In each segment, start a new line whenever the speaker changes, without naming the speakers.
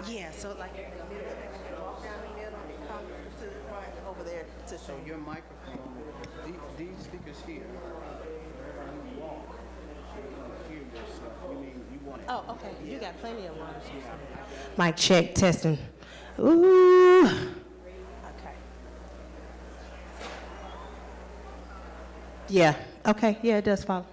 Yeah, so like in the middle, walk down the middle and come to the front over there to
So
sing.
your microphone, these speakers here, when you walk, you don't hear yourself. You mean you want it?
Oh, okay. You got plenty of ones.
Yeah.
Mic check, testing. Ooh. Okay. Yeah. Okay. Yeah, it does follow.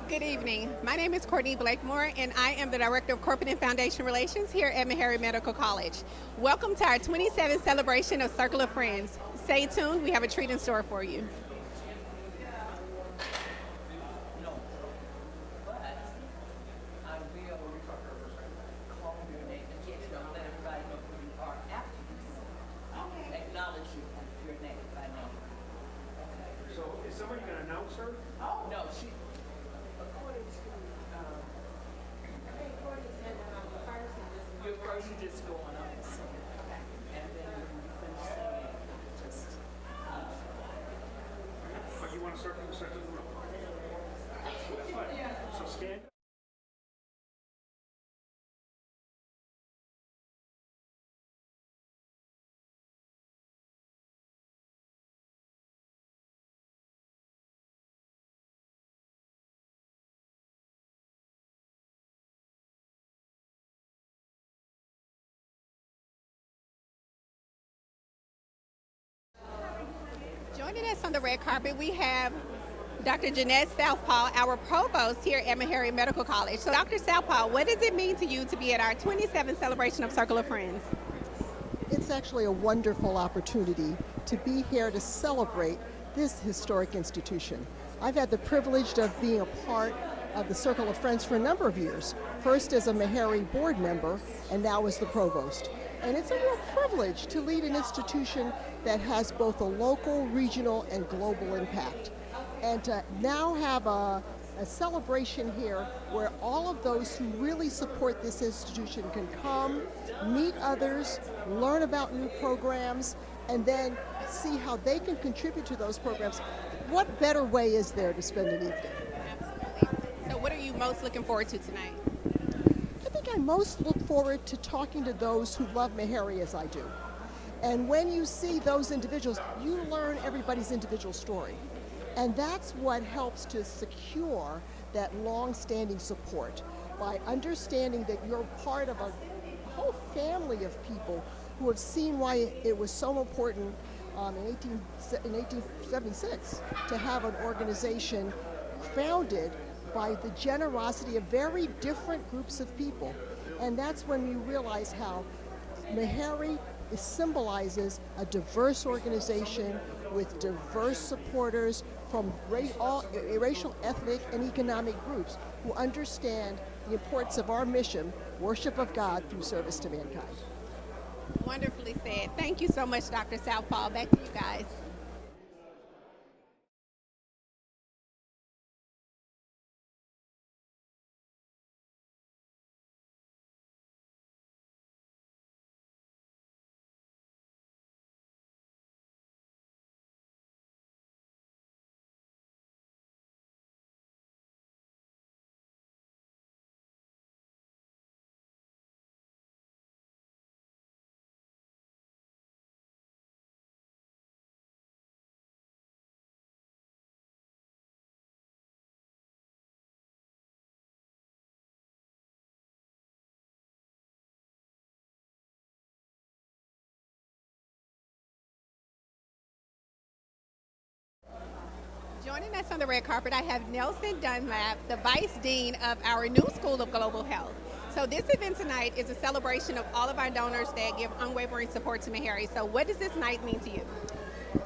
Good evening. My name is Courtney Blakemore, and I am the Director of Corporate and Foundation Relations here at Meharry Medical College. Welcome to our 27th celebration of Circle of Friends. Stay tuned. We have a treat in store for you.
So is somebody going to announce her?
No, she. Your first, you just go on up and sing. And then when you finish singing, just.
Or you want to start from the center of the room? That's fine. So stand.
Joining us on the red carpet, we have Dr. Jeanette Southpaw, our provost here at Meharry Medical College. So, Dr. Southpaw, what does it mean to you to be at our 27th celebration of Circle of Friends?
It's actually a wonderful opportunity to be here to celebrate this historic institution. I've had the privilege of being a part of the Circle of Friends for a number of years, first as a Meharry board member and now as the provost. And it's a real privilege to lead an institution that has both a local, regional, and global impact. And to now have a celebration here where all of those who really support this institution can come, meet others, learn about new programs, and then see how they can contribute to those programs. What better way is there to spend an evening?
Absolutely. So, what are you most looking forward to tonight?
I think I most look forward to talking to those who love Meharry as I do. And when you see those individuals, you learn everybody's individual story. And that's what helps to secure that long-standing support, by understanding that you're part of a whole family of people who have seen why it was so important in 1876 to have an organization founded by the generosity of very different groups of people. And that's when you realize how Meharry symbolizes a diverse organization with diverse supporters from all racial, ethnic, and economic groups who understand the importance of our mission, worship of God through service to mankind.
Wonderfully said. Thank you so much, Dr. Southpaw. Back to you guys. Joining us on the red carpet, I have Nelson Dunlap, the Vice Dean of our new School of Global Health. So this event tonight is a celebration of all of our donors that give unwavering support to Meharry. So what does this night mean to you?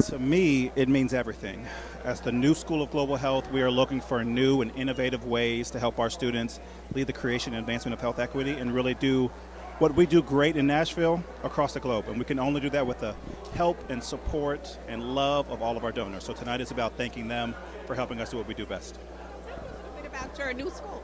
To me, it means everything. As the new School of Global Health, we are looking for new and innovative ways to help our students lead the creation and advancement of health equity and really do what we do great in Nashville across the globe. And we can only do that with the help and support and love of all of our donors. So tonight is about thanking them for helping us do what we do best.
Tell us a little bit about your new school.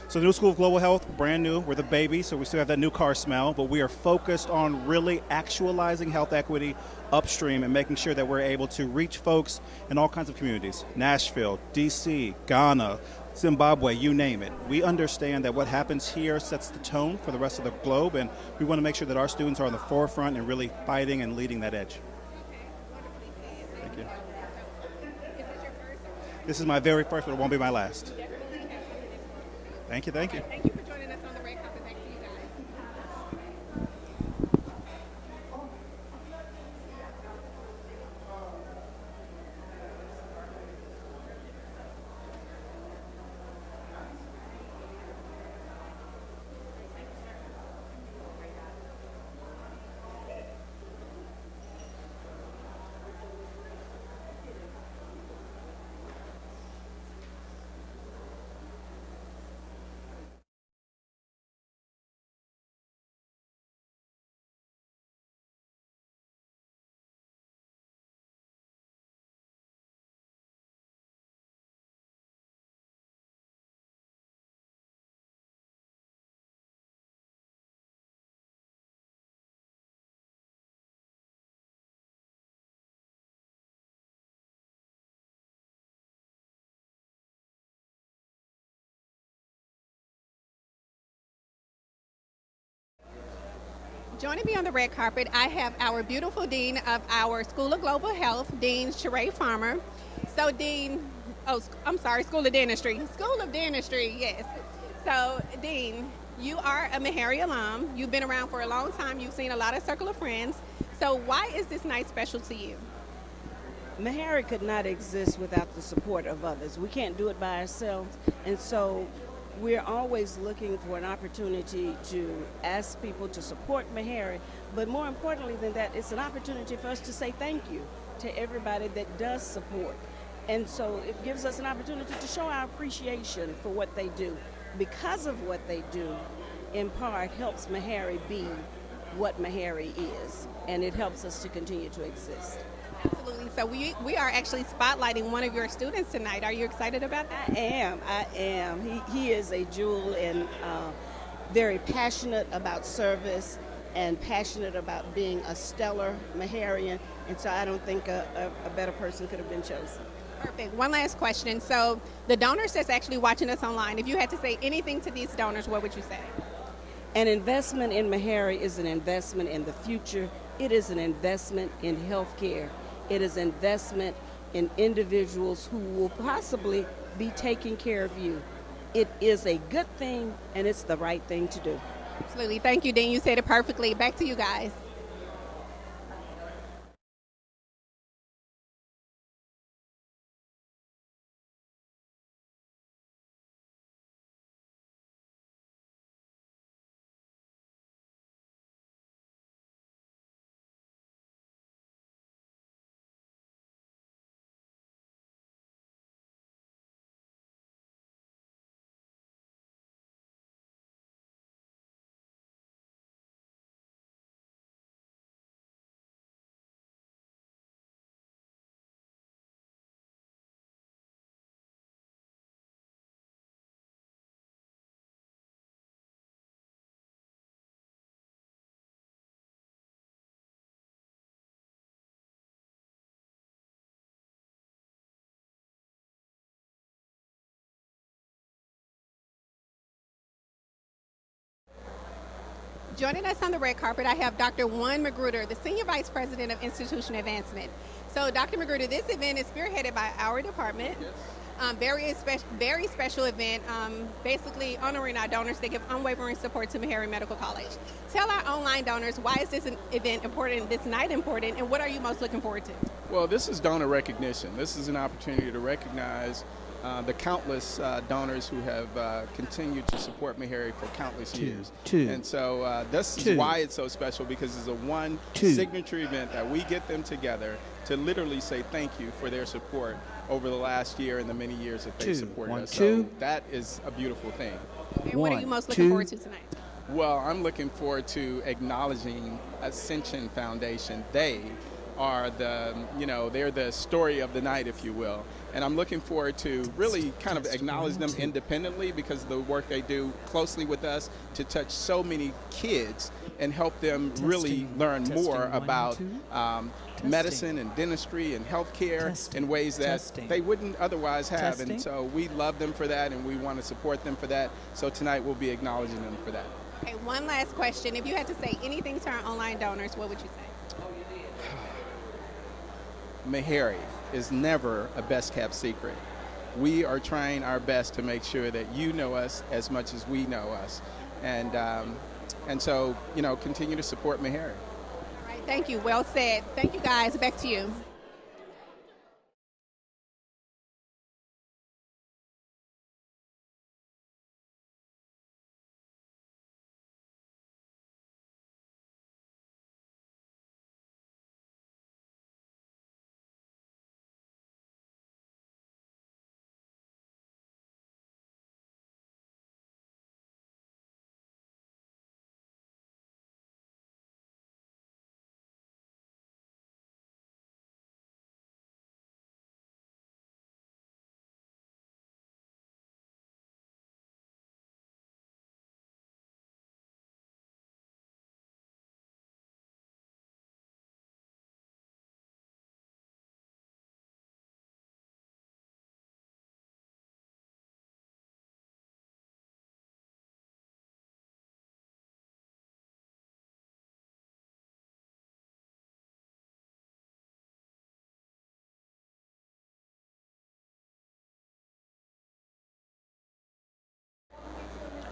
So the New School of Global Health, brand new. We're the baby, so we still have that new car smell, but we are focused on really actualizing health equity upstream and making sure that we're able to reach folks in all kinds of communities. Nashville, DC, Ghana, Zimbabwe, you name it. We understand that what happens here sets the tone for the rest of the globe, and we want to make sure that our students are on the forefront and really fighting and leading that edge. Thank you. This is my very first, but it won't be my last. Thank you, thank you.
Thank you for joining us on the red carpet. Back to you guys. Joining me on the red carpet, I have our beautiful Dean of our School of Global Health, Dean Sheree Farmer. So Dean, School of Dentistry. School of Dentistry, yes. So Dean, you are a Meharry alum. You've been around for a long time. You've seen a lot of Circle of Friends. So why is this night special to you?
Meharry could not exist without the support of others. We can't do it by ourselves, and so we're always looking for an opportunity to ask people to support Meharry, but more importantly than that, it's an opportunity for us to say thank you to everybody that does support. And so it gives us an opportunity to show our appreciation for what they do. Because of what they do, in part, helps Meharry be what Meharry is, and it helps us to continue to exist.
Absolutely. So we are actually spotlighting one of your students tonight. Are you excited about that?
I am. He is a jewel and very passionate about service and passionate about being a stellar Meharryan. And so I don't think a better person could have been chosen.
Perfect. One last question. So the donors that's actually watching us online, if you had to say anything to these donors, what would you say?
An investment in Meharry is an investment in the future. It is an investment in healthcare. It is investment in individuals who will possibly be taking care of you. It is a good thing, and it's the right thing to do.
Absolutely. Thank you, Dean. You said it perfectly. Back to you guys. Joining us on the red carpet, I have Dr. Juan Magruder, the Senior Vice President of Institution Advancement. So, Dr. Magruder, this event is spearheaded by our department. Very special event, basically honoring our donors that give unwavering support to Meharry Medical College. Tell our online donors, why is this event important, this night important, and what are you most looking forward to?
Well, this is donor recognition. This is an opportunity to recognize the countless donors who have continued to support Meharry for countless years. And so this is why it's so special, because it's a signature event that we get them together to literally say thank you for their support over the last year and the many years that they supported us. So that is a beautiful thing.
And what are you most looking forward to tonight?
Well, I'm looking forward to acknowledging Ascension Foundation. They are they're the story of the night, if you will. And I'm looking forward to really kind of acknowledge them independently because of the work they do closely with us to touch so many kids and help them really learn more about medicine and dentistry and healthcare in ways that they wouldn't otherwise have. And so we love them for that, and we want to support them for that. So tonight we'll be acknowledging them for that.
Okay, one last question. If you had to say anything to our online donors, what would you say?
Meharry is never a best-kept secret. We are trying our best to make sure that you know us as much as we know us. And so, continue to support Meharry.
All right, thank you. Well said. Thank you, guys. Back to you.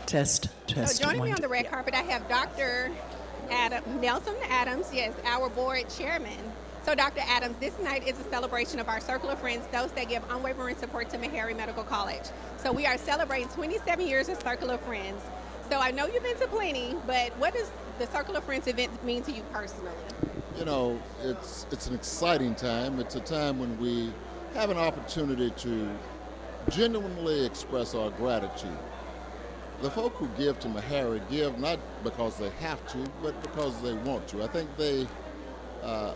Test.
So joining me on the red carpet, I have Dr. Nelson Adams, yes, our board chairman. So Dr. Adams, this night is a celebration of our circle of friends, those that give unwavering support to Meharry Medical College. So we are celebrating 27 years of Circle of Friends. So I know you've been to plenty, but what does the Circle of Friends event mean to you personally?
It's an exciting time. It's a time when we have an opportunity to genuinely express our gratitude. The folk who give to Meharry give not because they have to, but because they want to. I think they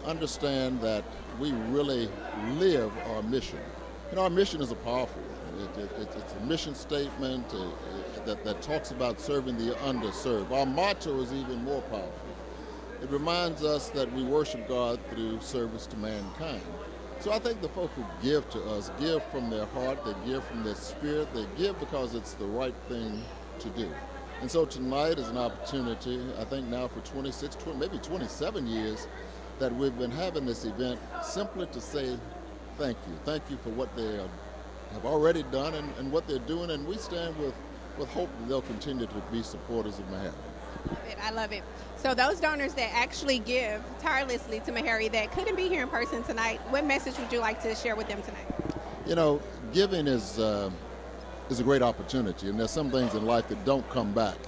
understand that we really live our mission. Our mission is a powerful one. It's a mission statement that talks about serving the underserved. Our motto is even more powerful. It reminds us that we worship God through service to mankind. So I think the folk who give to us give from their heart, they give from their spirit, they give because it's the right thing to do. And so tonight is an opportunity, I think now for 26, maybe 27 years, that we've been having this event simply to say thank you. Thank you for what they have already done and what they're doing, and we stand with hope that they'll continue to be supporters of Meharry.
I love it. So those donors that actually give tirelessly to Meharry that couldn't be here in person tonight, what message would you like to share with them tonight?
Giving is a great opportunity, and there's some things in life that don't come back.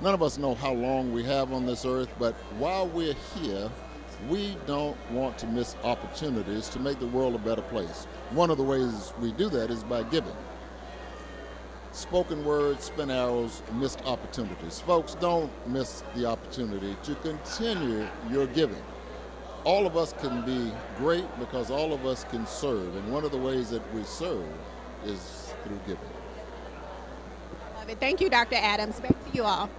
None of us know how long we have on this earth, but while we're here, we don't want to miss opportunities to make the world a better place. One of the ways we do that is by giving. Spoken words, spin arrows, missed opportunities. Folks, don't miss the opportunity to continue your giving. All of us can be great because all of us can serve, and one of the ways that we serve is through giving.
Love it. Thank you, Dr. Adams. Back to you all.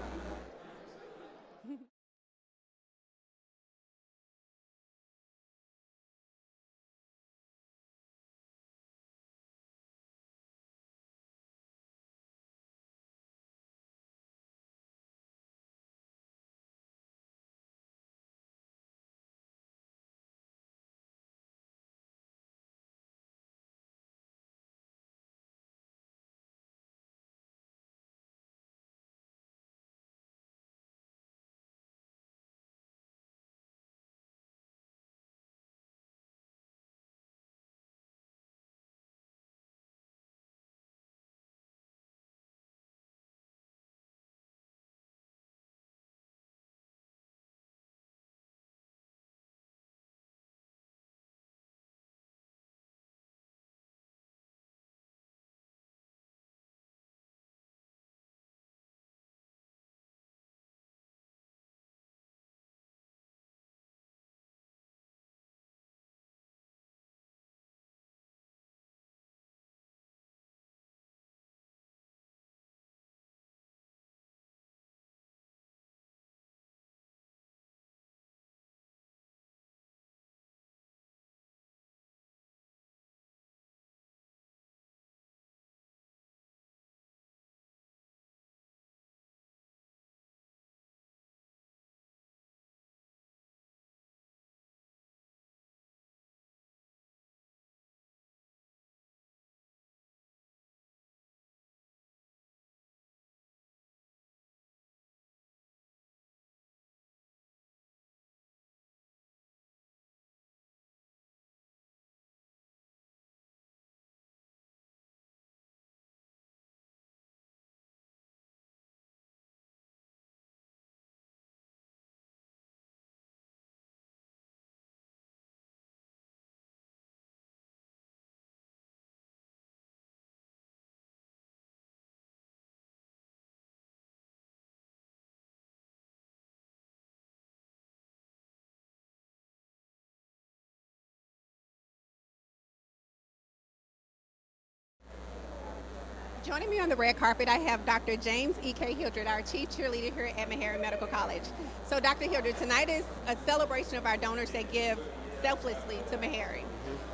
Joining me on the red carpet, I have Dr. James E.K. Hildred, our chief cheerleader here at Meharry Medical College. So, Dr. Hildred, tonight is a celebration of our donors that give selflessly to Meharry.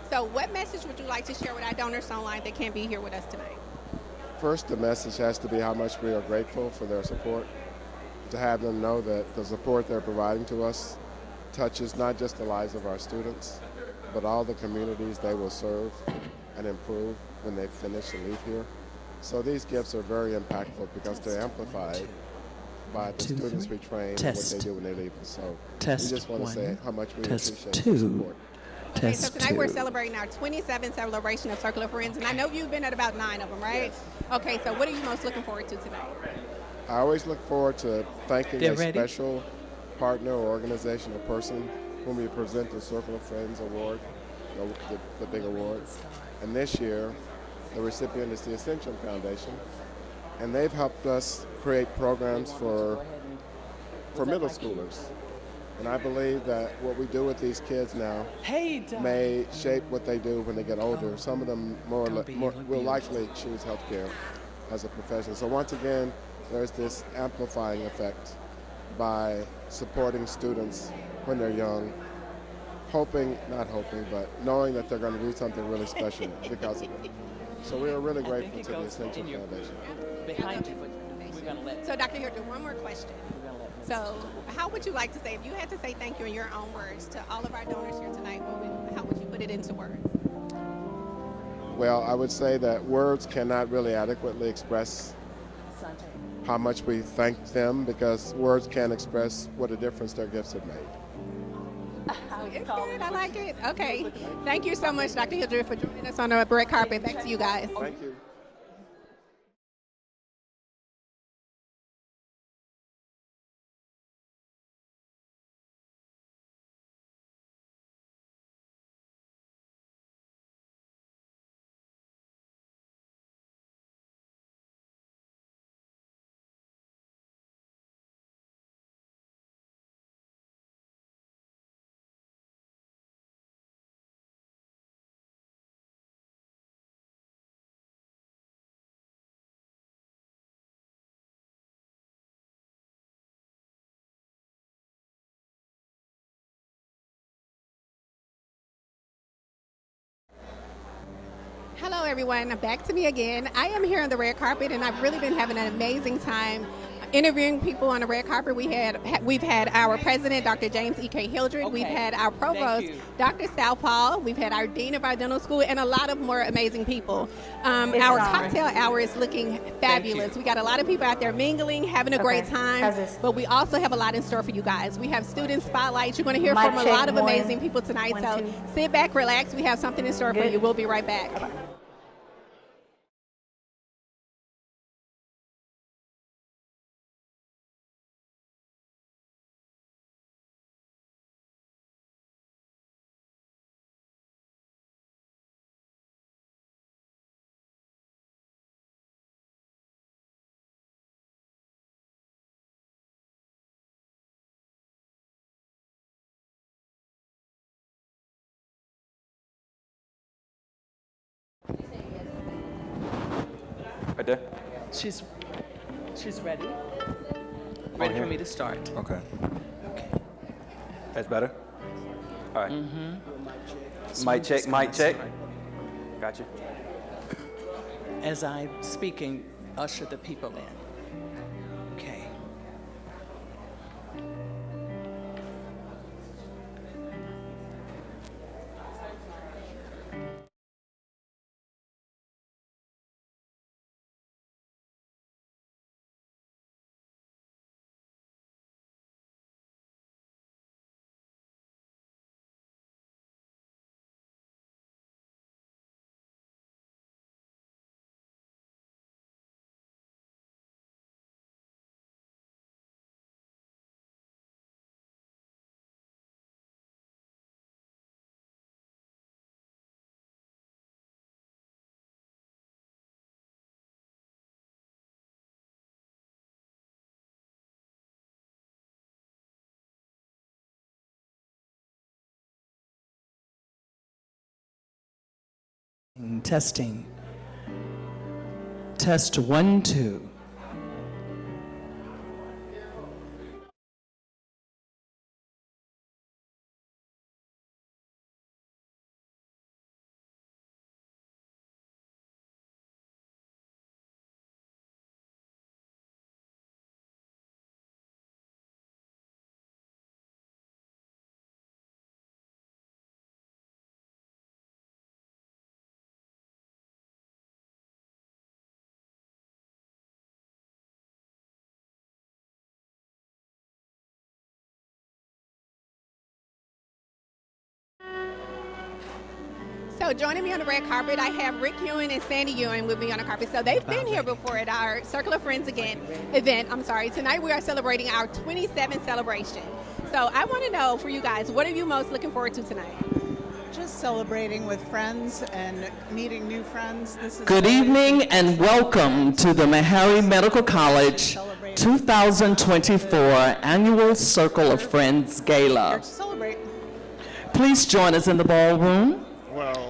So, what message would you like to share with our donors online that can't be here with us tonight?
First, the message has to be how much we are grateful for their support, to have them know that the support they're providing to us touches not just the lives of our students, but all the communities they will serve and improve when they finish and leave here. So these gifts are very impactful because they're amplified by the students we train and what they do when they leave us. So we just want to say how much we appreciate their support.
Okay, so tonight we're celebrating our 27th celebration of Circle of Friends, and I know you've been at about 9 of them, right?
Yes.
Okay, so what are you most looking forward to tonight?
I always look forward to thanking a special partner or organization or person whom we present the Circle of Friends Award, the big award. And this year, the recipient is the Ascension Foundation, and they've helped us create programs for middle schoolers. And I believe that what we do with these kids now may shape what they do when they get older. Some of them will likely choose healthcare as a profession. So once again, there's this amplifying effect by supporting students when they're young, not hoping, but knowing that they're going to do something really special because of it. So we are really grateful to the Ascension Foundation.
Behind you, but we're going to let.
So, Dr. Hildred, one more question. So, how would you like to say, if you had to say thank you in your own words to all of our donors here tonight, how would you put it into words?
Well, I would say that words cannot really adequately express how much we thank them because words can't express what a difference their gifts have made.
It's good. I like it. Okay. Thank you so much, Dr. Hildred, for joining us on the red carpet. Back to you guys.
Thank you.
Hello, everyone. Back to me again. I am here on the red carpet, and I've really been having an amazing time interviewing people on the red carpet. We've had our president, Dr. James E.K. Hildred. We've had our provost, Dr. Southpaw. We've had our dean of our dental school, and a lot of more amazing people. Our cocktail hour is looking fabulous. We got a lot of people out there mingling, having a great time, but we also have a lot in store for you guys. We have student spotlights. You're going to hear from a lot of amazing people tonight. So sit back, relax. We have something in store for you. We'll be right back.
Right there?
She's ready. Ready for me to start.
Okay.
Okay.
That's better? All right.
So
Mic
I'm
check,
just gonna
mic check.
start.
Got you.
As I'm speaking, usher the people in. Okay. Testing. Test 1, 2.
So joining me on the red carpet, I have Rick Ewan and Sandy Ewan with me on the carpet. So they've been here before at our Circle of Friends event. Tonight we are celebrating our 27th celebration. So I want to know for you guys, what are you most looking forward to tonight?
Just celebrating with friends and meeting new friends. This is
Good evening and welcome to the Meharry Medical College 2024 Annual Circle of Friends Gala.
Celebrate.
Please join us in the ballroom.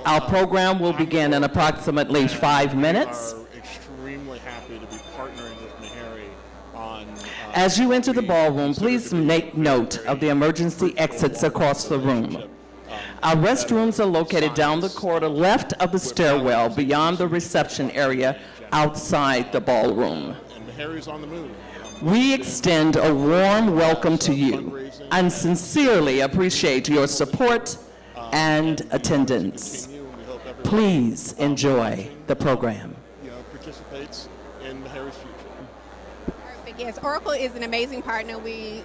Our program will begin in approximately 5 minutes.
We are extremely happy to be partnering with Meharry on.
As you enter the ballroom, please make note of the emergency exits across the room. Our restrooms are located down the corridor left of the stairwell beyond the reception area outside the ballroom.
And Meharry's on the move.
We extend a warm welcome to you and sincerely appreciate your support and attendance. Please enjoy the program.
Participates in Meharry's future.
Perfect. Yes, Oracle is an amazing partner. We're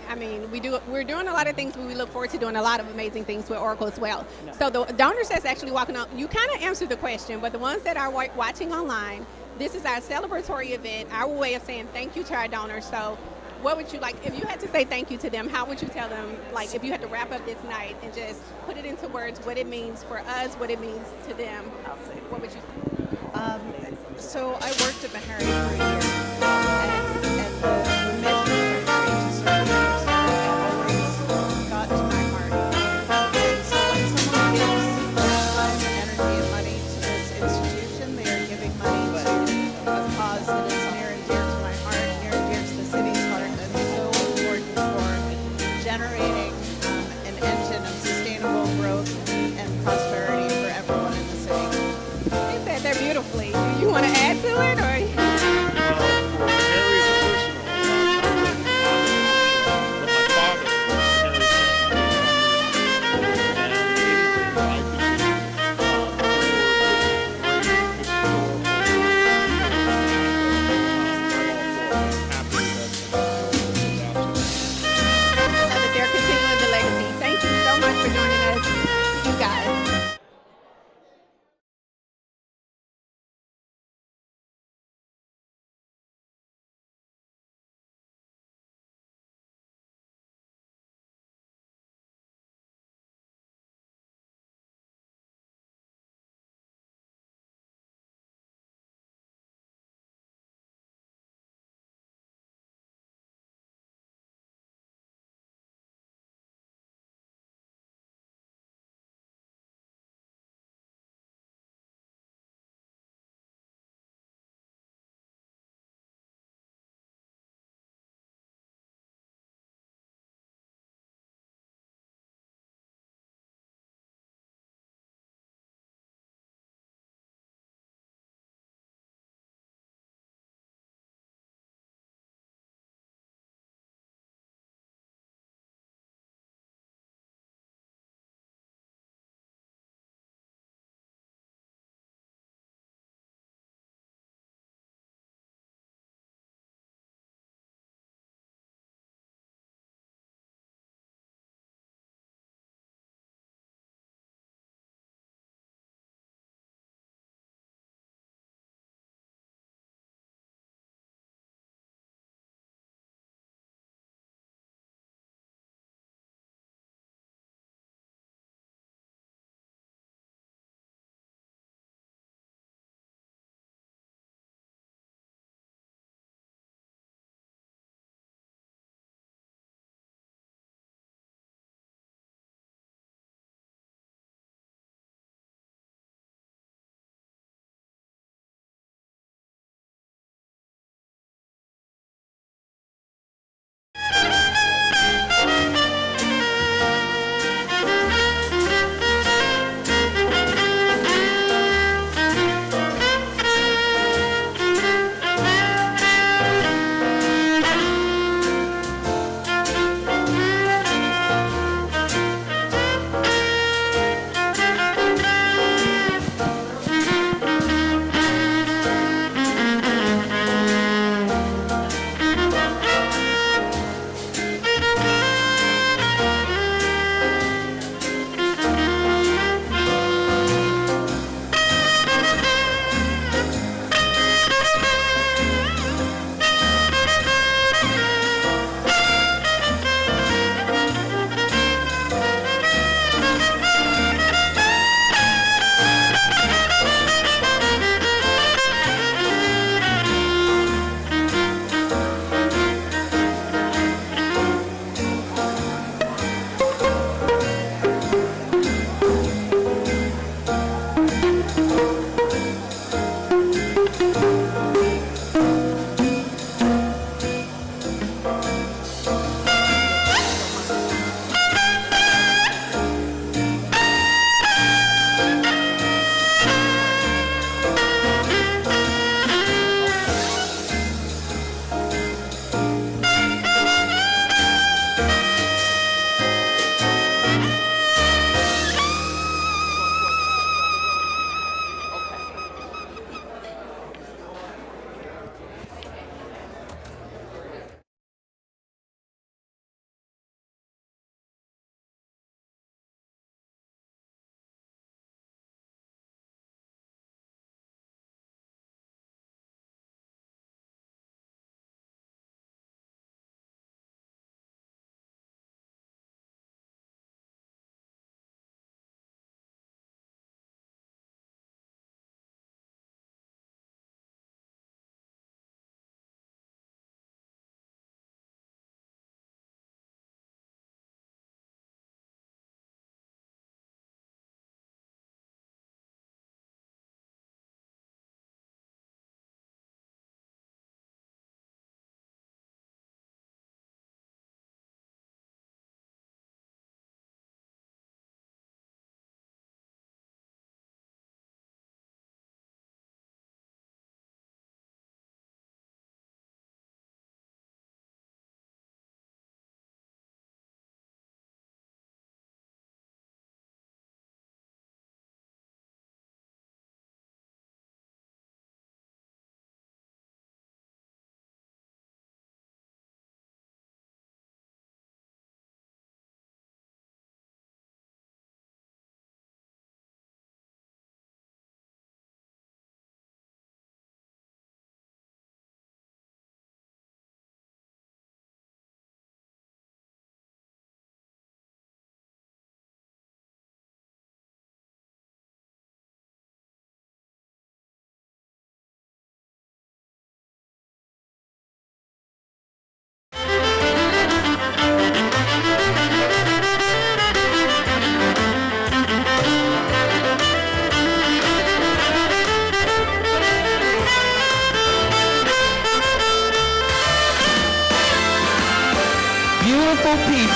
doing a lot of things, but we look forward to doing a lot of amazing things with Oracle as well. So the donors that's actually walking on, you kind of answered the question, but the ones that are watching online, this is our celebratory event, our way of saying thank you to our donors. So what would you like, if you had to say thank you to them, how would you tell them, like if you had to wrap up this night and just put it into words, what it means for us, what it means to them, what would you say?
So I worked at Meharry for a year, and the mission of Meharry to serve others always got to my heart. And so when someone gives time, energy, and money to this institution, they are giving money to a cause that is near and dear to my heart, near and dear to the city's heart, and so important for generating an engine of sustainable growth and prosperity for everyone in the city.
You said that beautifully. Do you want to add to it, or?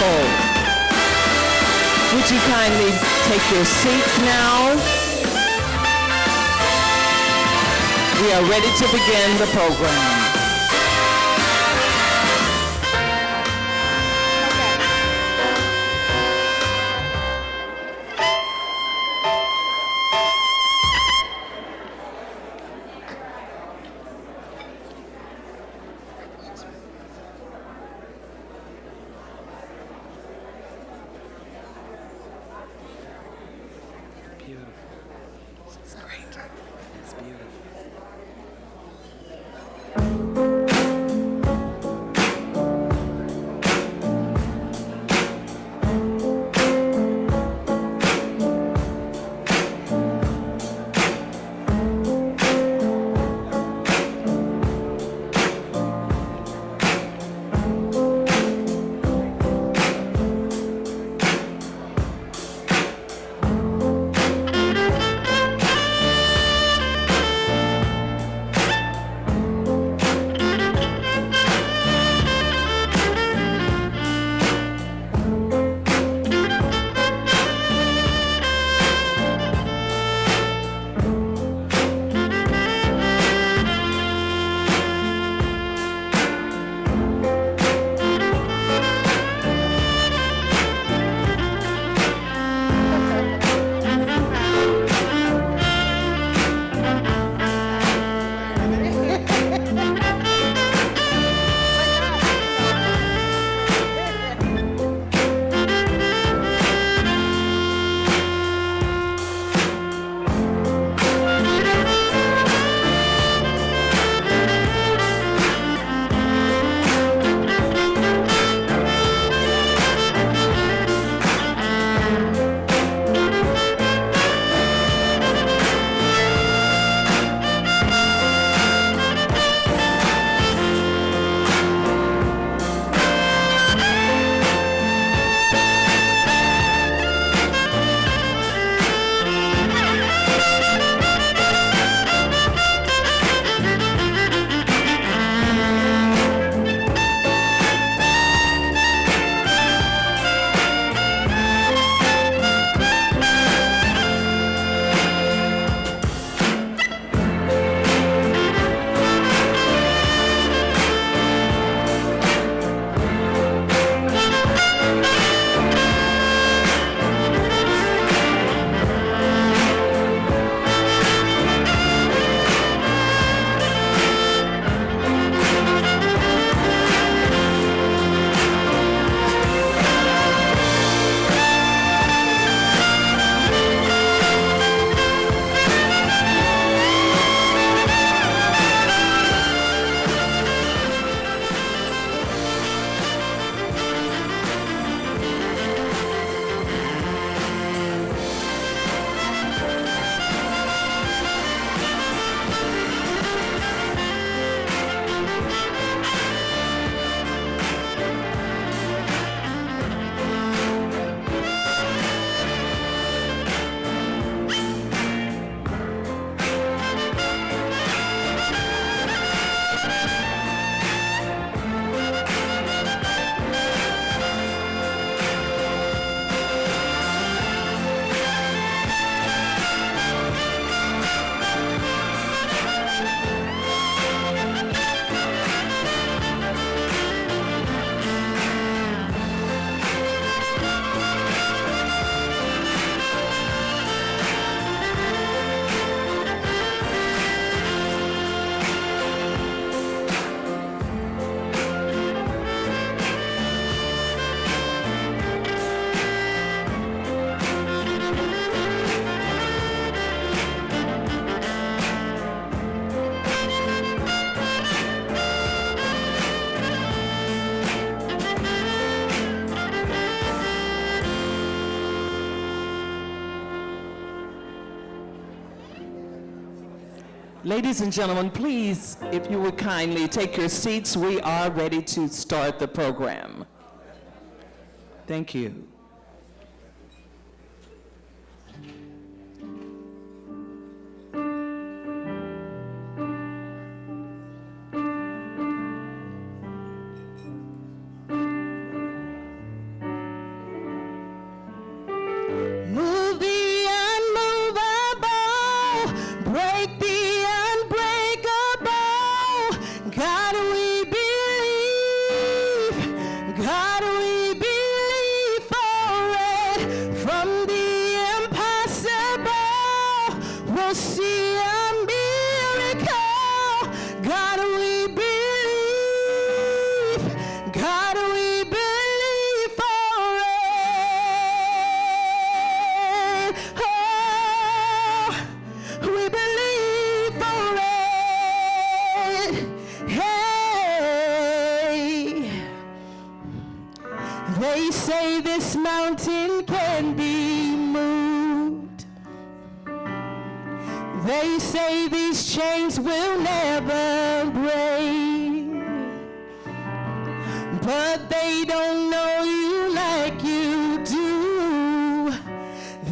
people, would you kindly take your seats now? We are ready to begin the program. Ladies and gentlemen, please, if you would kindly take your seats, we are ready to start the program. Thank you. we'll see a miracle. God, we believe. God, we believe for it. Oh, we believe for it. Hey, they say this mountain can be moved. They say these chains will never break, but they don't know you like you do.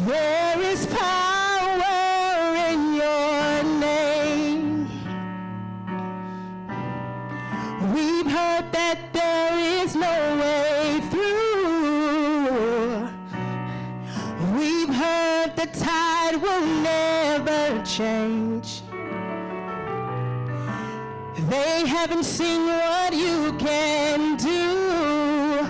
There is power in your name. We've heard that there is no way through. We've heard the tide will never change. They haven't seen what you can do.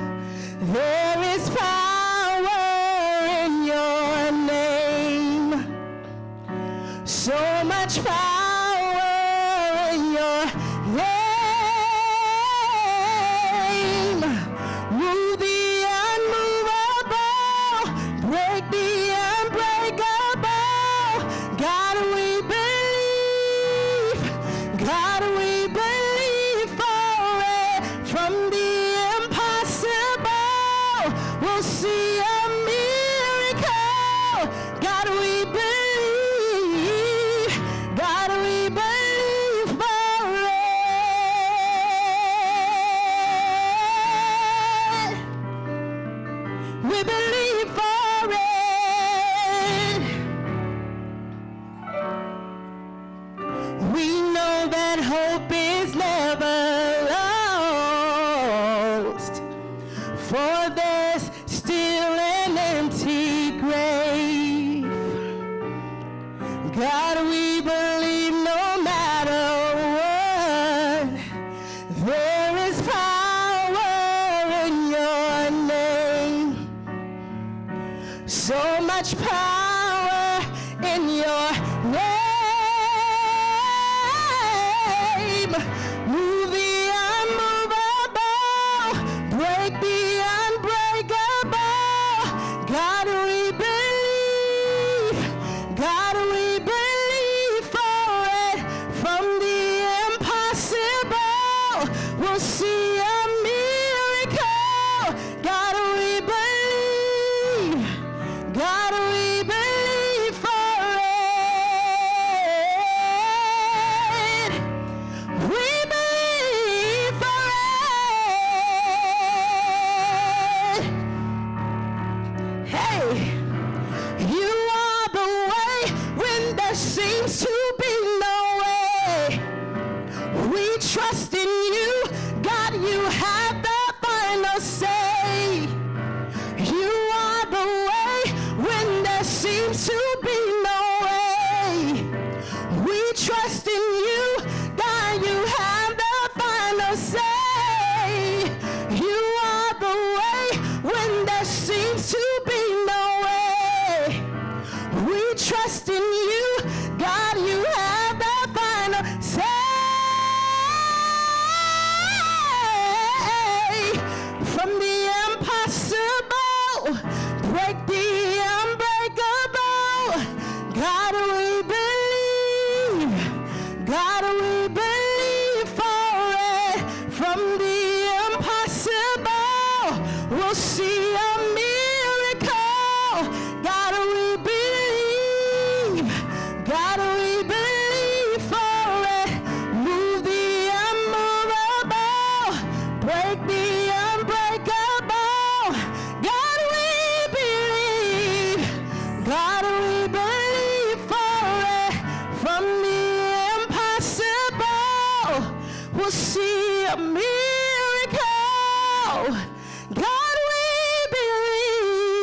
There is power in your name. So much power in your name. Move the unmovable, break the unbreakable. God, we believe. God, we believe for it. From the impossible, we'll see a miracle. God, we believe. God, we believe for it. We believe for it. We know that hope is never lost, for there's still an empty grave. God, we believe no matter what, there is power in your name. So much power in your name. Move the unmovable, break the unbreakable. God, we believe. God, we believe for it. From the impossible, we'll see a miracle. God, we believe. God, we believe for it. We believe for it. Hey, you are the way when there seems to be no way. We trust in you, God, you have the final say. You are the way when there seems to be no way. We trust in you, God, you have the final say. You are the way when there seems to be no way. We trust in you, God, you have the final say. From the impossible, break the unbreakable. God, we believe. God, we believe for it. From the impossible, we'll see a miracle. God, we believe. God, we believe for it. Move the unmovable, break the unbreakable. God, we believe. God, we believe for it. From the impossible, we'll see a miracle. God, we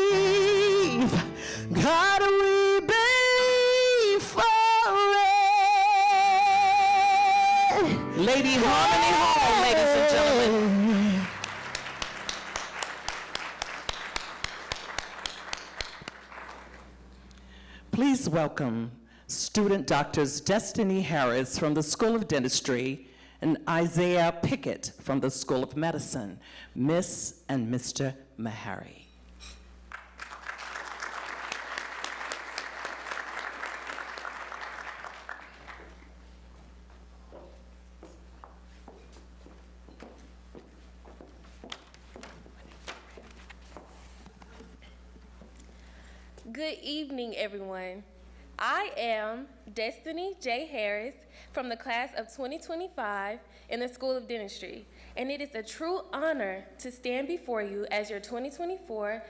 believe. God, we believe for it. Lady Harmony Hall, ladies and gentlemen. Please welcome Student Doctors Destiny Harris from the School of Dentistry and Isaiah Pickett from the School of Medicine. Miss and Mr. Meharry.
Good evening, everyone. I am Destiny J. Harris from the class of 2025 in the School of Dentistry, and it is a true honor to stand before you as your 2024-2025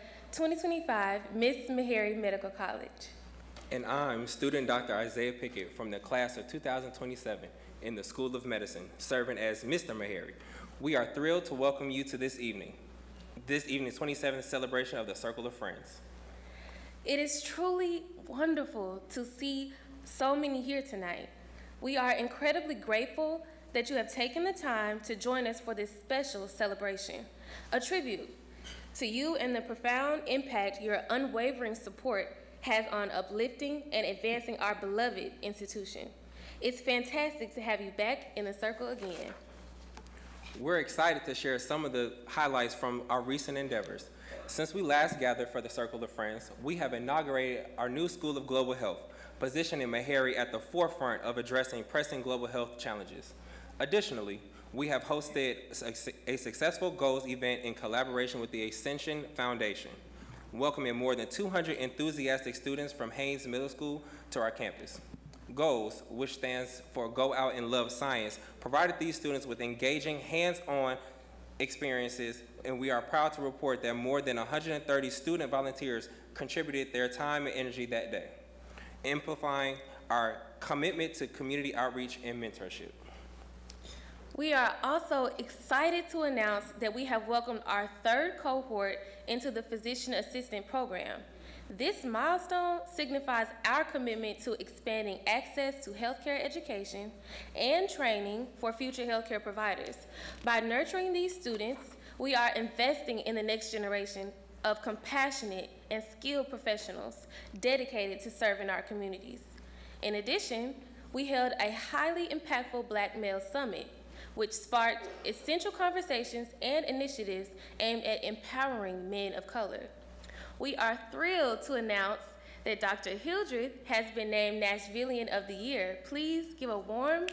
Miss Meharry Medical College.
And I'm student Dr. Isaiah Pickett from the class of 2027 in the School of Medicine, serving as Mr. Meharry. We are thrilled to welcome you to this evening's 27th celebration of the Circle of Friends.
It is truly wonderful to see so many here tonight. We are incredibly grateful that you have taken the time to join us for this special celebration, a tribute to you and the profound impact your unwavering support has on uplifting and advancing our beloved institution. It's fantastic to have you back in the circle again.
We're excited to share some of the highlights from our recent endeavors. Since we last gathered for the Circle of Friends, we have inaugurated our new School of Global Health, positioning Meharry at the forefront of addressing pressing global health challenges. Additionally, we have hosted a successful goals event in collaboration with the Ascension Foundation, welcoming more than 200 enthusiastic students from Haynes Middle School to our campus. GOALS, which stands for Go Out and Love Science, provided these students with engaging, hands-on experiences, and we are proud to report that more than 130 student volunteers contributed their time and energy that day, amplifying our commitment to community outreach and mentorship.
We are also excited to announce that we have welcomed our third cohort into the Physician Assistant Program. This milestone signifies our commitment to expanding access to healthcare education and training for future healthcare providers. By nurturing these students, we are investing in the next generation of compassionate and skilled professionals dedicated to serving our communities. In addition, we held a highly impactful Black Male Summit, which sparked essential conversations and initiatives aimed at empowering men of color. We are thrilled to announce that Dr. Hildreth has been named Nashvillian of the Year. Please give a warm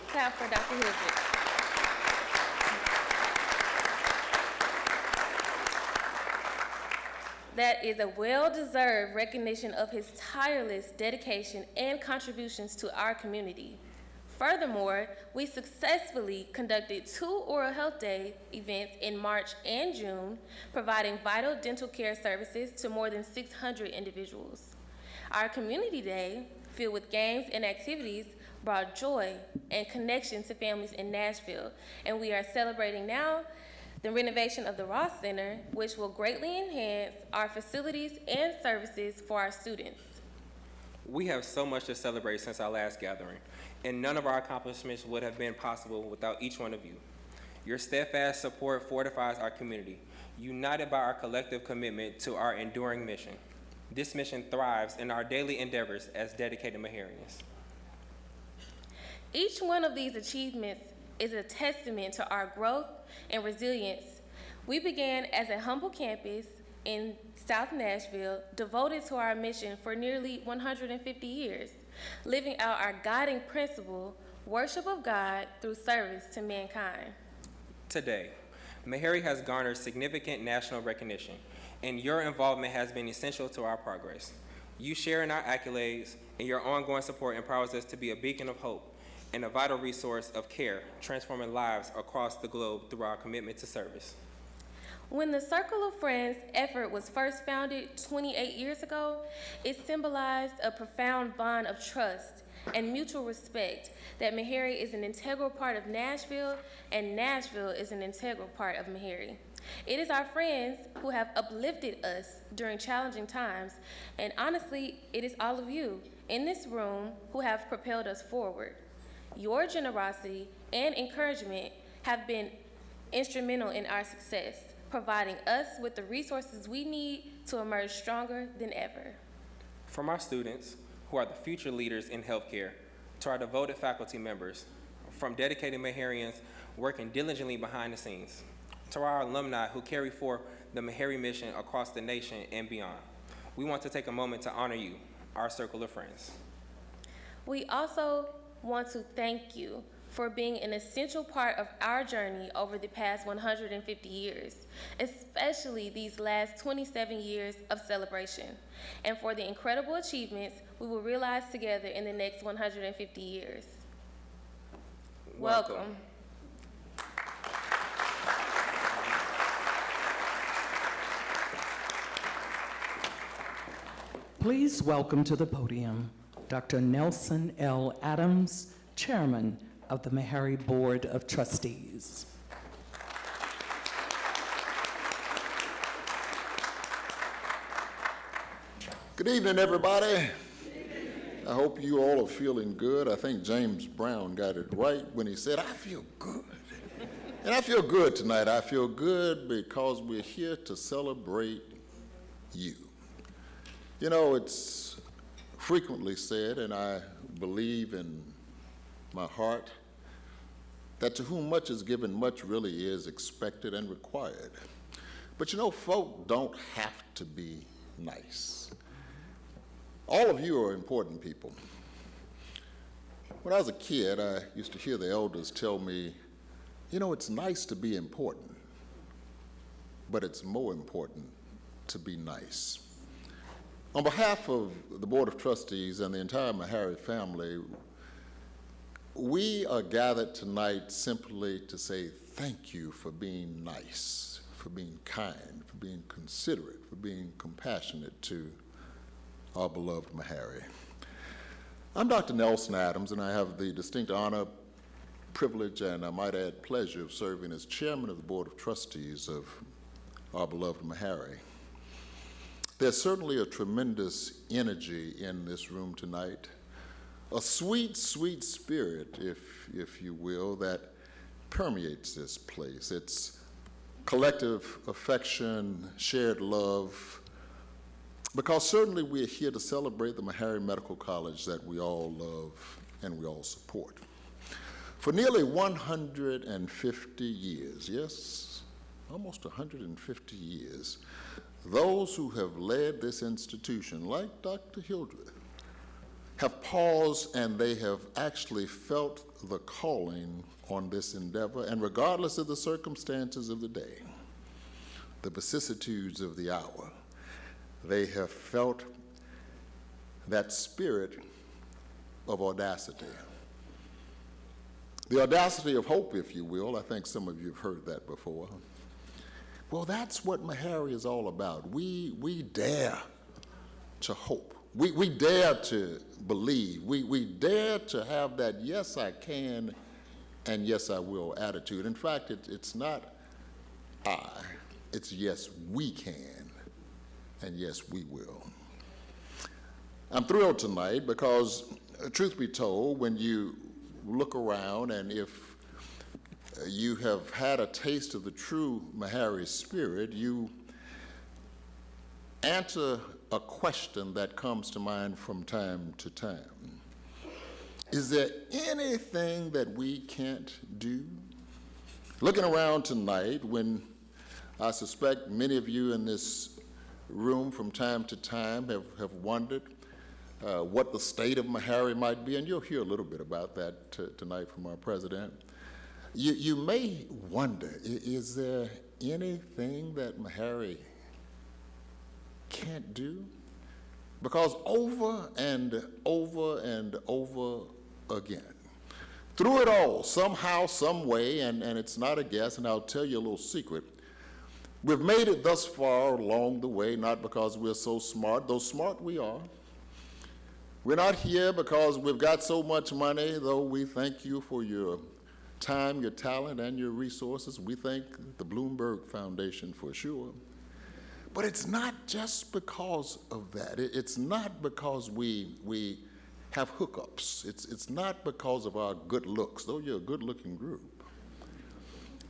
clap for Dr. Hildreth. That is a well-deserved recognition of his tireless dedication and contributions to our community. Furthermore, we successfully conducted 2 Oral Health Day events in March and June, providing vital dental care services to more than 600 individuals. Our Community Day, filled with games and activities, brought joy and connection to families in Nashville, and we are celebrating now the renovation of the Ross Center, which will greatly enhance our facilities and services for our students.
We have so much to celebrate since our last gathering, and none of our accomplishments would have been possible without each one of you. Your steadfast support fortifies our community, united by our collective commitment to our enduring mission. This mission thrives in our daily endeavors as dedicated Meharrians.
Each one of these achievements is a testament to our growth and resilience. We began as a humble campus in South Nashville, devoted to our mission for nearly 150 years, living out our guiding principle, worship of God through service to mankind.
Today, Meharry has garnered significant national recognition, and your involvement has been essential to our progress. You sharing our accolades and your ongoing support empowers us to be a beacon of hope and a vital resource of care, transforming lives across the globe through our commitment to service.
When the Circle of Friends effort was first founded 28 years ago, it symbolized a profound bond of trust and mutual respect that Meharry is an integral part of Nashville and Nashville is an integral part of Meharry. It is our friends who have uplifted us during challenging times, and honestly, it is all of you in this room who have propelled us forward. Your generosity and encouragement have been instrumental in our success, providing us with the resources we need to emerge stronger than ever.
From our students, who are the future leaders in healthcare, to our devoted faculty members, from dedicated Meharrians working diligently behind the scenes, to our alumni who carry forth the Meharry mission across the nation and beyond. We want to take a moment to honor you, our circle of friends.
We also want to thank you for being an essential part of our journey over the past 150 years, especially these last 27 years of celebration, and for the incredible achievements we will realize together in the next 150 years. Welcome.
Please welcome to the podium Dr. Nelson L. Adams, Chairman of the Meharry Board of Trustees.
Good evening, everybody. I hope you all are feeling good. I think James Brown got it right when he said, I feel good. And I feel good tonight. I feel good because we're here to celebrate you. You know, it's frequently said, and I believe in my heart, that to whom much is given, much really is expected and required. But you know, folk don't have to be nice. All of you are important people. When I was a kid, I used to hear the elders tell me, you know, it's nice to be important, but it's more important to be nice. On behalf of the Board of Trustees and the entire Meharry family, we are gathered tonight simply to say thank you for being nice, for being kind, for being considerate, for being compassionate to our beloved Meharry. I'm Dr. Nelson Adams, and I have the distinct honor, privilege, and I might add pleasure of serving as chairman of the Board of Trustees of our beloved Meharry. There's certainly a tremendous energy in this room tonight, a sweet, sweet spirit, if you will, that permeates this place. It's collective affection, shared love, because certainly we're here to celebrate the Meharry Medical College that we all love and we all support. For nearly 150 years, yes, almost 150 years, those who have led this institution, like Dr. Hildreth, have paused and they have actually felt the calling on this endeavor, and regardless of the circumstances of the day, the vicissitudes of the hour, they have felt that spirit of audacity. The audacity of hope, if you will. I think some of you have heard that before. Well, that's what Meharry is all about. We dare to hope. We dare to believe. We dare to have that yes, I can and yes, I will attitude. In fact, it's not I, it's yes, we can and yes, we will. I'm thrilled tonight because, truth be told, when you look around and if you have had a taste of the true Meharry spirit, you answer a question that comes to mind from time to time. Is there anything that we can't do? Looking around tonight, when I suspect many of you in this room from time to time have wondered what the state of Meharry might be, and you'll hear a little bit about that tonight from our president. You may wonder, is there anything that Meharry can't do? Because over and over and over again, through it all, somehow, some way, and it's not a guess, and I'll tell you a little secret, we've made it thus far along the way, not because we're so smart, though smart we are. We're not here because we've got so much money, though we thank you for your time, your talent, and your resources. We thank the Bloomberg Foundation for sure. But it's not just because of that. It's not because we have hookups. It's not because of our good looks, though you're a good-looking group.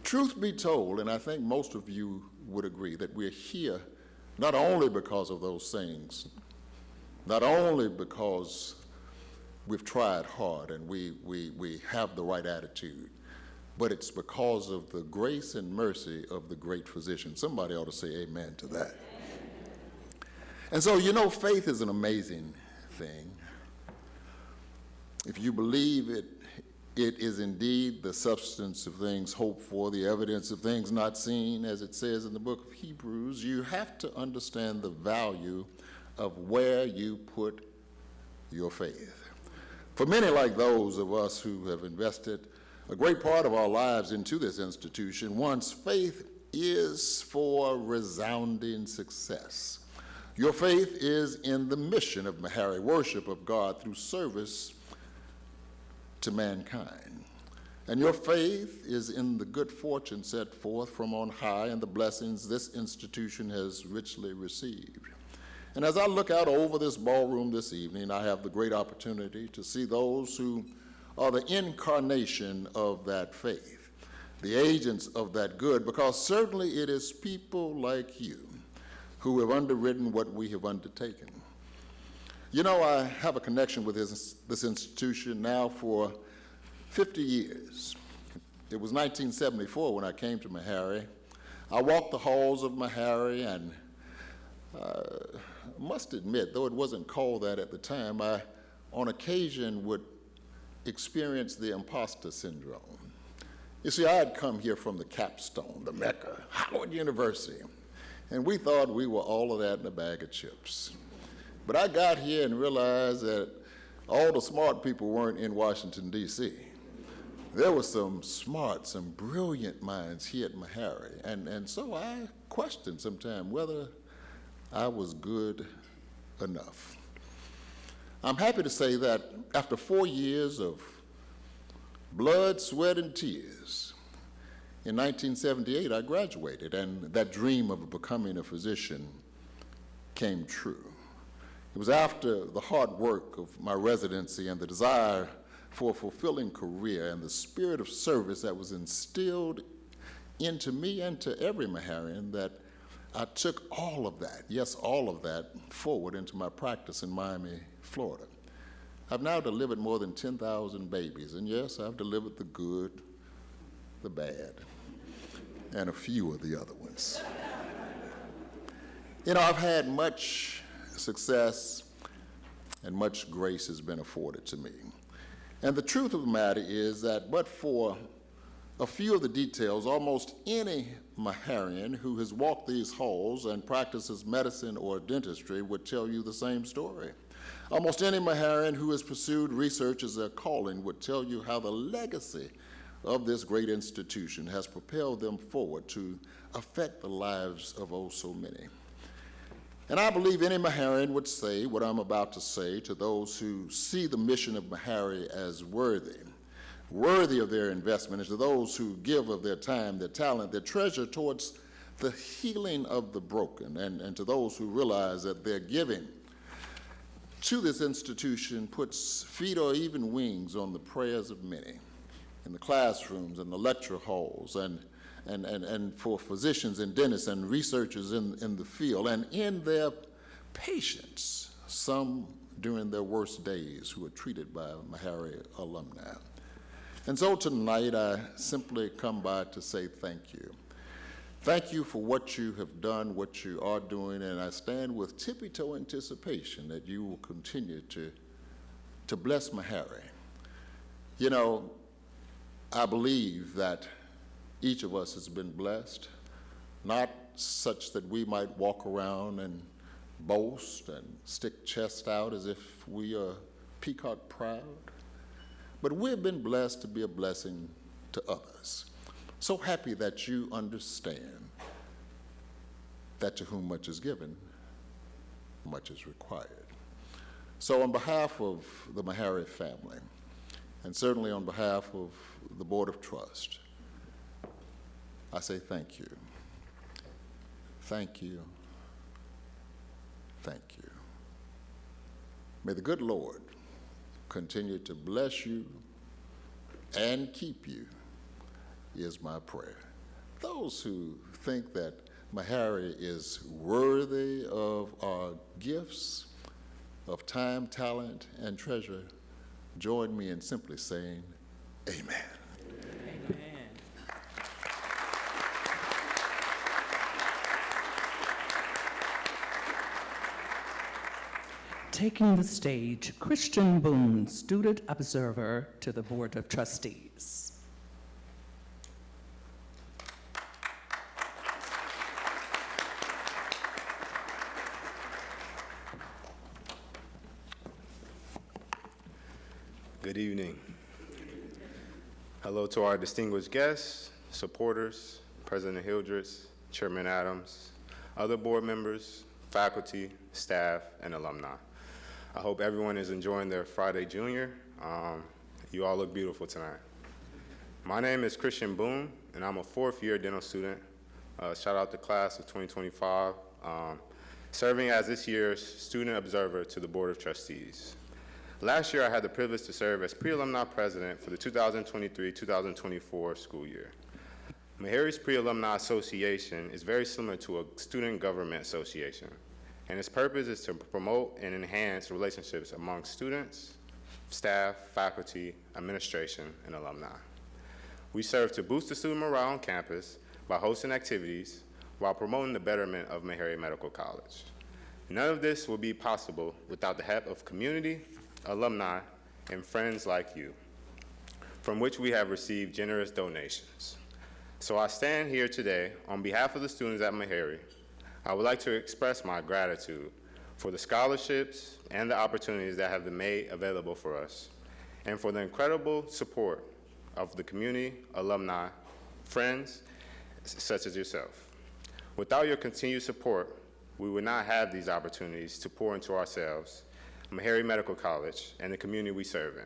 Truth be told, and I think most of you would agree, that we're here not only because of those things, not only because we've tried hard and we have the right attitude, but it's because of the grace and mercy of the great physician. Somebody ought to say amen to that. And so, you know, faith is an amazing thing. If you believe it, it is indeed the substance of things hoped for, the evidence of things not seen, as it says in the book of Hebrews. You have to understand the value of where you put your faith. For many like those of us who have invested a great part of our lives into this institution, one's faith is for resounding success. Your faith is in the mission of Meharry, worship of God through service to mankind. And your faith is in the good fortune set forth from on high and the blessings this institution has richly received. And as I look out over this ballroom this evening, I have the great opportunity to see those who are the incarnation of that faith, the agents of that good, because certainly it is people like you who have underwritten what we have undertaken. You know, I have a connection with this institution now for 50 years. It was 1974 when I came to Meharry. I walked the halls of Meharry, and must admit, though it wasn't called that at the time, I on occasion would experience the imposter syndrome. You see, I had come here from the capstone, the Mecca, Howard University, and we thought we were all of that in a bag of chips. But I got here and realized that all the smart people weren't in Washington, D.C. There were some smart, some brilliant minds here at Meharry, and so I questioned sometimes whether I was good enough. I'm happy to say that after 4 years of blood, sweat, and tears, in 1978 I graduated, and that dream of becoming a physician came true. It was after the hard work of my residency and the desire for a fulfilling career and the spirit of service that was instilled into me and to every Meharian that I took all of that, yes, all of that, forward into my practice in Miami, Florida. I've now delivered more than 10,000 babies, and yes, I've delivered the good, the bad, and a few of the other ones. You know, I've had much success and much grace has been afforded to me. And the truth of the matter is that but for a few of the details, almost any Meharian who has walked these halls and practices medicine or dentistry would tell you the same story. Almost any Meharian who has pursued research as their calling would tell you how the legacy of this great institution has propelled them forward to affect the lives of oh so many. And I believe any Meharian would say what I'm about to say to those who see the mission of Meharry as worthy of their investment, and to those who give of their time, their talent, their treasure towards the healing of the broken, and to those who realize that their giving to this institution puts feet or even wings on the prayers of many in the classrooms and the lecture halls, and for physicians and dentists and researchers in the field, and in their patients, some during their worst days who are treated by Meharry alumni. And so tonight I simply come by to say thank you. Thank you for what you have done, what you are doing, and I stand with tippy-toe anticipation that you will continue to bless Meharry. You know, I believe that each of us has been blessed, not such that we might walk around and boast and stick chest out as if we are peacock proud, but we've been blessed to be a blessing to others. So happy that you understand that to whom much is given, much is required. So on behalf of the Meharry family, and certainly on behalf of the Board of Trust, I say thank you. Thank you. Thank you. May the good Lord continue to bless you and keep you is my prayer. Those who think that Meharry is worthy of our gifts, of time, talent, and treasure, join me in simply saying, amen.
Taking the stage, Christian Boone, Student Observer to the Board of Trustees.
Good evening. Hello to our distinguished guests, supporters, President Hildreth, Chairman Adams, other board members, faculty, staff, and alumni. I hope everyone is enjoying their Friday Junior. You all look beautiful tonight. My name is Christian Boone, and I'm a fourth-year dental student. Shout out to class of 2025, serving as this year's Student Observer to the Board of Trustees. Last year, I had the privilege to serve as pre-alumni president for the 2023-2024 school year. Meharry's Pre-Alumni Association is very similar to a student government association, and its purpose is to promote and enhance relationships among students, staff, faculty, administration, and alumni. We serve to boost the student morale on campus by hosting activities while promoting the betterment of Meharry Medical College. None of this would be possible without the help of community, alumni, and friends like you, from which we have received generous donations. So I stand here today on behalf of the students at Meharry. I would like to express my gratitude for the scholarships and the opportunities that have been made available for us, and for the incredible support of the community, alumni, friends, such as yourself. Without your continued support, we would not have these opportunities to pour into ourselves, Meharry Medical College, and the community we serve in.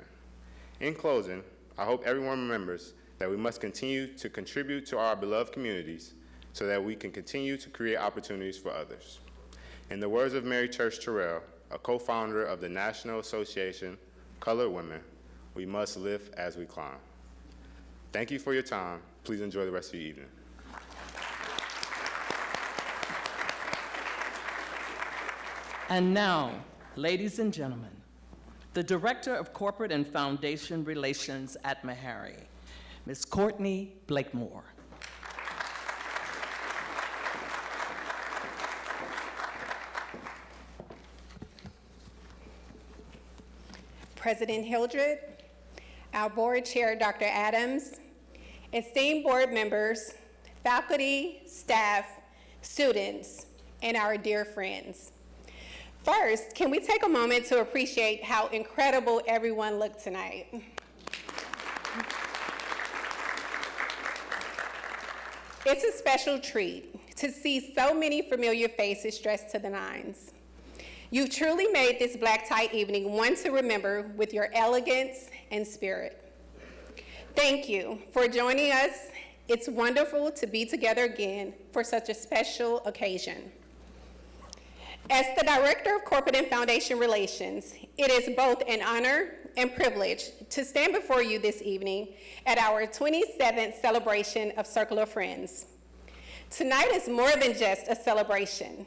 In closing, I hope everyone remembers that we must continue to contribute to our beloved communities so that we can continue to create opportunities for others. In the words of Mary Church Terrell, a co-founder of the National Association Colored Women, we must lift as we climb. Thank you for your time. Please enjoy the rest of your evening.
And now, ladies and gentlemen, the Director of Corporate and Foundation Relations at Meharry, Ms. Courtney Blakemore.
President Hildreth, our board chair, Dr. Adams, esteemed board members, faculty, staff, students, and our dear friends. First, can we take a moment to appreciate how incredible everyone looked tonight? It's a special treat to see so many familiar faces dressed to the nines. You've truly made this black tie evening one to remember with your elegance and spirit. Thank you for joining us. It's wonderful to be together again for such a special occasion. As the Director of Corporate and Foundation Relations, it is both an honor and privilege to stand before you this evening at our 27th celebration of Circle of Friends. Tonight is more than just a celebration.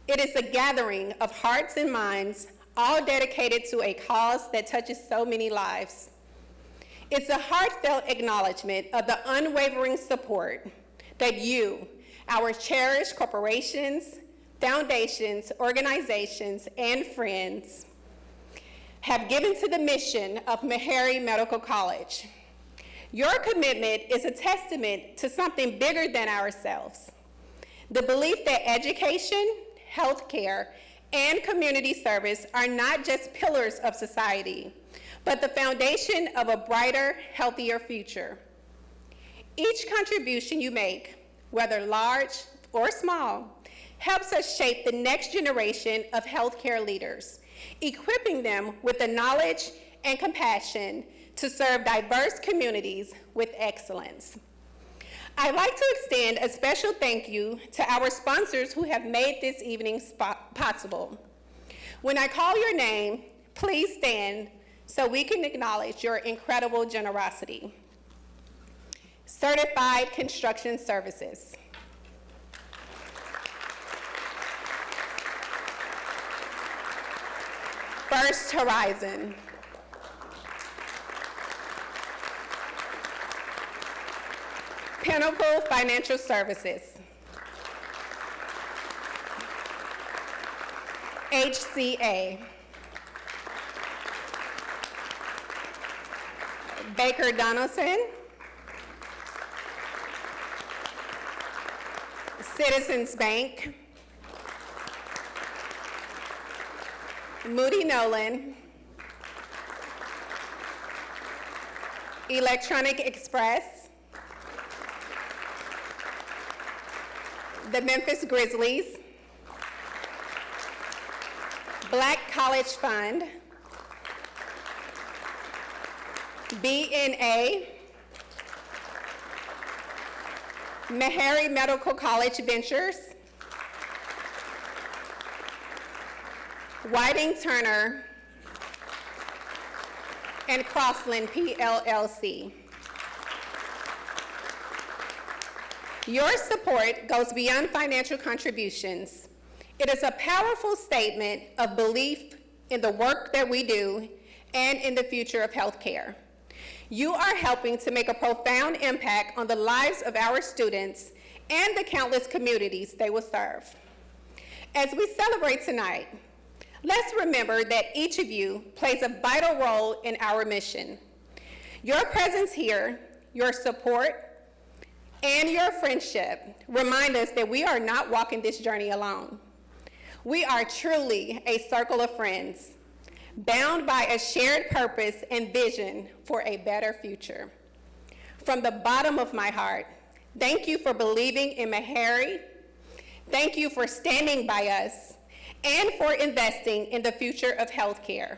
It is a gathering of hearts and minds, all dedicated to a cause that touches so many lives. It's a heartfelt acknowledgement of the unwavering support that you, our cherished corporations, foundations, organizations, and friends have given to the mission of Meharry Medical College. Your commitment is a testament to something bigger than ourselves. The belief that education, healthcare, and community service are not just pillars of society, but the foundation of a brighter, healthier future. Each contribution you make, whether large or small, helps us shape the next generation of healthcare leaders, equipping them with the knowledge and compassion to serve diverse communities with excellence. I'd like to extend a special thank you to our sponsors who have made this evening possible. When I call your name, please stand so we can acknowledge your incredible generosity. Certified Construction Services. First Horizon. Pinnacle Financial Services. HCA. Baker Donaldson. Citizens Bank. Moody Nolan. Electronic Express. The Memphis Grizzlies. Black College Fund. BNA. Meharry Medical College Ventures. Whiting Turner. And Crossland PLLC. Your support goes beyond financial contributions. It is a powerful statement of belief in the work that we do and in the future of healthcare. You are helping to make a profound impact on the lives of our students and the countless communities they will serve. As we celebrate tonight, let's remember that each of you plays a vital role in our mission. Your presence here, your support, and your friendship remind us that we are not walking this journey alone. We are truly a circle of friends, bound by a shared purpose and vision for a better future. From the bottom of my heart, thank you for believing in Meharry. Thank you for standing by us and for investing in the future of healthcare.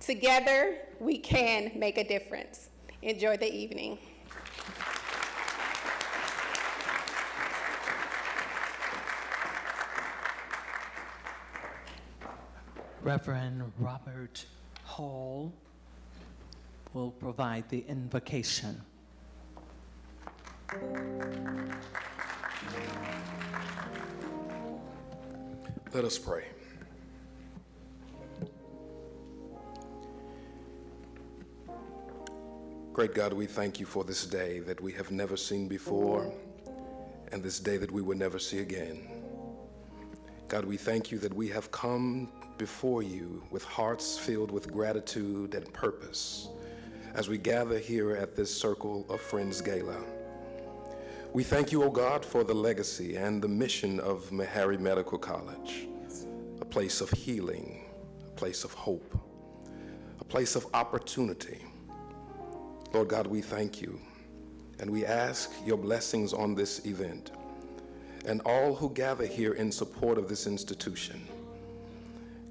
Together, we can make a difference. Enjoy the evening.
Reverend Robert Hall will provide the invocation.
Let us pray. Great God, we thank you for this day that we have never seen before and this day that we will never see again. God, we thank you that we have come before you with hearts filled with gratitude and purpose as we gather here at this Circle of Friends Gala. We thank you, O God, for the legacy and the mission of Meharry Medical College, a place of healing, a place of hope, a place of opportunity. Lord God, we thank you, and we ask your blessings on this event and all who gather here in support of this institution.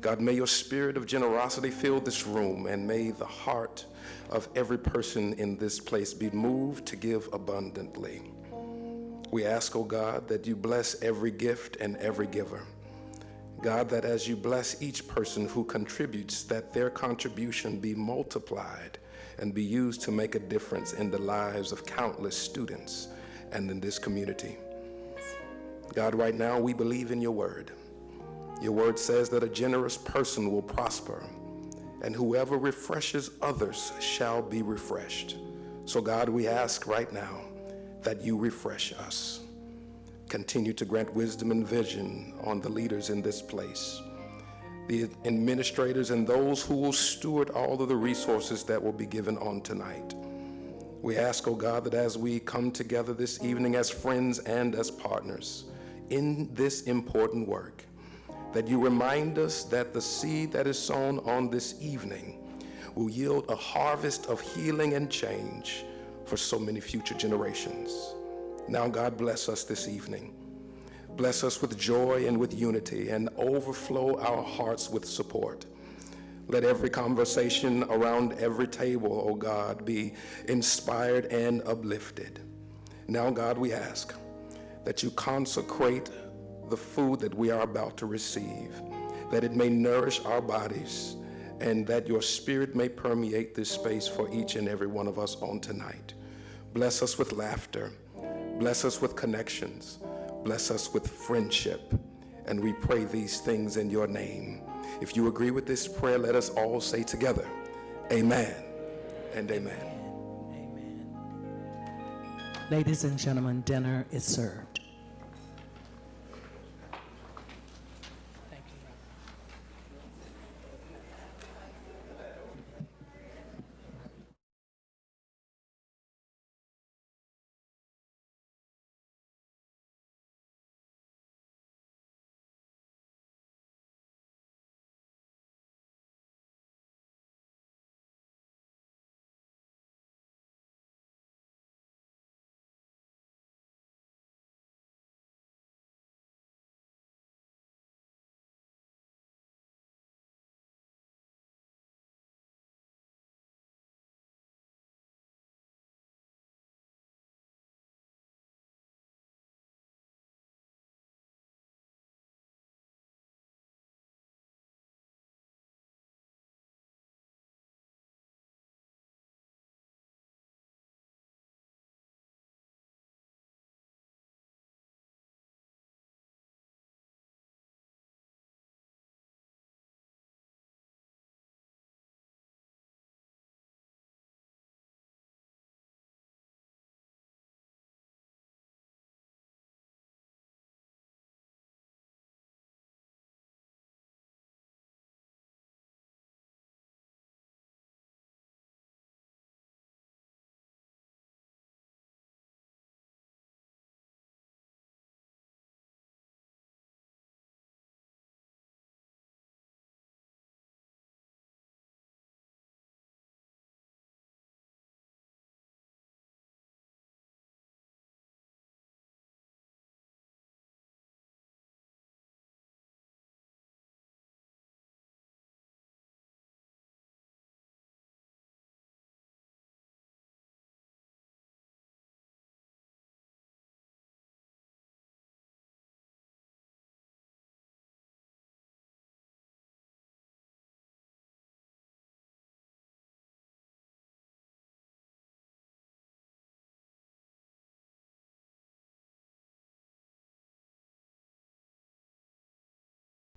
God, may your spirit of generosity fill this room, and may the heart of every person in this place be moved to give abundantly. We ask, oh God, that you bless every gift and every giver. God, that as you bless each person who contributes, that their contribution be multiplied and be used to make a difference in the lives of countless students and in this community. God, right now we believe in your word. Your word says that a generous person will prosper, and whoever refreshes others shall be refreshed. So God, we ask right now that you refresh us. Continue to grant wisdom and vision on the leaders in this place, the administrators and those who will steward all of the resources that will be given on tonight. We ask, oh God, that as we come together this evening as friends and as partners in this important work, that you remind us that the seed that is sown on this evening will yield a harvest of healing and change for so many future generations. Now, God, bless us this evening. Bless us with joy and with unity, and overflow our hearts with support. Let every conversation around every table, oh God, be inspired and uplifted. Now, God, we ask that you consecrate the food that we are about to receive, that it may nourish our bodies, and that your spirit may permeate this space for each and every one of us on tonight. Bless us with laughter. Bless us with connections. Bless us with friendship. And we pray these things in your name. If you agree with this prayer, let us all say together, amen and amen.
Ladies and gentlemen, dinner is served.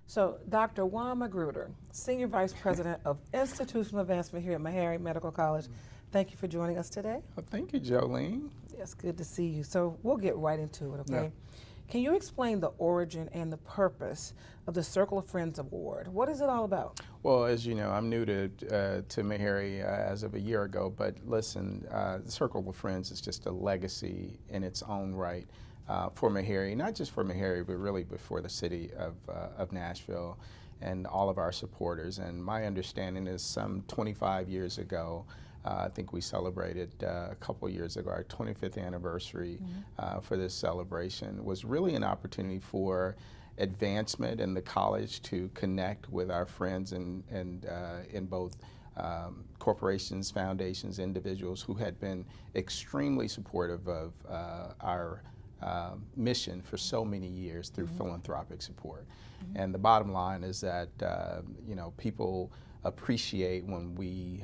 So, Dr. Juan Magruder, Senior Vice President of Institutional Advancement here at Meharry Medical College, thank you for joining us today.
Well, thank you, Jolene.
Yes, good to see you. So, we'll get right into it, okay?
Yeah.
Can you explain the origin and the purpose of the Circle of Friends Award? What is it all about?
Well, as you know, I'm new to Meharry as of a year ago, but listen, the Circle of Friends is just a legacy in its own right for Meharry, not just for Meharry, but really for the city of Nashville and all of our supporters. And my understanding is some 25 years ago, I think we celebrated a couple years ago, our 25th anniversary for this celebration, was really an opportunity for advancement in the college to connect with our friends in both corporations, foundations, individuals who had been extremely supportive of our mission for so many years through philanthropic support. And the bottom line is that you know, people appreciate when we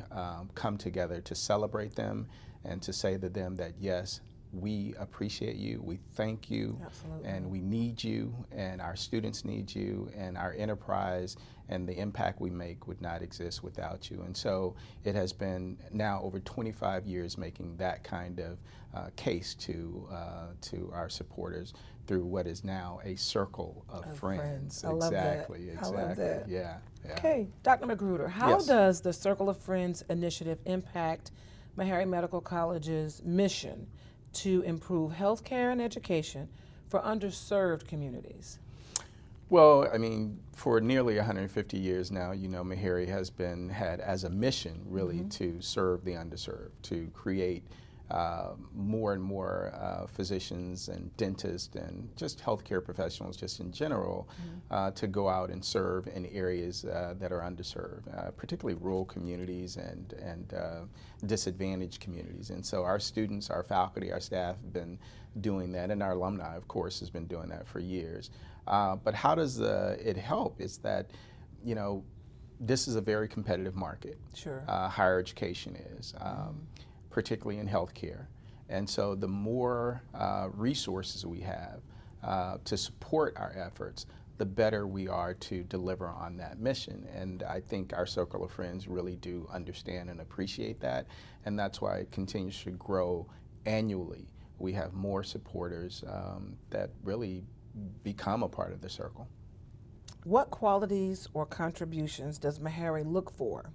come together to celebrate them and to say to them that yes, we appreciate you, we thank you, and we need you, and our students need you, and our enterprise and the impact we make would not exist without you. And so it has been now over 25 years making that kind of case to our supporters through what is now a circle of friends.
I love that.
Exactly.
I love that.
Yeah.
Okay, Dr. Magruder, how
Yes.
does the Circle of Friends initiative impact Meharry Medical College's mission to improve healthcare and education for underserved communities?
Well, I mean, for nearly 150 years now, you know, Meharry has had as a mission really to serve the underserved, to create more and more physicians and dentists and just healthcare professionals just in general to go out and serve in areas that are underserved, particularly rural communities and disadvantaged communities. And so our students, our faculty, our staff have been doing that, and our alumni, of course, has been doing that for years. But how does it help? It's that, you know, this is a very competitive market.
Sure.
Higher education is. Particularly in healthcare. And so the more resources we have to support our efforts, the better we are to deliver on that mission. And I think our Circle of Friends really do understand and appreciate that, and that's why it continues to grow annually. We have more supporters that really become a part of the circle.
What qualities or contributions does Meharry look for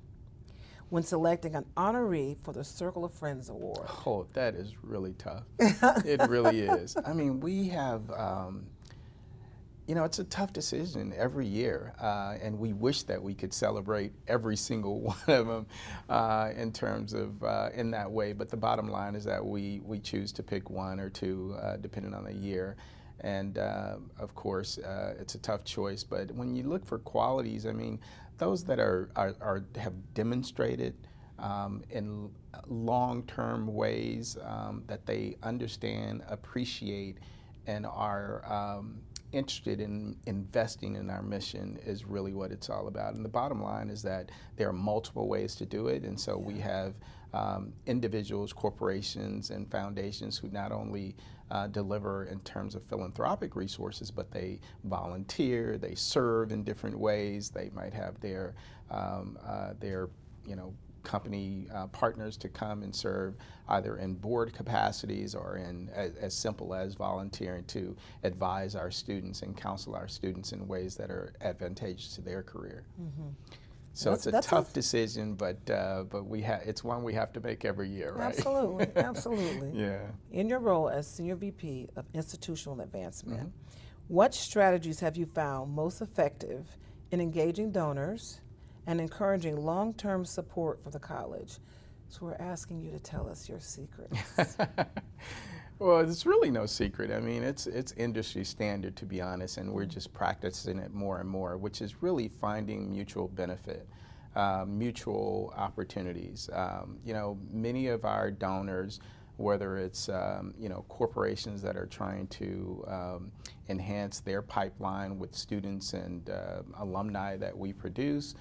when selecting an honoree for the Circle of Friends Award?
Oh, that is really tough. It really is. I mean, we have, you know, it's a tough decision every year, and we wish that we could celebrate every single one of them in terms of in that way. But the bottom line is that we choose to pick one or two depending on the year. And of course, it's a tough choice. But when you look for qualities, I mean, those that have demonstrated in long-term ways that they understand, appreciate, and are interested in investing in our mission is really what it's all about. And the bottom line is that there are multiple ways to do it, and so we have individuals, corporations, and foundations who not only deliver in terms of philanthropic resources, but they volunteer, they serve in different ways. They might have their company partners to come and serve either in board capacities or in as simple as volunteering to advise our students and counsel our students in ways that are advantageous to their career. Mm-hmm. So it's a tough decision, but it's one we have to make every year, right?
Absolutely, absolutely.
Yeah.
In your role as Senior VP of Institutional Advancement, what strategies have you found most effective in engaging donors and encouraging long-term support for the college? So we're asking you to tell us your secrets.
Well, it's really no secret. I mean, it's industry standard, to be honest, and we're just practicing it more and more, which is really finding mutual benefit, mutual opportunities. You know, many of our donors, whether it's corporations that are trying to enhance their pipeline with students and alumni that we produce,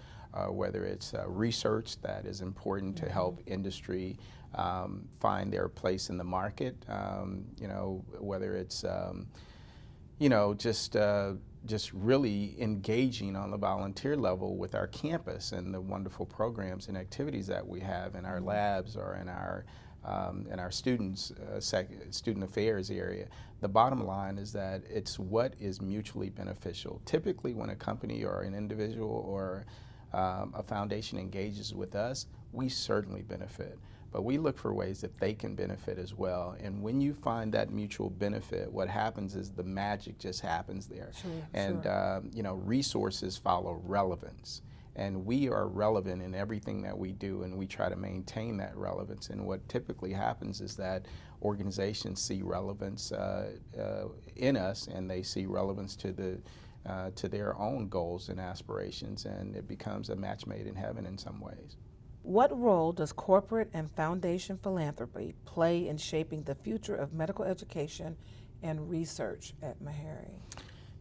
whether it's research that is important to help industry find their place in the market, whether it's just really engaging on the volunteer level with our campus and the wonderful programs and activities that we have in our labs or in our student affairs area. The bottom line is that it's what is mutually beneficial. Typically, when a company or an individual or a foundation engages with us, we certainly benefit. But we look for ways that they can benefit as well. And when you find that mutual benefit, what happens is the magic just happens there. Resources follow relevance. And we are relevant in everything that we do, and we try to maintain that relevance. And what typically happens is that organizations see relevance in us, and they see relevance to their own goals and aspirations, and it becomes a match made in heaven in some ways.
What role does corporate and foundation philanthropy play in shaping the future of medical education and research at Meharry?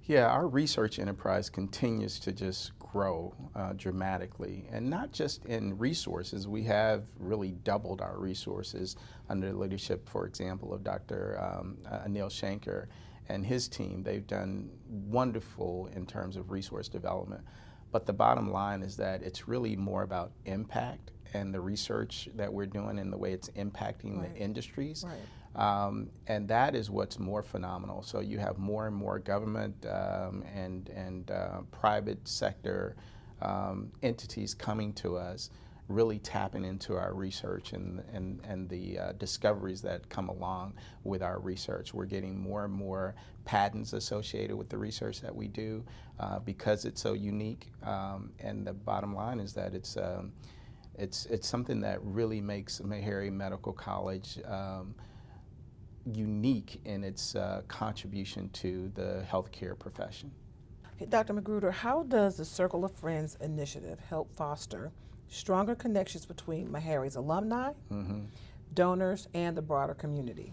Yeah, our research enterprise continues to just grow dramatically, and not just in resources. We have really doubled our resources under the leadership, for example, of Dr. Anil Shankar and his team. They've done wonderful in terms of resource development. But the bottom line is that it's really more about impact and the research that we're doing and the way it's impacting the industries. And that is what's more phenomenal. So you have more and more government and private sector entities coming to us, really tapping into our research and the discoveries that come along with our research. We're getting more and more patents associated with the research that we do because it's so unique. And the bottom line is that it's something that really makes Meharry Medical College unique in its contribution to the healthcare profession.
Hey, Dr. Magruder, how does the Circle of Friends initiative help foster stronger connections between Meharry's alumni, donors, and the broader community?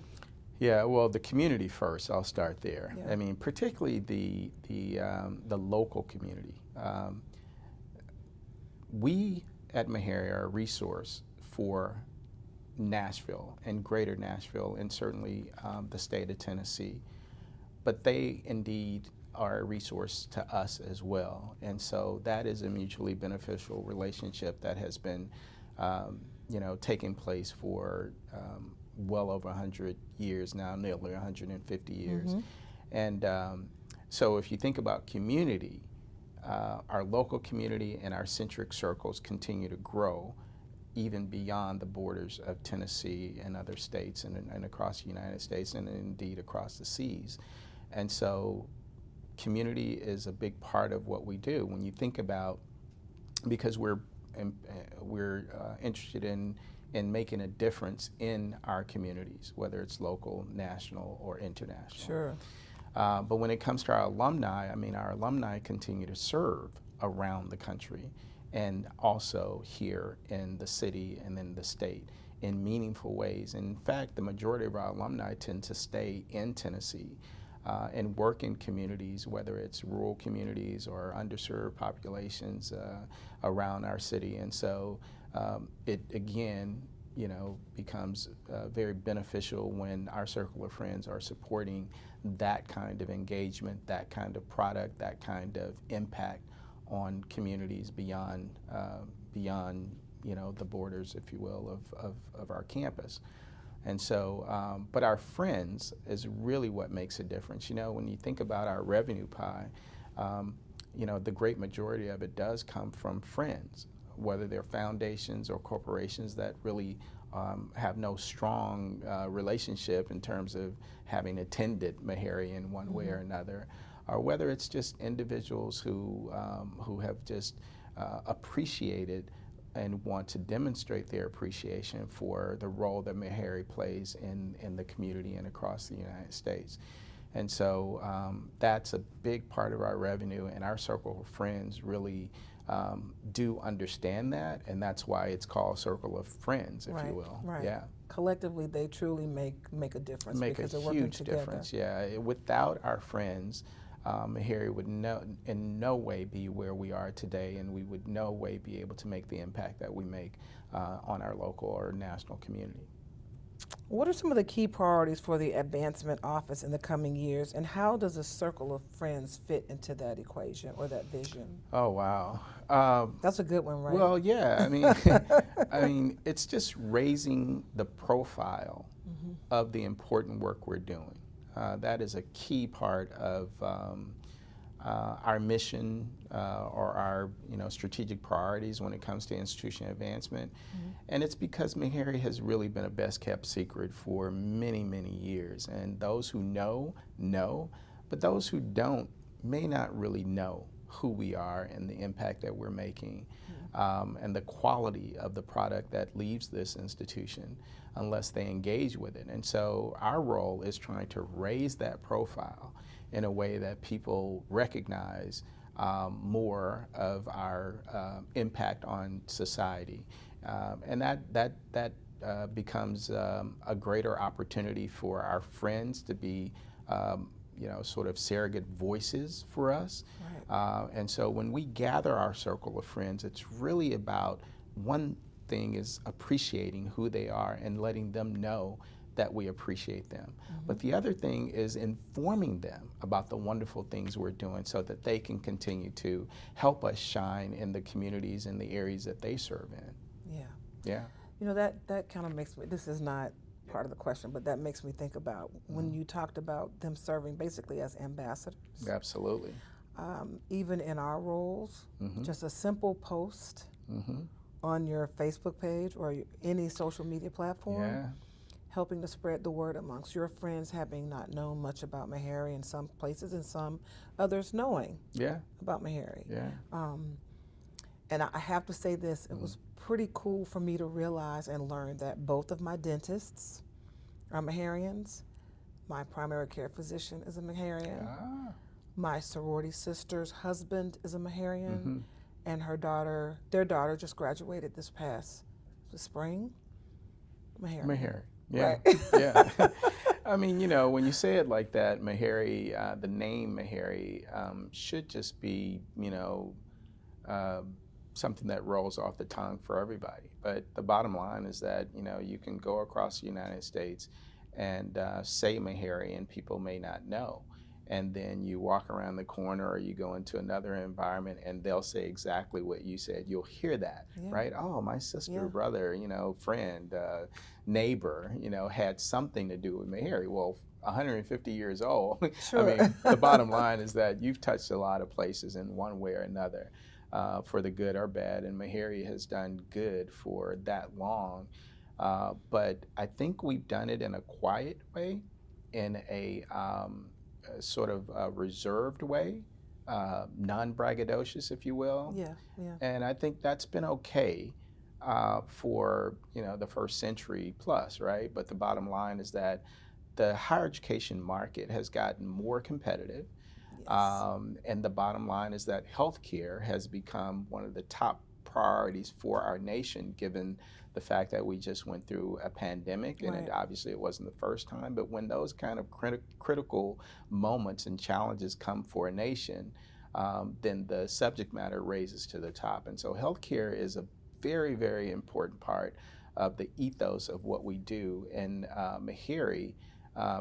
Yeah, well, the community first. I'll start there. I mean, particularly the local community. We at Meharry are a resource for Nashville and greater Nashville and certainly the state of Tennessee. But they indeed are a resource to us as well. And so that is a mutually beneficial relationship that has been, taking place for well over 100 years now, nearly 150 years. And so if you think about community, our local community and our centric circles continue to grow even beyond the borders of Tennessee and other states and across the United States and indeed across the seas. And so community is a big part of what we do. When you think about, because we're interested in making a difference in our communities, whether it's local, national, or international.
Sure.
But when it comes to our alumni, I mean, our alumni continue to serve around the country and also here in the city and in the state in meaningful ways. In fact, the majority of our alumni tend to stay in Tennessee and work in communities, whether it's rural communities or underserved populations around our city. And so it, again, becomes very beneficial when our circle of friends are supporting that kind of engagement, that kind of product, that kind of impact on communities beyond the borders, if you will, of our campus. And so, but our friends is really what makes a difference. When you think about our revenue pie, the great majority of it does come from friends, whether they're foundations or corporations that really have no strong relationship in terms of having attended Meharry in one way or another, or whether it's just individuals who have just appreciated and want to demonstrate their appreciation for the role that Meharry plays in the community and across the United States. And so that's a big part of our revenue, and our circle of friends really do understand that, and that's why it's called Circle of Friends, if you will.
Right.
Yeah.
Collectively, they truly make a difference because they're working together.
Make a huge difference, yeah. Without our friends, Meharry would in no way be where we are today, and we would no way be able to make the impact that we make on our local or national community.
What are some of the key priorities for the Advancement Office in the coming years, and how does a circle of friends fit into that equation or that vision?
Oh, wow.
That's a good one, right?
Well, yeah. I mean, it's just raising the profile of the important work we're doing. That is a key part of our mission or our strategic priorities when it comes to institution advancement. And it's because Meharry has really been a best kept secret for many, many years. And those who know, but those who don't may not really know who we are and the impact that we're making and the quality of the product that leaves this institution unless they engage with it. And so our role is trying to raise that profile in a way that people recognize more of our impact on society. And that becomes a greater opportunity for our friends to be sort of surrogate voices for us. Right. And so when we gather our circle of friends, it's really about one thing is appreciating who they are and letting them know that we appreciate them. But the other thing is informing them about the wonderful things we're doing so that they can continue to help us shine in the communities and the areas that they serve in.
Yeah. Yeah. That kind of makes me, this is not part of the question, but that makes me think about when you talked about them serving basically as ambassadors.
Absolutely.
Even in our roles, just a simple post on your Facebook page or any social media platform, helping to spread the word amongst your friends, having not known much about Meharry in some places and some others knowing about Meharry. And I have to say this, it was pretty cool for me to realize and learn that both of my dentists are Meharrians. My primary care physician is a Meharrian. My sorority sister's husband is a Meharrian. And their daughter just graduated this past spring.
Meharry. Yeah.
Right.
Yeah. I mean, when you say it like that, Meharry, the name Meharry should just be, something that rolls off the tongue for everybody. But the bottom line is that, you can go across the United States and say Meharry and people may not know. and then you walk around the corner or you go into another environment and they'll say exactly what you said. You'll hear that, right? Oh, my sister, brother, friend, neighbor, had something to do with Meharry. Well, 150 years old.
Sure.
I mean, the bottom line is that you've touched a lot of places in one way or another, for the good or bad, and Meharry has done good for that long. But I think we've done it in a quiet way, in a sort of reserved way, non-braggadocious, if you will.
Yeah, yeah.
And I think that's been okay for the first century plus, right? But the bottom line is that the higher education market has gotten more competitive. And the bottom line is that healthcare has become one of the top priorities for our nation, given the fact that we just went through a pandemic, and obviously it wasn't the first time, but when those kind of critical moments and challenges come for a nation, then the subject matter raises to the top. And so healthcare is a very, very important part of the ethos of what we do, and Meharry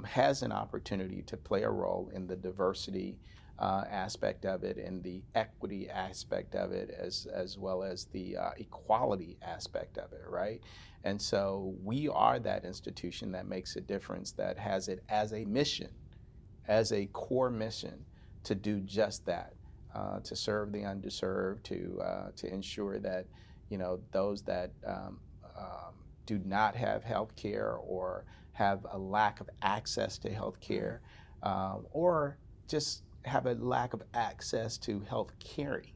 has an opportunity to play a role in the diversity aspect of it, and the equity aspect of it, as well as the equality aspect of it, right? And so we are that institution that makes a difference, that has it as a mission, as a core mission, to do just that, to serve the underserved, to ensure that those that do not have health care or have a lack of access to health care, or just have a lack of access to health caring,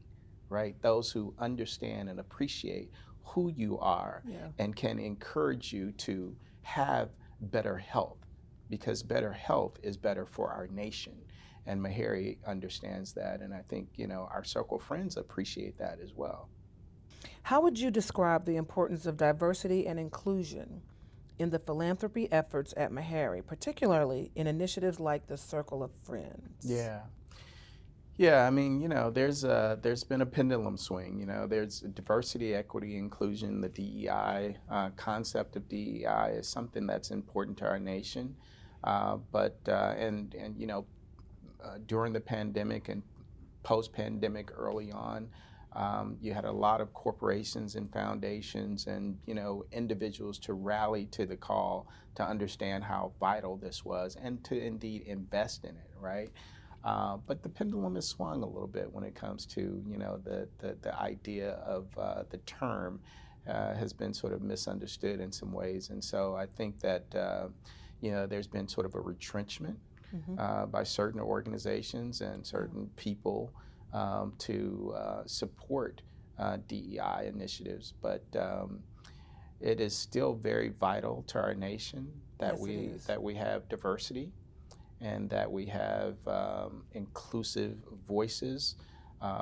right? Those who understand and appreciate who you are and can encourage you to have better health, because better health is better for our nation. And Meharry understands that, and I think our circle of friends appreciate that as well.
How would you describe the importance of diversity and inclusion in the philanthropy efforts at Meharry, particularly in initiatives like the Circle of Friends?
Yeah, I mean, there's been a pendulum swing. There's diversity, equity, inclusion. The DEI concept of DEI is something that's important to our nation. During the pandemic and post-pandemic, early on, you had a lot of corporations and foundations and individuals to rally to the call to understand how vital this was and to indeed invest in it, right? But the pendulum has swung a little bit when it comes to the idea of the term has been sort of misunderstood in some ways, and so I think that there's been sort of a retrenchment by certain organizations and certain people to support DEI initiatives, but it is still very vital to our nation that we have diversity, and that we have inclusive voices,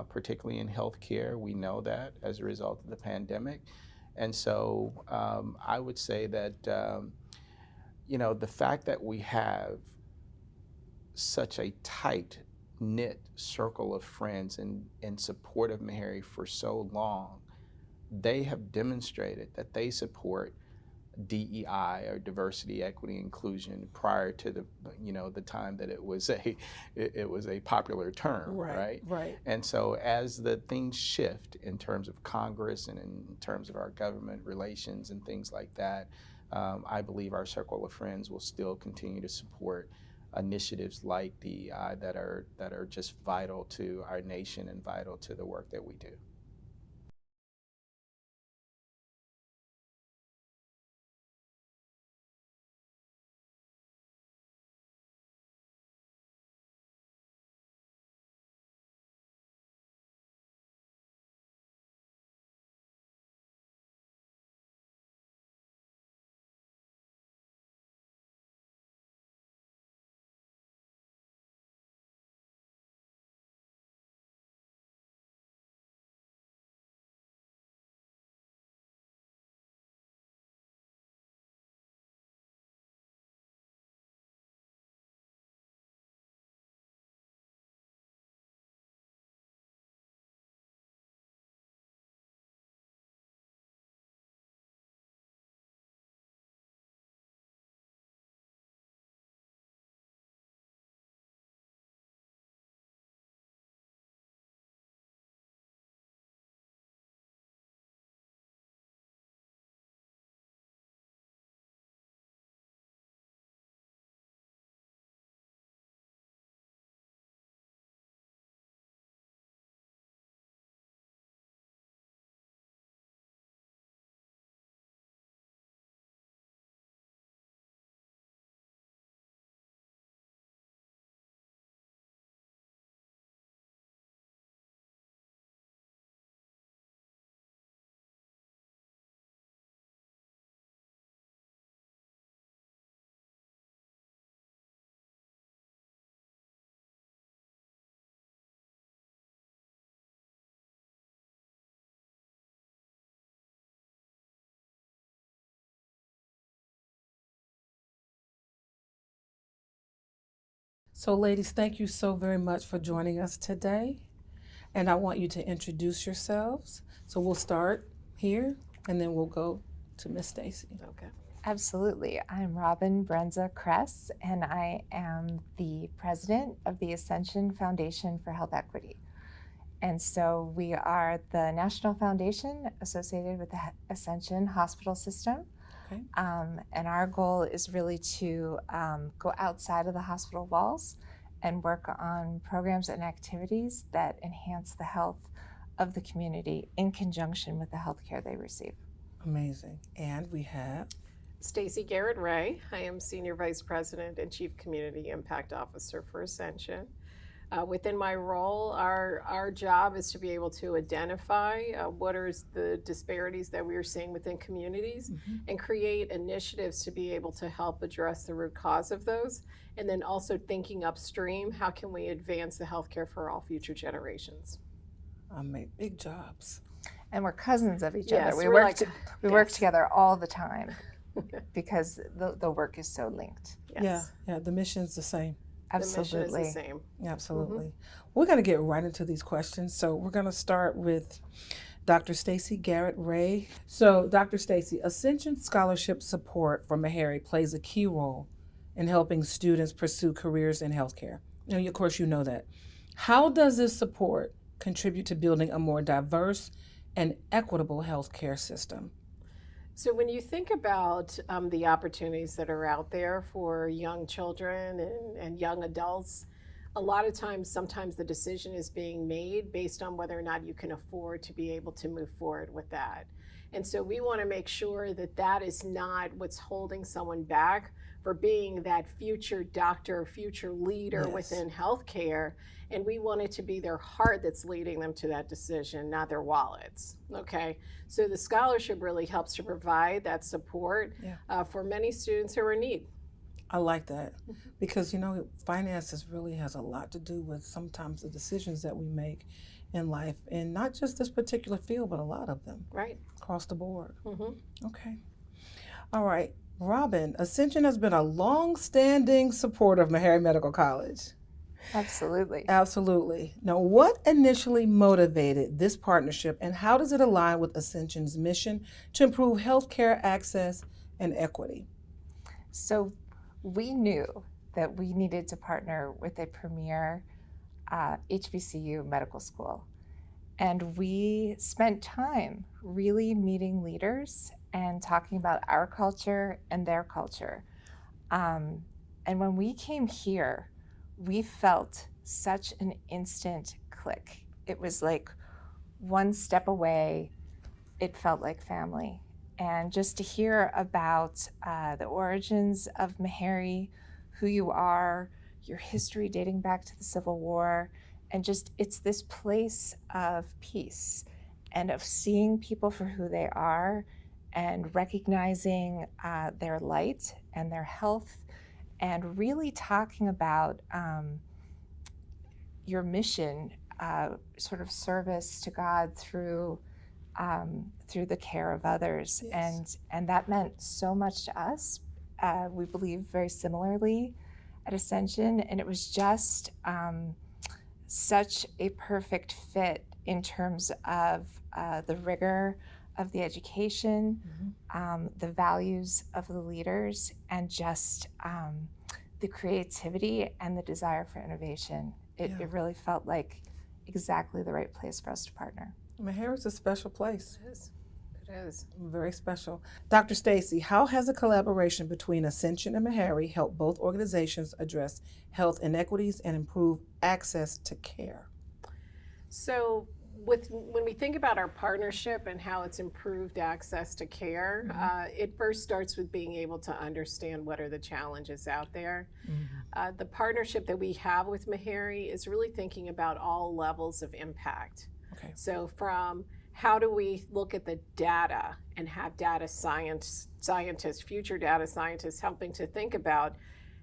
particularly in healthcare. We know that as a result of the pandemic, and so I would say that the fact that we have such a tight-knit circle of friends in support of Meharry for so long, they have demonstrated that they support DEI, or diversity, equity, inclusion, prior to the time that it was a popular term, right? And so as the things shift in terms of Congress and in terms of our government relations and things like that, I believe our circle of friends will still continue to support initiatives like DEI that are just vital to our nation and vital to the work that we do.
So ladies, thank you so very much for joining us today. And I want you to introduce yourselves. So we'll start here and then we'll go to Miss Stacy.
Okay. Absolutely. I'm Robin Brenza Kress, and I am the president of the Ascension Foundation for Health Equity. And so we are the national foundation associated with the Ascension hospital system.
Okay.
And our goal is really to go outside of the hospital walls and work on programs and activities that enhance the health of the community in conjunction with the healthcare they receive.
Amazing. And we have
Stacy Garrett Ray. I am Senior Vice President and Chief Community Impact Officer for Ascension. Within my role, our job is to be able to identify what are the disparities that we are seeing within communities and create initiatives to be able to help address the root cause of those. And then also thinking upstream, how can we advance the healthcare for all future generations?
Make big jobs.
And we're cousins of each
Yes,
other. We work together all the time because the work is so linked.
Yeah, the mission's the same.
Absolutely.
The mission is the same.
Absolutely. We're going to get right into these questions. So we're going to start with Dr. Stacy Garrett Ray. So Dr. Stacy, Ascension Scholarship support for Meharry plays a key role in helping students pursue careers in healthcare. And of course, you know that. How does this support contribute to building a more diverse and equitable healthcare system?
So when you think about the opportunities that are out there for young children and young adults, a lot of times, sometimes the decision is being made based on whether or not you can afford to be able to move forward with that. And so we want to make sure that that is not what's holding someone back for being that future doctor, future leader within healthcare. And we want it to be their heart that's leading them to that decision, not their wallets. Okay, so the scholarship really helps to provide that support for many students who are in need.
I like that because, you know, finances really has a lot to do with sometimes the decisions that we make in life, and not just this particular field, but a lot of them.
Right.
Across the board. Okay. All right. Robin, Ascension has been a long-standing supporter of Meharry Medical College.
Absolutely.
Absolutely. Now, what initially motivated this partnership, and how does it align with Ascension's mission to improve healthcare access and equity?
So we knew that we needed to partner with a premier HBCU medical school. And we spent time really meeting leaders and talking about our culture and their culture. And when we came here, we felt such an instant click. It was like one step away, it felt like family. And just to hear about the origins of Meharry, who you are, your history dating back to the Civil War, and just it's this place of peace and of seeing people for who they are and recognizing their light and their health, and really talking about your mission, sort of service to God through the care of others. And that meant so much to us. We believe very similarly at Ascension, and it was just such a perfect fit in terms of the rigor of the education, the values of the leaders, and just the creativity and the desire for innovation. It really felt like exactly the right place for us to partner.
Meharry's a special place.
It is. It is.
Very special. Dr. Stacy, how has a collaboration between Ascension and Meharry helped both organizations address health inequities and improve access to care?
So when we think about our partnership and how it's improved access to care, it first starts with being able to understand what are the challenges out there. The partnership that we have with Meharry is really thinking about all levels of impact.
Okay.
So from how do we look at the data and have data scientists, future data scientists helping to think about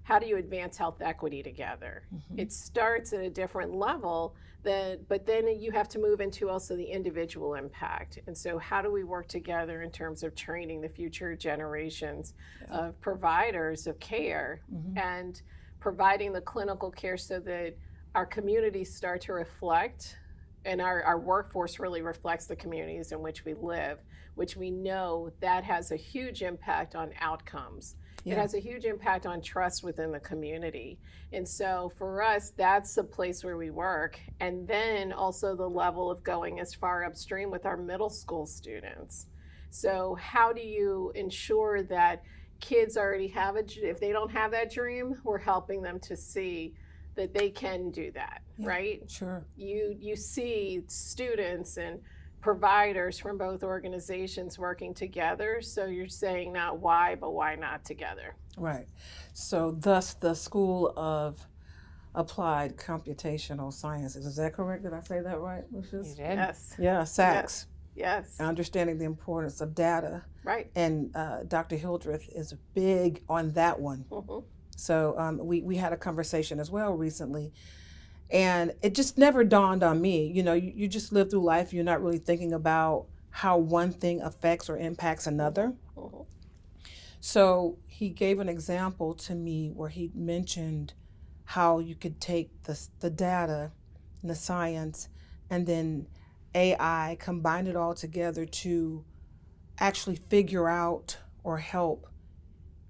how do you advance health equity together? It starts at a different level, but then you have to move into also the individual impact. And so how do we work together in terms of training the future generations of providers of care and providing the clinical care so that our communities start to reflect, and our workforce really reflects the communities in which we live, which we know that has a huge impact on outcomes. It has a huge impact on trust within the community. And so for us, that's the place where we work. And then also the level of going as far upstream with our middle school students. So how do you ensure that kids already have if they don't have that dream, we're helping them to see that they can do that, right?
Sure.
You see students and providers from both organizations working together, so you're saying not why, but why not together?
Right. So thus the School of Applied Computational Sciences. Is that correct? Did I say that right, Lucius?
You did. Yes.
Yeah, SACS.
Yes.
Understanding the importance of data.
Right.
And Dr. Hildreth is big on that one.
Mm-hmm.
So we had a conversation as well recently, and it just never dawned on me. You know, you just live through life. You're not really thinking about how one thing affects or impacts another.
Mm-hmm.
So he gave an example to me where he mentioned how you could take the data and the science and then AI, combine it all together to actually figure out or help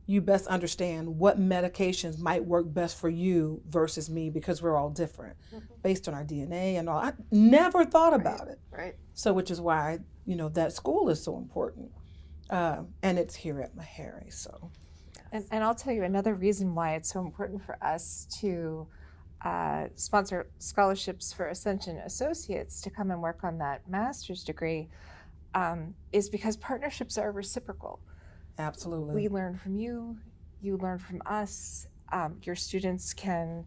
you best understand what medications might work best for you versus me, because we're all different based on our DNA and all. I never thought about it.
Right.
So which is why, you know, that school is so important. And it's here at Meharry, so.
And I'll tell you another reason why it's so important for us to sponsor scholarships for Ascension associates to come and work on that master's degree is because partnerships are reciprocal.
Absolutely.
We learn from you, you learn from us. Your students can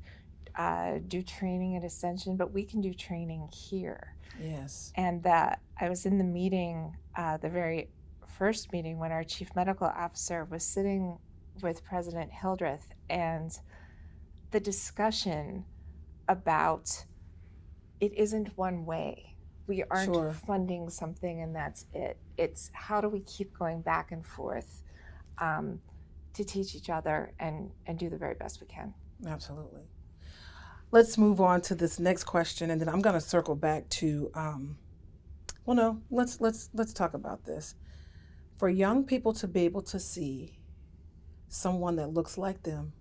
do training at Ascension, but we can do training here.
Yes.
And I was in the meeting, the very first meeting, when our chief medical officer was sitting with President Hildreth, and the discussion about it isn't one way. We aren't funding something and that's it. It's how do we keep going back and forth to teach each other and do the very best we can.
Absolutely. Let's move on to this next question, and then I'm going to circle back to. Let's talk about this. For young people to be able to see someone that looks like them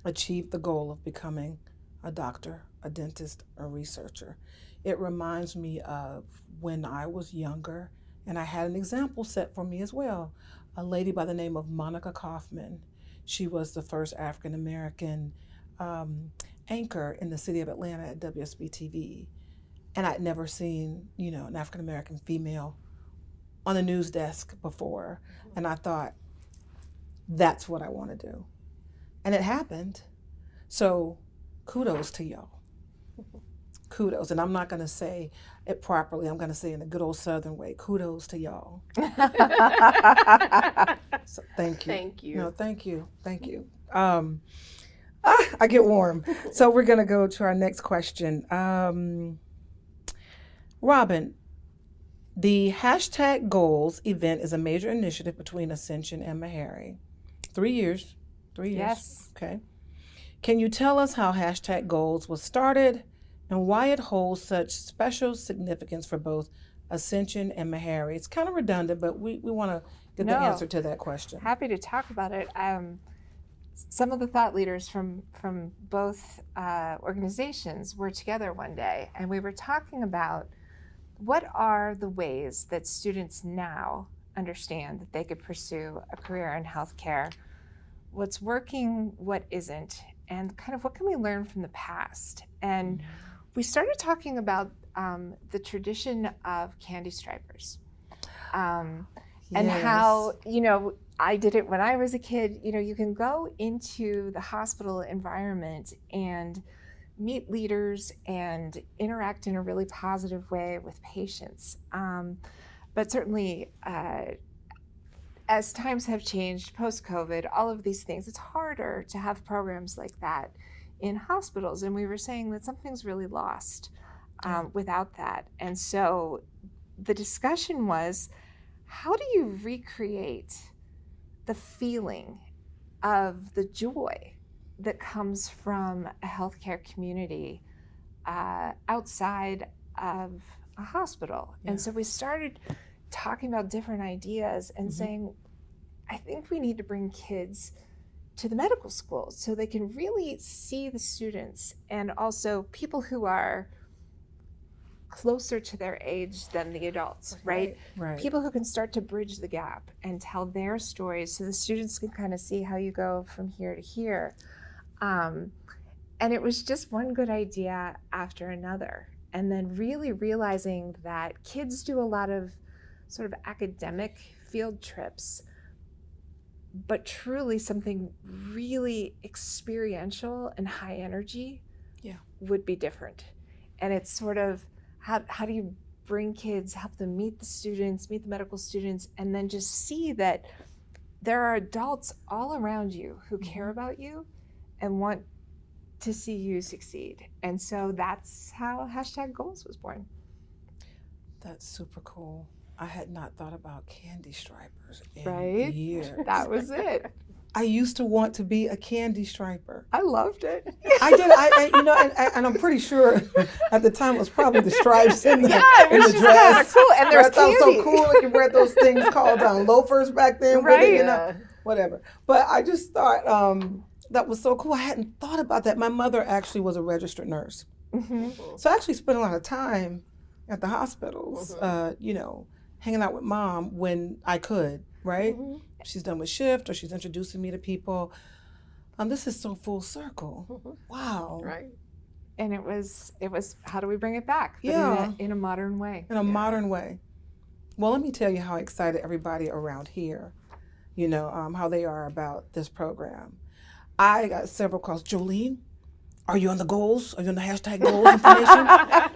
achieve the goal of becoming a doctor, a dentist, a researcher, it reminds me of when I was younger, and I had an example set for me as well. A lady by the name of Monica Kaufman. She was the first African-American anchor in the city of Atlanta at WSB-TV. And I'd never seen, an African-American female on the news desk before. And I thought, that's what I want to do. And it happened. So kudos to y'all. Kudos. And I'm not going to say it properly. I'm going to say in a good old Southern way, kudos to y'all. So thank you.
Thank you.
No, thank you. Thank you. I get warm. So we're going to go to our next question. Robin, the hashtag Goals event is a major initiative between Ascension and Meharry. 3 years. 3 years.
Yes.
Okay. Can you tell us how hashtag Goals was started and why it holds such special significance for both Ascension and Meharry? It's kind of redundant, but we want to get the answer to that question.
Happy to talk about it. Some of the thought leaders from both organizations were together one day, and we were talking about what are the ways that students now understand that they could pursue a career in healthcare, what's working, what isn't, and kind of what can we learn from the past. And we started talking about the tradition of candy stripers, and how, I did it when I was a kid. You can go into the hospital environment and meet leaders and interact in a really positive way with patients. But certainly, as times have changed post-COVID, all of these things, it's harder to have programs like that in hospitals. And we were saying that something's really lost without that. And so the discussion was, how do you recreate the feeling of the joy that comes from a healthcare community outside of a hospital.
Yeah.
And so we started talking about different ideas and saying, I think we need to bring kids to the medical school so they can really see the students, and also people who are closer to their age than the adults, right?
Right.
People who can start to bridge the gap and tell their stories so the students can kind of see how you go from here to here. And it was just one good idea after another. And then really realizing that kids do a lot of sort of academic field trips, but truly something really experiential and high energy would be different. And it's sort of, how do you bring kids, help them meet the students, meet the medical students, and then just see that there are adults all around you who care about you and want to see you succeed. And so that's how #Goals was born.
That's super cool. I had not thought about candy stripers in
Right?
years.
That was it.
I used to want to be a candy striper.
I loved it.
I did. And I'm pretty sure at the time it was probably the stripes in the,
it
in
was
the
just
dress.
kinda cool, and there's
I thought it was
candy.
so cool. Like you wear those things called loafers back then. With it,
Right.
whatever. But I just thought that was so cool. I hadn't thought about that. My mother actually was a registered nurse, so I actually spent a lot of time at the hospitals. Hanging out with mom when I could, right? She's done with shift or she's introducing me to people. This is so full circle. Wow.
Right. And it was how do we bring it back? But
Yeah.
in a modern way.
In a modern way. Well, let me tell you how excited everybody around here, how they are about this program. I got several calls. Jolene, are you on the goals? Are you on the #Goals information?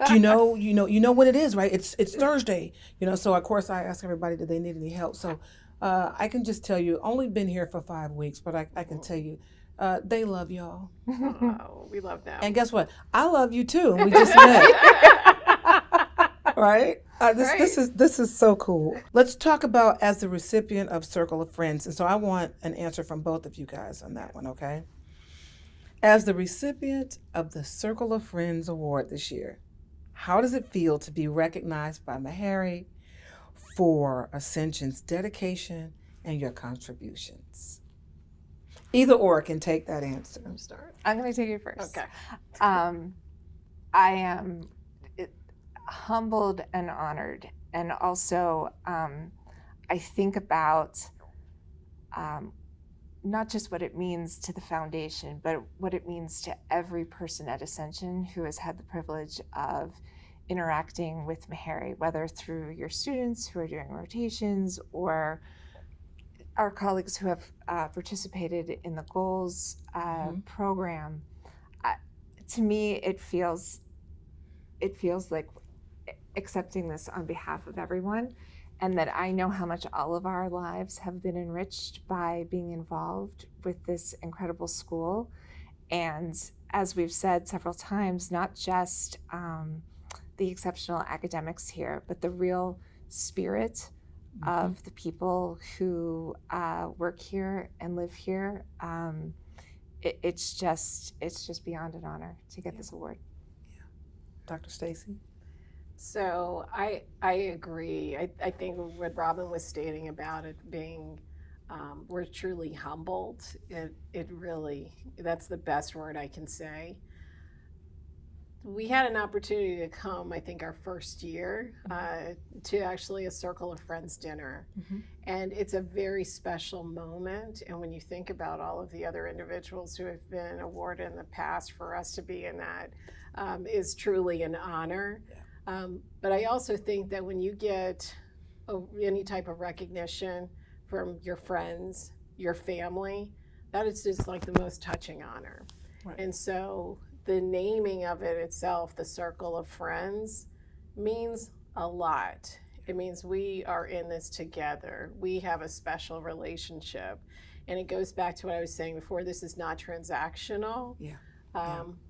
Do you know when it is, right? It's Thursday. So of course I ask everybody, do they need any help? So I can just tell you, only been here for 5 weeks, but I can tell you, they love y'all.
Oh, we love them.
And guess what? I love you too. And we just met. Right? This is so cool. Let's talk about as the recipient of Circle of Friends. And so I want an answer from both of you guys on that one, okay? As the recipient of the Circle of Friends Award this year, how does it feel to be recognized by Meharry for Ascension's dedication and your contributions? Either or can take that answer.
I'm going to take it first.
Okay.
I am humbled and honored. And also, I think about not just what it means to the foundation, but what it means to every person at Ascension who has had the privilege of interacting with Meharry, whether through your students who are doing rotations or our colleagues who have participated in the Goals program. To me, it feels like accepting this on behalf of everyone, and that I know how much all of our lives have been enriched by being involved with this incredible school. And as we've said several times, not just the exceptional academics here, but the real spirit of the people who work here and live here. It's just beyond an honor to get this award.
Dr. Stacy?
So I agree. I think what Robin was stating about it being, we're truly humbled. It really, that's the best word I can say. We had an opportunity to come, I think, our first year to actually a Circle of Friends dinner. And it's a very special moment. And when you think about all of the other individuals who have been awarded in the past, for us to be in that is truly an honor. But I also think that when you get any type of recognition from your friends, your family, that is just like the most touching honor.
Right.
And so the naming of it itself, the Circle of Friends, means a lot. It means we are in this together. We have a special relationship. And it goes back to what I was saying before, this is not transactional.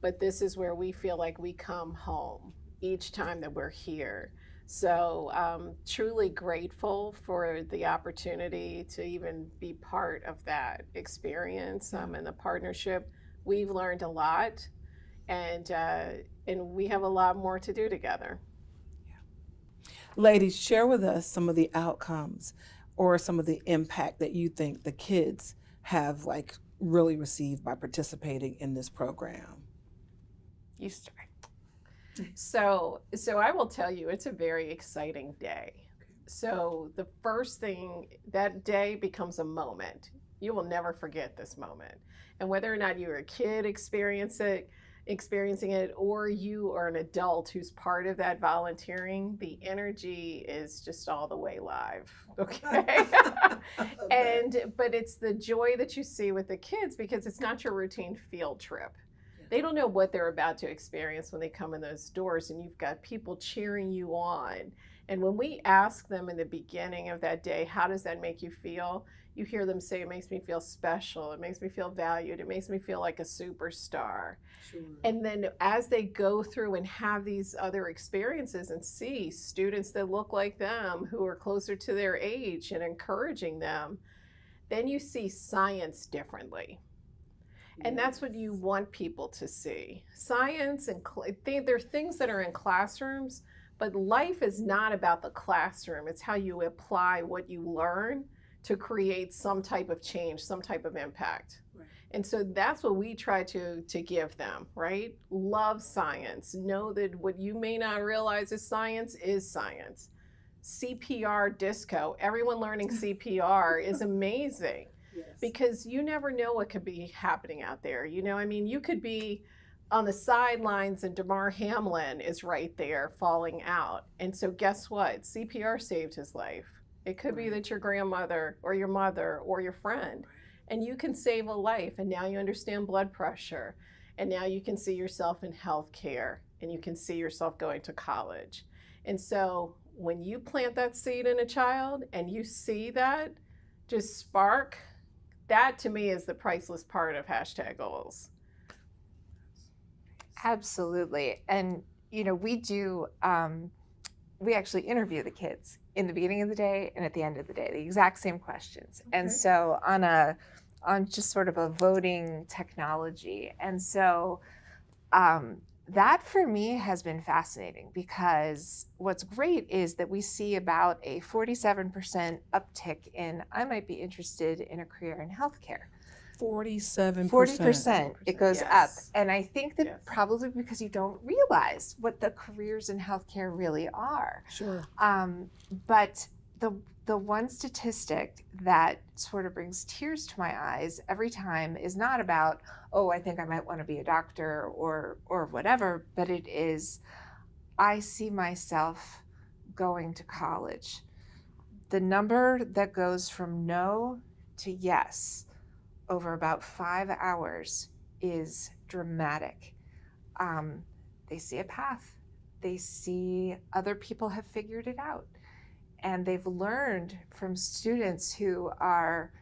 But this is where we feel like we come home each time that we're here. So truly grateful for the opportunity to even be part of that experience and the partnership We've learned a lot, and we have a lot more to do together.
Ladies, share with us some of the outcomes or some of the impact that you think the kids have like really received by participating in this program.
You start. So I will tell you, it's a very exciting day. So the first thing, that day becomes a moment. You will never forget this moment. And whether or not you're a kid experiencing it, or you are an adult who's part of that volunteering, the energy is just all the way live. Okay. But it's the joy that you see with the kids, because it's not your routine field trip. They don't know what they're about to experience when they come in those doors, and you've got people cheering you on. And when we ask them in the beginning of that day, how does that make you feel? You hear them say, it makes me feel special. It makes me feel valued. It makes me feel like a superstar. Sure. And then as they go through and have these other experiences and see students that look like them, who are closer to their age, and encouraging them, then you see science differently. And that's what you want people to see. Science, and there are things that are in classrooms, but life is not about the classroom. It's how you apply what you learn to create some type of change, some type of impact. Right. And so that's what we try to give them, right? Love science. Know that what you may not realize is science. CPR disco, everyone learning CPR is amazing. Yes. Because you never know what could be happening out there. You know, I mean, you could be on the sidelines and Damar Hamlin is right there falling out. And so guess what? CPR saved his life. It could be that your grandmother or your mother or your friend, and you can save a life. And now you understand blood pressure. And now you can see yourself in healthcare, and you can see yourself going to college. And so when you plant that seed in a child and you see that just spark, that to me is the priceless part of #goals.
Absolutely. And, you know, we actually interview the kids in the beginning of the day and at the end of the day, the exact same questions. Okay. And so on just sort of a voting technology. And so that for me has been fascinating, because what's great is that we see about a 47% uptick in, I might be interested in a career in healthcare.
47%.
40%. It goes up. And I think that probably because you don't realize what the careers in healthcare really are.
Sure.
But the one statistic that sort of brings tears to my eyes every time is not about, oh, I think I might want to be a doctor or whatever, but it is, I see myself going to college. The number that goes from no to yes over about 5 hours is dramatic. They see a path. They see other people have figured it out. And they've learned from students who are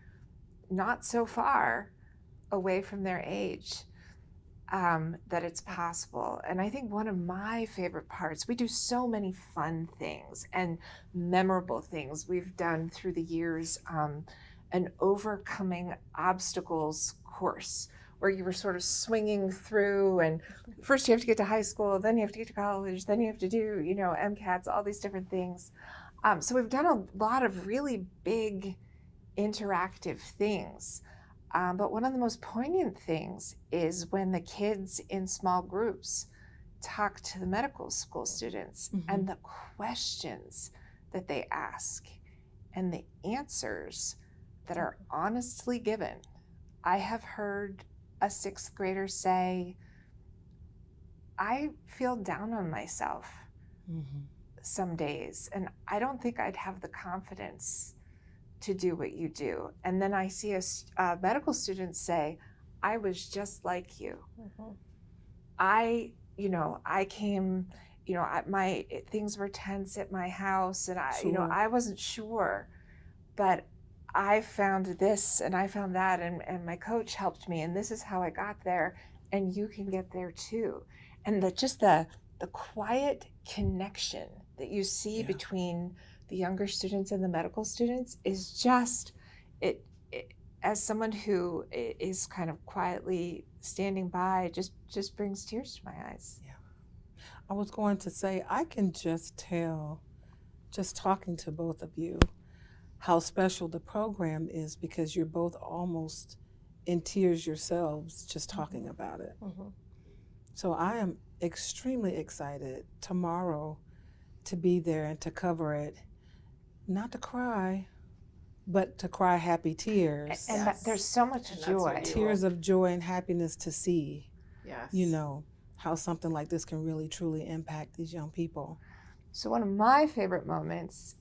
not so far away from their age that it's possible. And I think one of my favorite parts, we do so many fun things and memorable things we've done through the years. An overcoming obstacles course where you were sort of swinging through, and first you have to get to high school, then you have to get to college, then you have to do, you know, MCATs, all these different things. So we've done a lot of really big interactive things. But one of the most poignant things is when the kids in small groups talk to the medical school students, and the questions that they ask and the answers that are honestly given. I have heard a 6th grader say, I feel down on myself some days, and I don't think I'd have the confidence to do what you do. And then I see a medical student say, I was just like you. I came, my things were tense at my house, and I wasn't sure, but I found this and I found that, and my coach helped me, and this is how I got there, and you can get there too. And the quiet connection that you see between the younger students and the medical students is just, as someone who is kind of quietly standing by, just brings tears to my eyes.
Yeah. I was going to say, I can just tell, just talking to both of you, how special the program is, because you're both almost in tears yourselves just talking about it. So I am extremely excited tomorrow to be there and to cover it, not to cry, but to cry happy tears.
And there's so much joy.
Tears of joy and happiness to see,
Yes.
you know, how something like this can really truly impact these young people.
So one of my favorite moments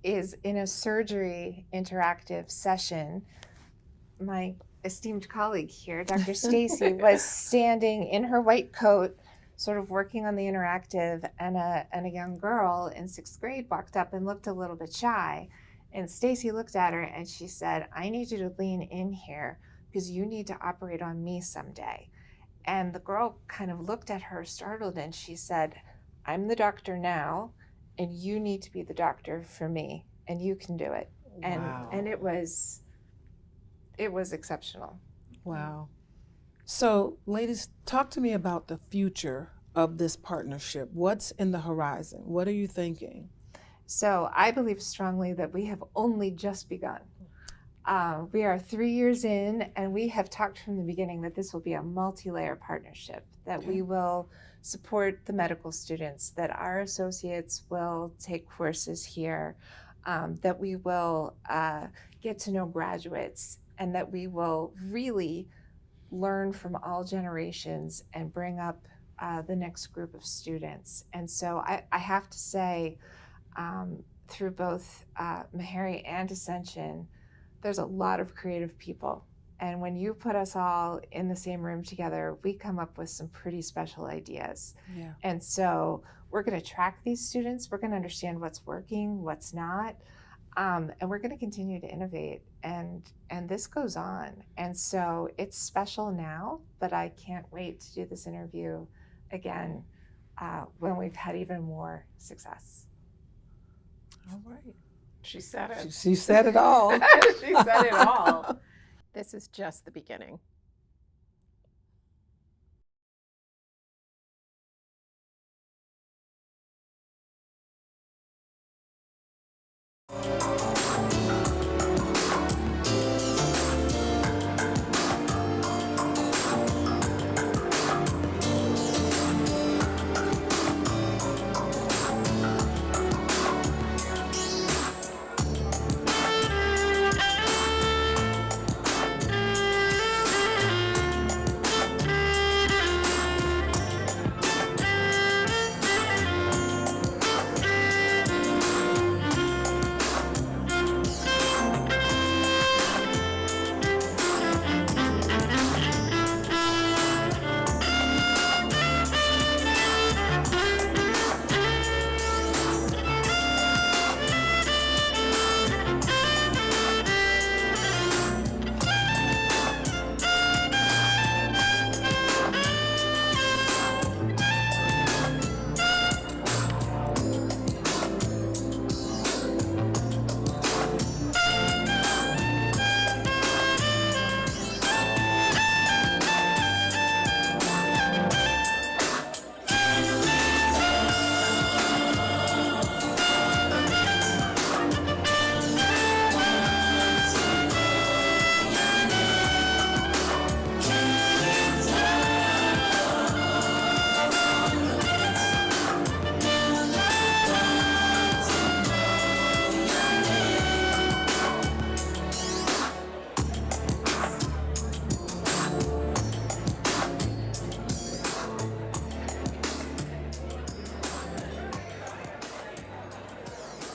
is in a surgery interactive session. My esteemed colleague here, Dr. Stacy, was standing in her white coat, sort of working on the interactive, and a young girl in 6th grade walked up and looked a little bit shy. And Stacy looked at her and she said, "I need you to lean in here because you need to operate on me someday." And the girl kind of looked at her startled and she said, "I'm the doctor now and you need to be the doctor for me and you can do it."
Wow.
And it was exceptional.
Wow. So, ladies, talk to me about the future of this partnership. What's in the horizon? What are you thinking?
So I believe strongly that we have only just begun. We are 3 years in, and we have talked from the beginning that this will be a multi-layer partnership, that we will support the medical students, that our associates will take courses here, that we will get to know graduates, and that we will really learn from all generations and bring up the next group of students. And so I have to say, through both Meharry and Ascension, there's a lot of creative people. And when you put us all in the same room together, we come up with some pretty special ideas.
Yeah.
And so we're going to track these students. We're going to understand what's working, what's not. And we're going to continue to innovate. And this goes on. And so it's special now, but I can't wait to do this interview again when we've had even more success.
All right.
She said it.
She said it all.
She said it all. This is just the beginning.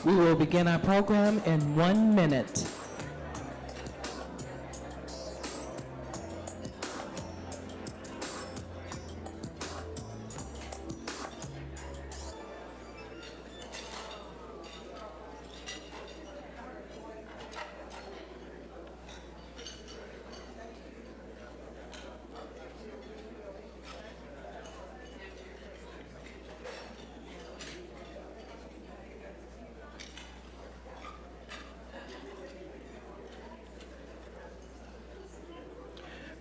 We will begin our program in 1 minute.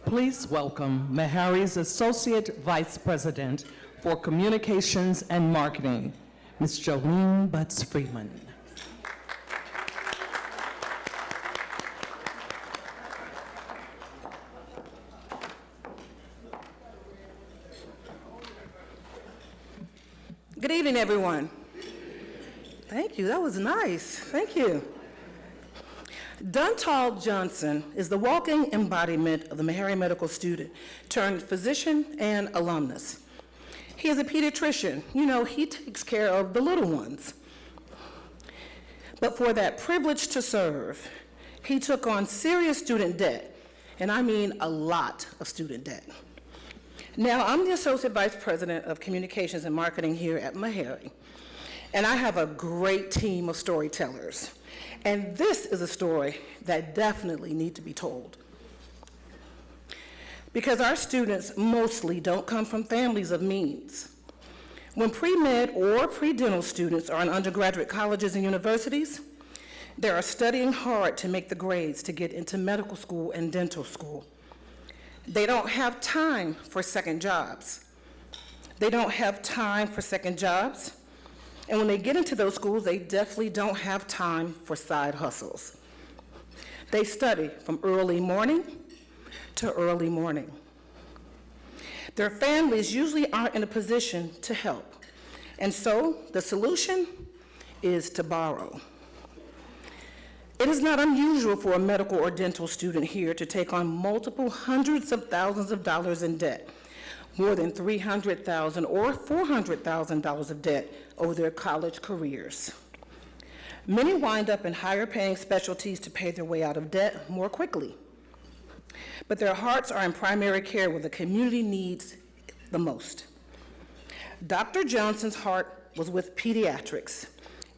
Please welcome Meharry's Associate Vice President for Communications and Marketing, Ms. Jolene Butts-Freeman.
Good evening, everyone. Thank you. That was nice. Thank you. Dontal Johnson is the walking embodiment of the Meharry medical student turned physician and alumnus. He is a pediatrician. You know, he takes care of the little ones. But for that privilege to serve, he took on serious student debt, and I mean a lot of student debt. Now, I'm the Associate Vice President of Communications and Marketing here at Meharry, and I have a great team of storytellers. And this is a story that definitely needs to be told. Because our students mostly don't come from families of means. When pre-med or pre-dental students are in undergraduate colleges and universities, they are studying hard to make the grades to get into medical school and dental school. They don't have time for second jobs. They don't have time for second jobs. And when they get into those schools, they definitely don't have time for side hustles. They study from early morning to early morning. Their families usually aren't in a position to help. And so the solution is to borrow. It is not unusual for a medical or dental student here to take on multiple hundreds of thousands of dollars in debt, more than $300,000 or $400,000 of debt over their college careers. Many wind up in higher paying specialties to pay their way out of debt more quickly. But their hearts are in primary care where the community needs the most. Dr. Johnson's heart was with pediatrics,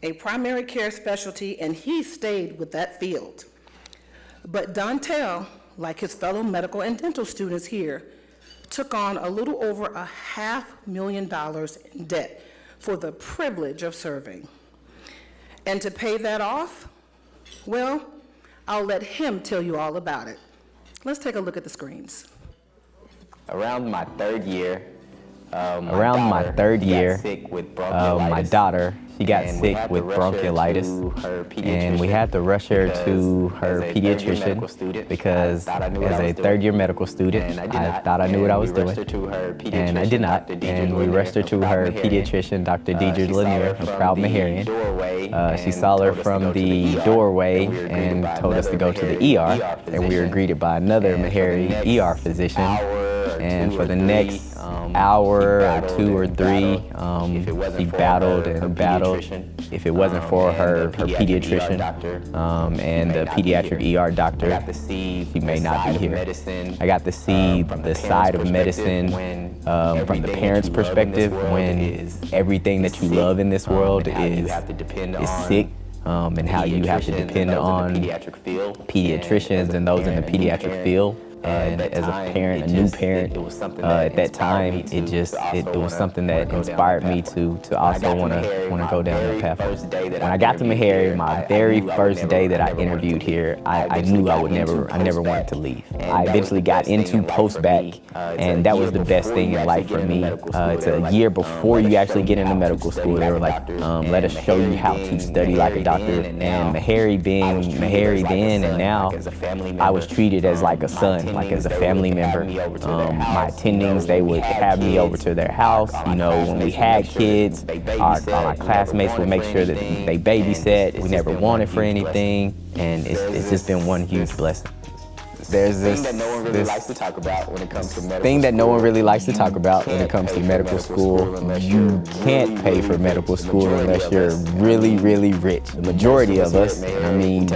a primary care specialty, and he stayed with that field. But Dontal, like his fellow medical and dental students here, took on a little over $500,000 in debt for the privilege of serving. And to pay that off, well, I'll let him tell you all about it. Let's take a look at the screens.
Around my third year, my daughter, she got sick with bronchiolitis, and we had to rush her to her pediatrician because as a third-year medical student, I thought I knew what I was doing, and I did not, and we rushed her to her pediatrician, Dr. Deidre Lanier, a proud Meharian. She saw her from the doorway and told us to go to the ER, and we were greeted by another Meharry ER physician, and for the next hour or two or three, she battled and battled. If it wasn't for her pediatrician and the pediatric ER doctor, she may not be here. I got to see the side of medicine from the parents' perspective when everything that you love in this world is sick. And how you have to depend on pediatricians and those in the pediatric field. And as a parent, a new parent, at that time, it was something that inspired me to also want to go down that path. When I got to Meharry, my very first day that I interviewed here, I knew I never wanted to leave. I eventually got into post-bac, and that was the best thing in life for me. It's a year before you actually get into medical school. They were like, let us show you how to study like a doctor. And Meharry being Meharry then and now, I was treated as like a son. Like as a family member. My attendings, they would have me over to their house. You know, when we had kids, my classmates would make sure that they babysat. We never wanted for anything, and it's just been one huge blessing. There's this thing that no one really likes to talk about when it comes to medical school. You can't pay for medical school unless you're really, really rich. The majority of us, I mean,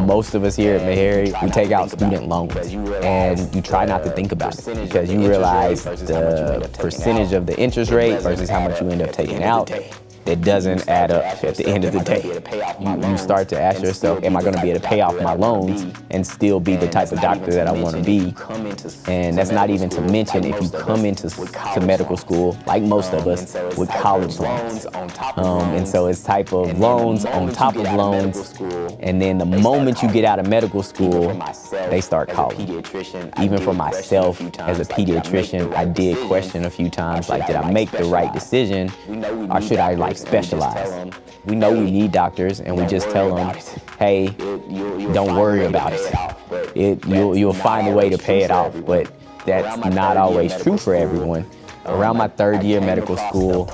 most of us here at Meharry, we take out student loans. And you try not to think about it because you realize the percentage of the interest rate versus how much you end up taking out. that doesn't add up at the end of the day. You start to ask yourself, am I going to be able to pay off my loans and still be the type of doctor that I want to be? And that's not even to mention if you come into medical school, like most of us, with college loans. And so it's type of loans on top of loans. And then the moment you get out of medical school, they start calling. Even for myself as a pediatrician, I did question a few times, like, did I make the right decision, or should I like specialize? We know we need doctors, and we just tell them, hey, don't worry about it. You'll find a way to pay it off, but that's not always true for everyone. Around my third year medical school,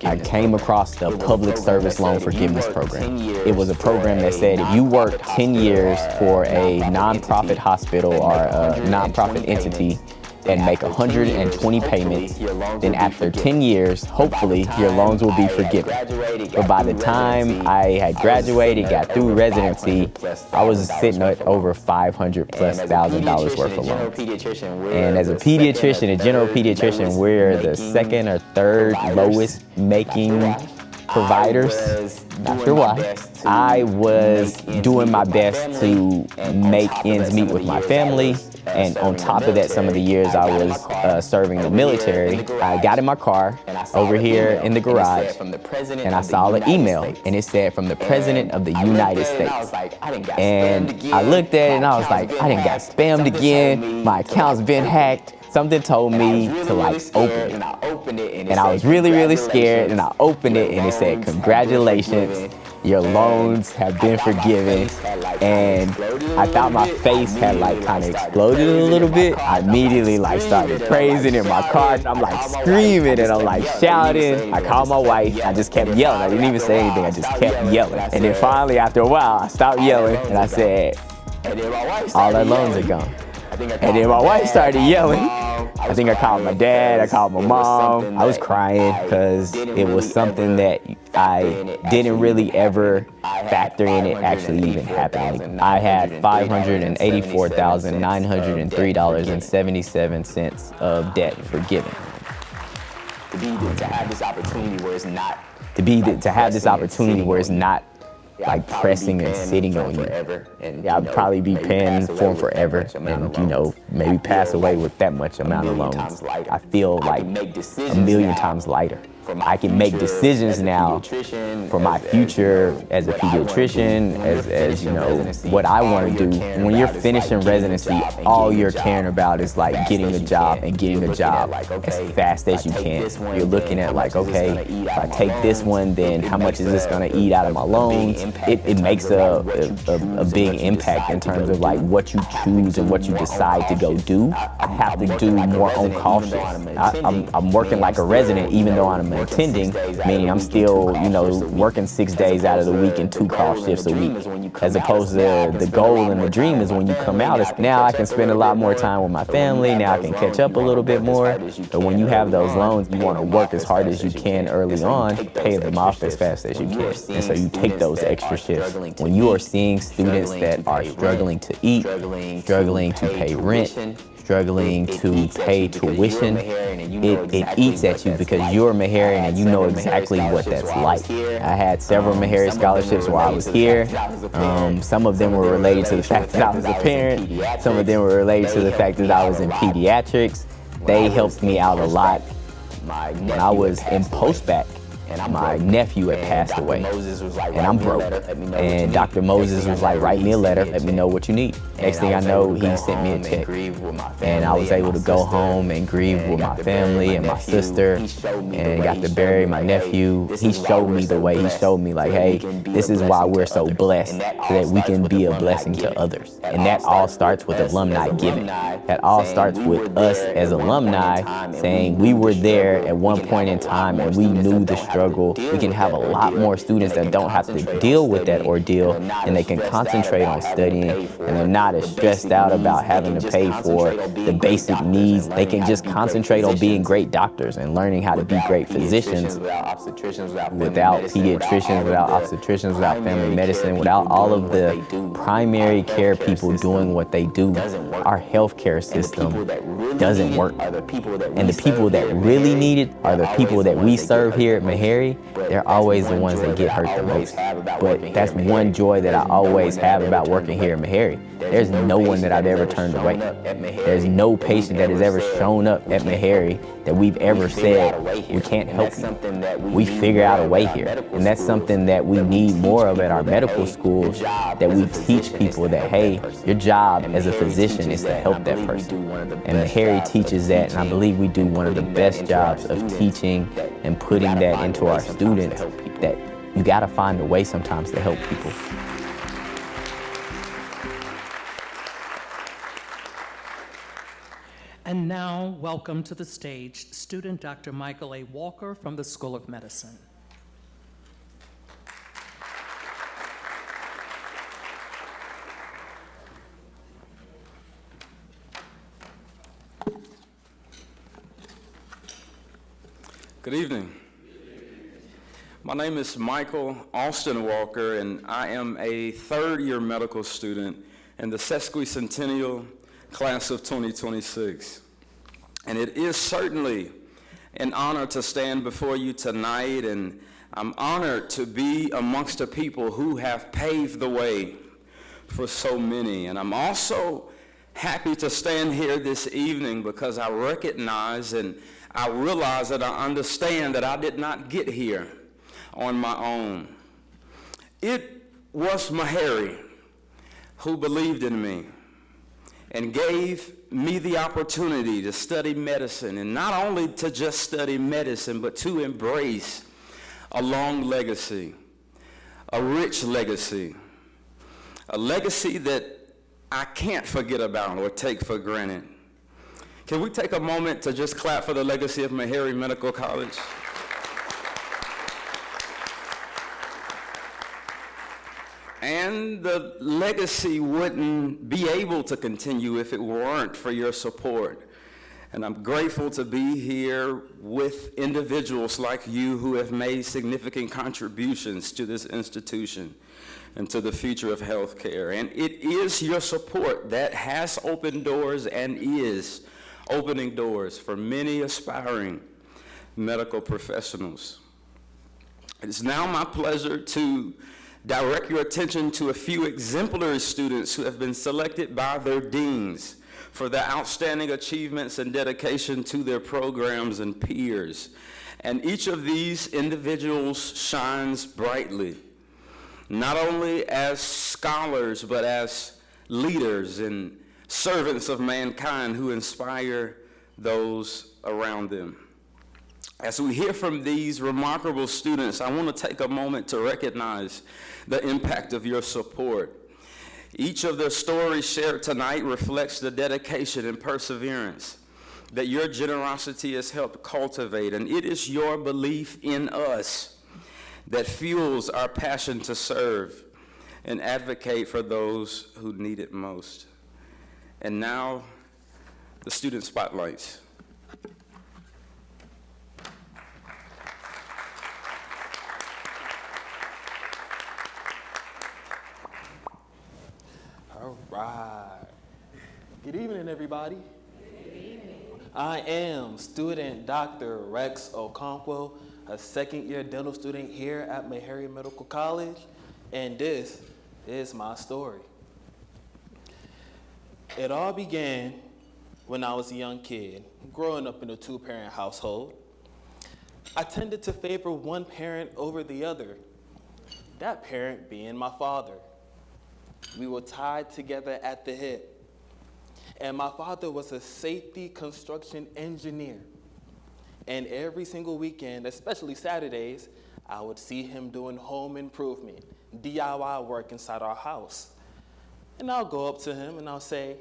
I came across the Public Service Loan Forgiveness Program. It was a program that said if you work 10 years for a nonprofit hospital or a nonprofit entity and make 120 payments, then after 10 years, hopefully, your loans will be forgiven. But by the time I had graduated, got through residency, I was sitting at over $500,000+ worth of loans. And as a pediatrician, a general pediatrician, we're the second or third lowest making providers. Not sure why. I was doing my best to make ends meet with my family. And on top of that, some of the years I was serving the military, I got in my car over here in the garage, and I saw an email, and it said from the President of the United States. And I looked at it, and I was like, I done got spammed again. My account's been hacked. Something told me to like open it. And I was really, really scared, and I opened it, and it said, congratulations. Your loans have been forgiven. And I thought my face had like kind of exploded a little bit. I immediately like started praising in my car. I'm like screaming and I'm like shouting. I called my wife. I just kept yelling. I didn't even say anything. I just kept yelling. And then finally after a while, I stopped yelling and I said, all our loans are gone. And then my wife started yelling. I think I called my dad, I called my mom. I was crying because it was something that I didn't really ever factor in it actually even happening. I had $584,903.77 of debt forgiven. To have this opportunity where it's not like pressing and sitting on you. Yeah, I'd probably be paying for them forever and, you know, maybe pass away with that much amount of loans. I feel like a million times lighter. I can make decisions now for my future as a pediatrician, as you know, what I want to do. When you're finishing residency, all you're caring about is like getting a job and getting a job as fast as you can. You're looking at like, okay, if I take this one, then how much is this going to eat out of my loans? It makes a big impact in terms of like what you choose and what you decide to go do. I have to do more on-call shifts. I'm working like a resident even though I'm attending, meaning I'm still, you know, working 6 days out of the week and 2 call shifts a week. As opposed to the goal and the dream is when you come out, it's now I can spend a lot more time with my family, now I can catch up a little bit more. But when you have those loans, you want to work as hard as you can early on, pay them off as fast as you can. And so you take those extra shifts. When you are seeing students that are struggling to eat, struggling to pay rent, struggling to pay tuition, it eats at you because you're a Meharry and you know exactly what that's like. I had several Meharry scholarships while I was here. Some of them were related to the fact that I was a parent. Some of them were related to the fact that I was in pediatrics. They helped me out a lot. When I was in post-bac, my nephew had passed away, and I'm broke. And Dr. Moses was like, write me a letter, let me know what you need. Next thing I know, he sent me a check. And I was able to go home and grieve with my family and my sister, and got to bury my nephew. He showed me the way. He showed me like, hey, this is why we're so blessed, so that we can be a blessing to others. And that all starts with alumni giving. That all starts with us as alumni saying we were there at one point in time and we knew the struggle. We can have a lot more students that don't have to deal with that ordeal, and they can concentrate on studying, and they're not as stressed out about having to pay for the basic needs. They can just concentrate on being great doctors and learning how to be great physicians without pediatricians, without obstetricians, without family medicine, without all of the primary care people doing what they do, our healthcare system doesn't work. And the people that really need it are the people that we serve here at Meharry. They're always the ones that get hurt the most. But that's one joy that I always have about working here at Meharry. There's no one that I've ever turned away. There's no patient that has ever shown up at Meharry that we've ever said, we can't help you. We figure out a way here. And that's something that we need more of at our medical schools, that we teach people that, hey, your job as a physician is to help that person. And Meharry teaches that, and I believe we do one of the best jobs of teaching and putting that into our students, that you gotta find a way sometimes to help people.
And now, welcome to the stage, student Dr. Michael A. Walker from the School of Medicine.
Good evening. My name is Michael Austin Walker, and I am a third-year medical student in the sesquicentennial class of 2026. And it is certainly an honor to stand before you tonight, and I'm honored to be amongst the people who have paved the way for so many. And I'm also happy to stand here this evening because I recognize and I realize that I understand that I did not get here on my own. It was Meharry who believed in me and gave me the opportunity to study medicine, and not only to just study medicine, but to embrace a long legacy, a rich legacy, a legacy that I can't forget about or take for granted. Can we take a moment to just clap for the legacy of Meharry Medical College? And the legacy wouldn't be able to continue if it weren't for your support. And I'm grateful to be here with individuals like you who have made significant contributions to this institution and to the future of healthcare. And it is your support that has opened doors and is opening doors for many aspiring medical professionals. It is now my pleasure to direct your attention to a few exemplary students who have been selected by their deans for their outstanding achievements and dedication to their programs and peers. And each of these individuals shines brightly, not only as scholars, but as leaders and servants of mankind who inspire those around them. As we hear from these remarkable students, I want to take a moment to recognize the impact of your support. Each of their stories shared tonight reflects the dedication and perseverance that your generosity has helped cultivate, and it is your belief in us that fuels our passion to serve and advocate for those who need it most. And now, the student spotlights.
All right. Good evening, everybody. Good evening. I am student Dr. Rex Okonkwo, a second-year dental student here at Meharry Medical College, and this is my story. It all began when I was a young kid, growing up in a two-parent household. I tended to favor one parent over the other, that parent being my father. We were tied together at the hip, and my father was a safety construction engineer. And every single weekend, especially Saturdays, I would see him doing home improvement, DIY work inside our house. And I'll go up to him and I'll say,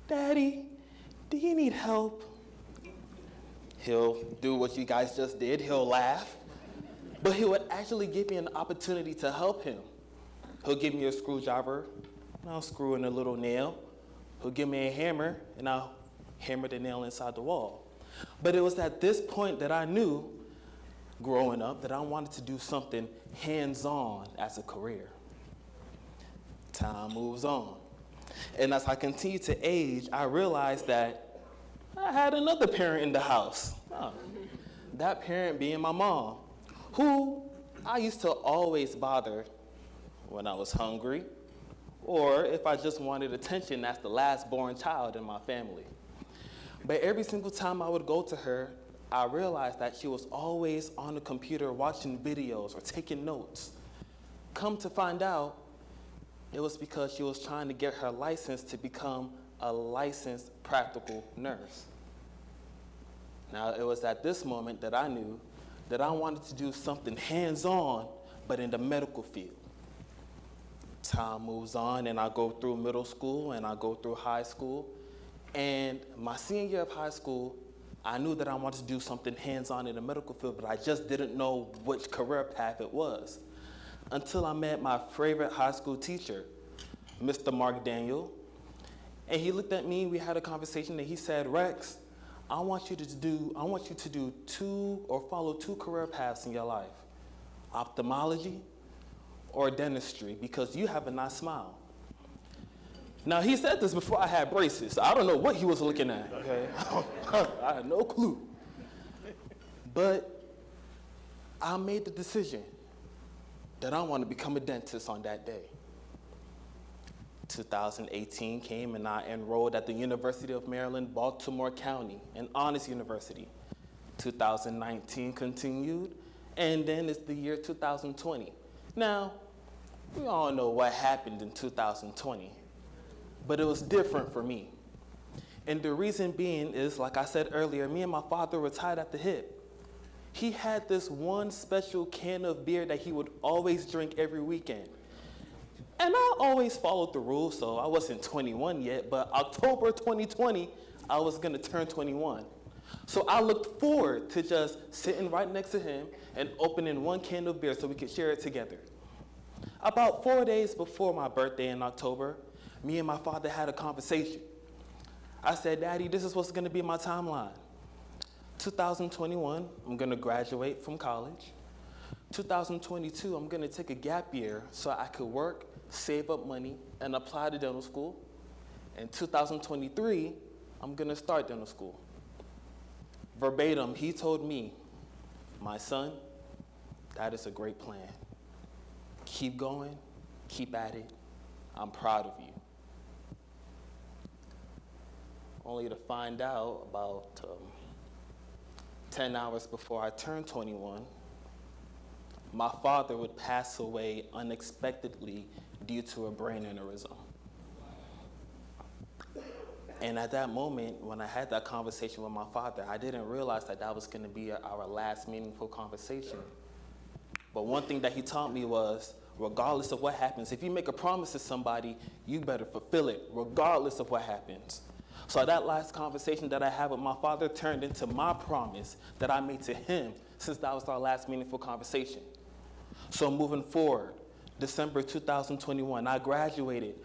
"Daddy, do you need help?" He'll do what you guys just did. He'll laugh. But he would actually give me an opportunity to help him. He'll give me a screwdriver, and I'll screw in a little nail. He'll give me a hammer, and I'll hammer the nail inside the wall. But it was at this point that I knew, growing up, that I wanted to do something hands-on as a career. Time moves on. And as I continue to age, I realized that I had another parent in the house. That parent being my mom, who I used to always bother when I was hungry, or if I just wanted attention as the last born child in my family. But every single time I would go to her, I realized that she was always on the computer watching videos or taking notes. Come to find out, it was because she was trying to get her license to become a licensed practical nurse. Now, it was at this moment that I knew that I wanted to do something hands-on, but in the medical field. Time moves on, and I go through middle school, and I go through high school. And my senior year of high school, I knew that I wanted to do something hands-on in the medical field, but I just didn't know which career path it was. Until I met my favorite high school teacher, Mr. Mark Daniel. And he looked at me, we had a conversation, and he said, Rex, I want you to do follow two career paths in your life, ophthalmology or dentistry, because you have a nice smile. Now, he said this before I had braces. So I don't know what he was looking at, okay? I had no clue. But I made the decision that I want to become a dentist on that day. 2018 came and I enrolled at the University of Maryland, Baltimore County, an honors university. 2019 continued, and then it's the year 2020. Now, we all know what happened in 2020, but it was different for me. And the reason being is, like I said earlier, me and my father were tied at the hip. He had this one special can of beer that he would always drink every weekend. And I always followed the rules, so I wasn't 21 yet, but October 2020, I was gonna turn 21. So I looked forward to just sitting right next to him and opening one can of beer so we could share it together. About 4 days before my birthday in October, me and my father had a conversation. I said, Daddy, this is what's gonna be my timeline. 2021, I'm gonna graduate from college. 2022, I'm gonna take a gap year so I could work, save up money, and apply to dental school. In 2023, I'm gonna start dental school. Verbatim, he told me, my son, that is a great plan. Keep going, keep at it. I'm proud of you. Only to find out about 10 hours before I turned 21, my father would pass away unexpectedly due to a brain aneurysm. And at that moment, when I had that conversation with my father, I didn't realize that that was going to be our last meaningful conversation. But one thing that he taught me was, regardless of what happens, if you make a promise to somebody, you better fulfill it, regardless of what happens. So that last conversation that I had with my father turned into my promise that I made to him, since that was our last meaningful conversation. So moving forward, December 2021, I graduated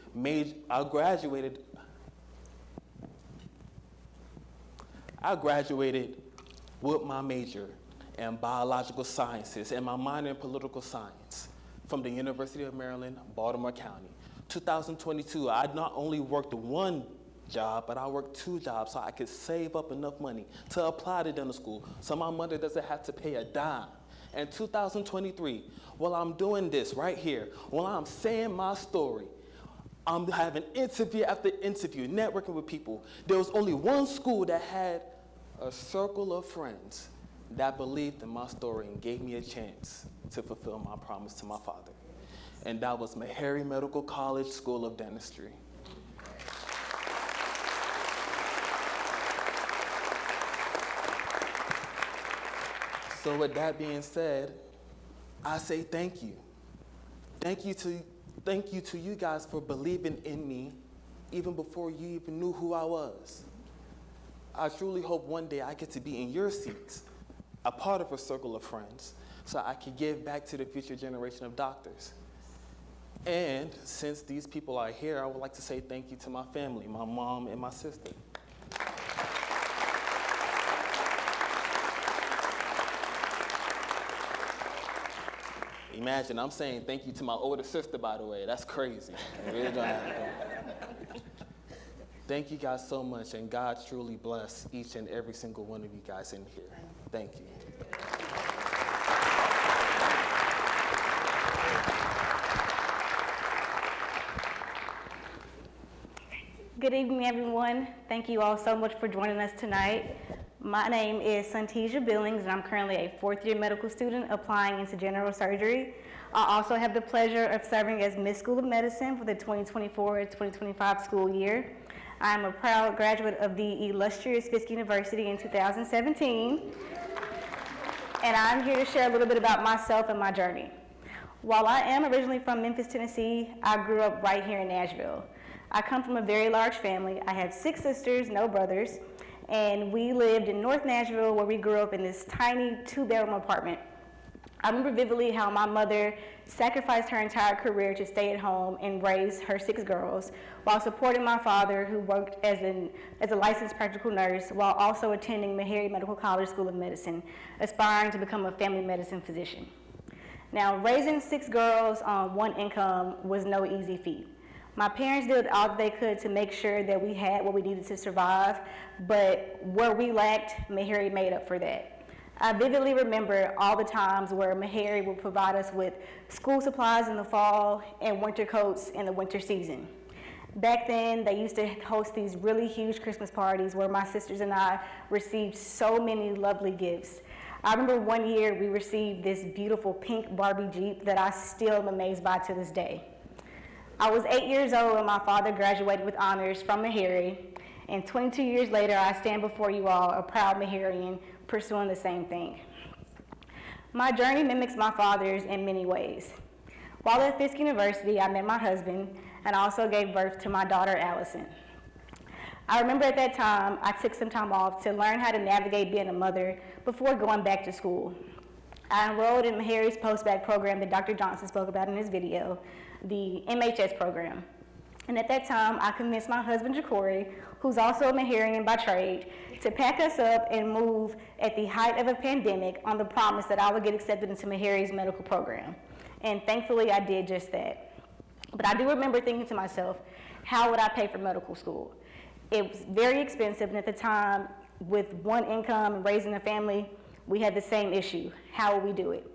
with my major in biological sciences and my minor in political science from the University of Maryland, Baltimore County. 2022, I not only worked one job, but I worked 2 jobs so I could save up enough money to apply to dental school so my mother doesn't have to pay a dime. In 2023, while I'm doing this right here, while I'm saying my story, I'm having interview after interview, networking with people. There was only one school that had a circle of friends that believed in my story and gave me a chance to fulfill my promise to my father. And that was Meharry Medical College School of Dentistry. So with that being said, I say thank you. Thank you to you guys for believing in me even before you even knew who I was. I truly hope one day I get to be in your seats, a part of a circle of friends, so I can give back to the future generation of doctors. And since these people are here, I would like to say thank you to my family, my mom and my sister. Imagine, I'm saying thank you to my older sister, by the way. That's crazy. Thank you guys so much, and God truly bless each and every single one of you guys in here. Thank you.
Good evening, everyone. Thank you all so much for joining us tonight. My name is Santisha Billings, and I'm currently a fourth-year medical student applying into general surgery. I also have the pleasure of serving as Miss School of Medicine for the 2024-2025 school year. I'm a proud graduate of the illustrious Fisk University in 2017, and I'm here to share a little bit about myself and my journey. While I am originally from Memphis, Tennessee, I grew up right here in Nashville. I come from a very large family. I have 6 sisters, no brothers, and we lived in North Nashville where we grew up in this tiny 2-bedroom apartment. I remember vividly how my mother sacrificed her entire career to stay at home and raise her 6 girls while supporting my father, who worked as a licensed practical nurse while also attending Meharry Medical College School of Medicine, aspiring to become a family medicine physician. Now, raising 6 girls on one income was no easy feat. My parents did all that they could to make sure that we had what we needed to survive, but where we lacked, Meharry made up for that. I vividly remember all the times where Meharry would provide us with school supplies in the fall and winter coats in the winter season. Back then, they used to host these really huge Christmas parties where my sisters and I received so many lovely gifts. I remember one year we received this beautiful pink Barbie Jeep that I still am amazed by to this day. I was 8 years old when my father graduated with honors from Meharry, and 22 years later, I stand before you all, a proud Meharryan, pursuing the same thing. My journey mimics my father's in many ways. While at Fisk University, I met my husband and also gave birth to my daughter, Allison. I remember at that time, I took some time off to learn how to navigate being a mother before going back to school. I enrolled in Meharry's post-bac program that Dr. Johnson spoke about in his video, the MHS program. And at that time, I convinced my husband, Jacory, who's also a Meharryan by trade, to pack us up and move at the height of a pandemic on the promise that I would get accepted into Meharry's medical program. And thankfully, I did just that. But I do remember thinking to myself, how would I pay for medical school? It was very expensive, and at the time, with one income and raising a family, we had the same issue. How would we do it?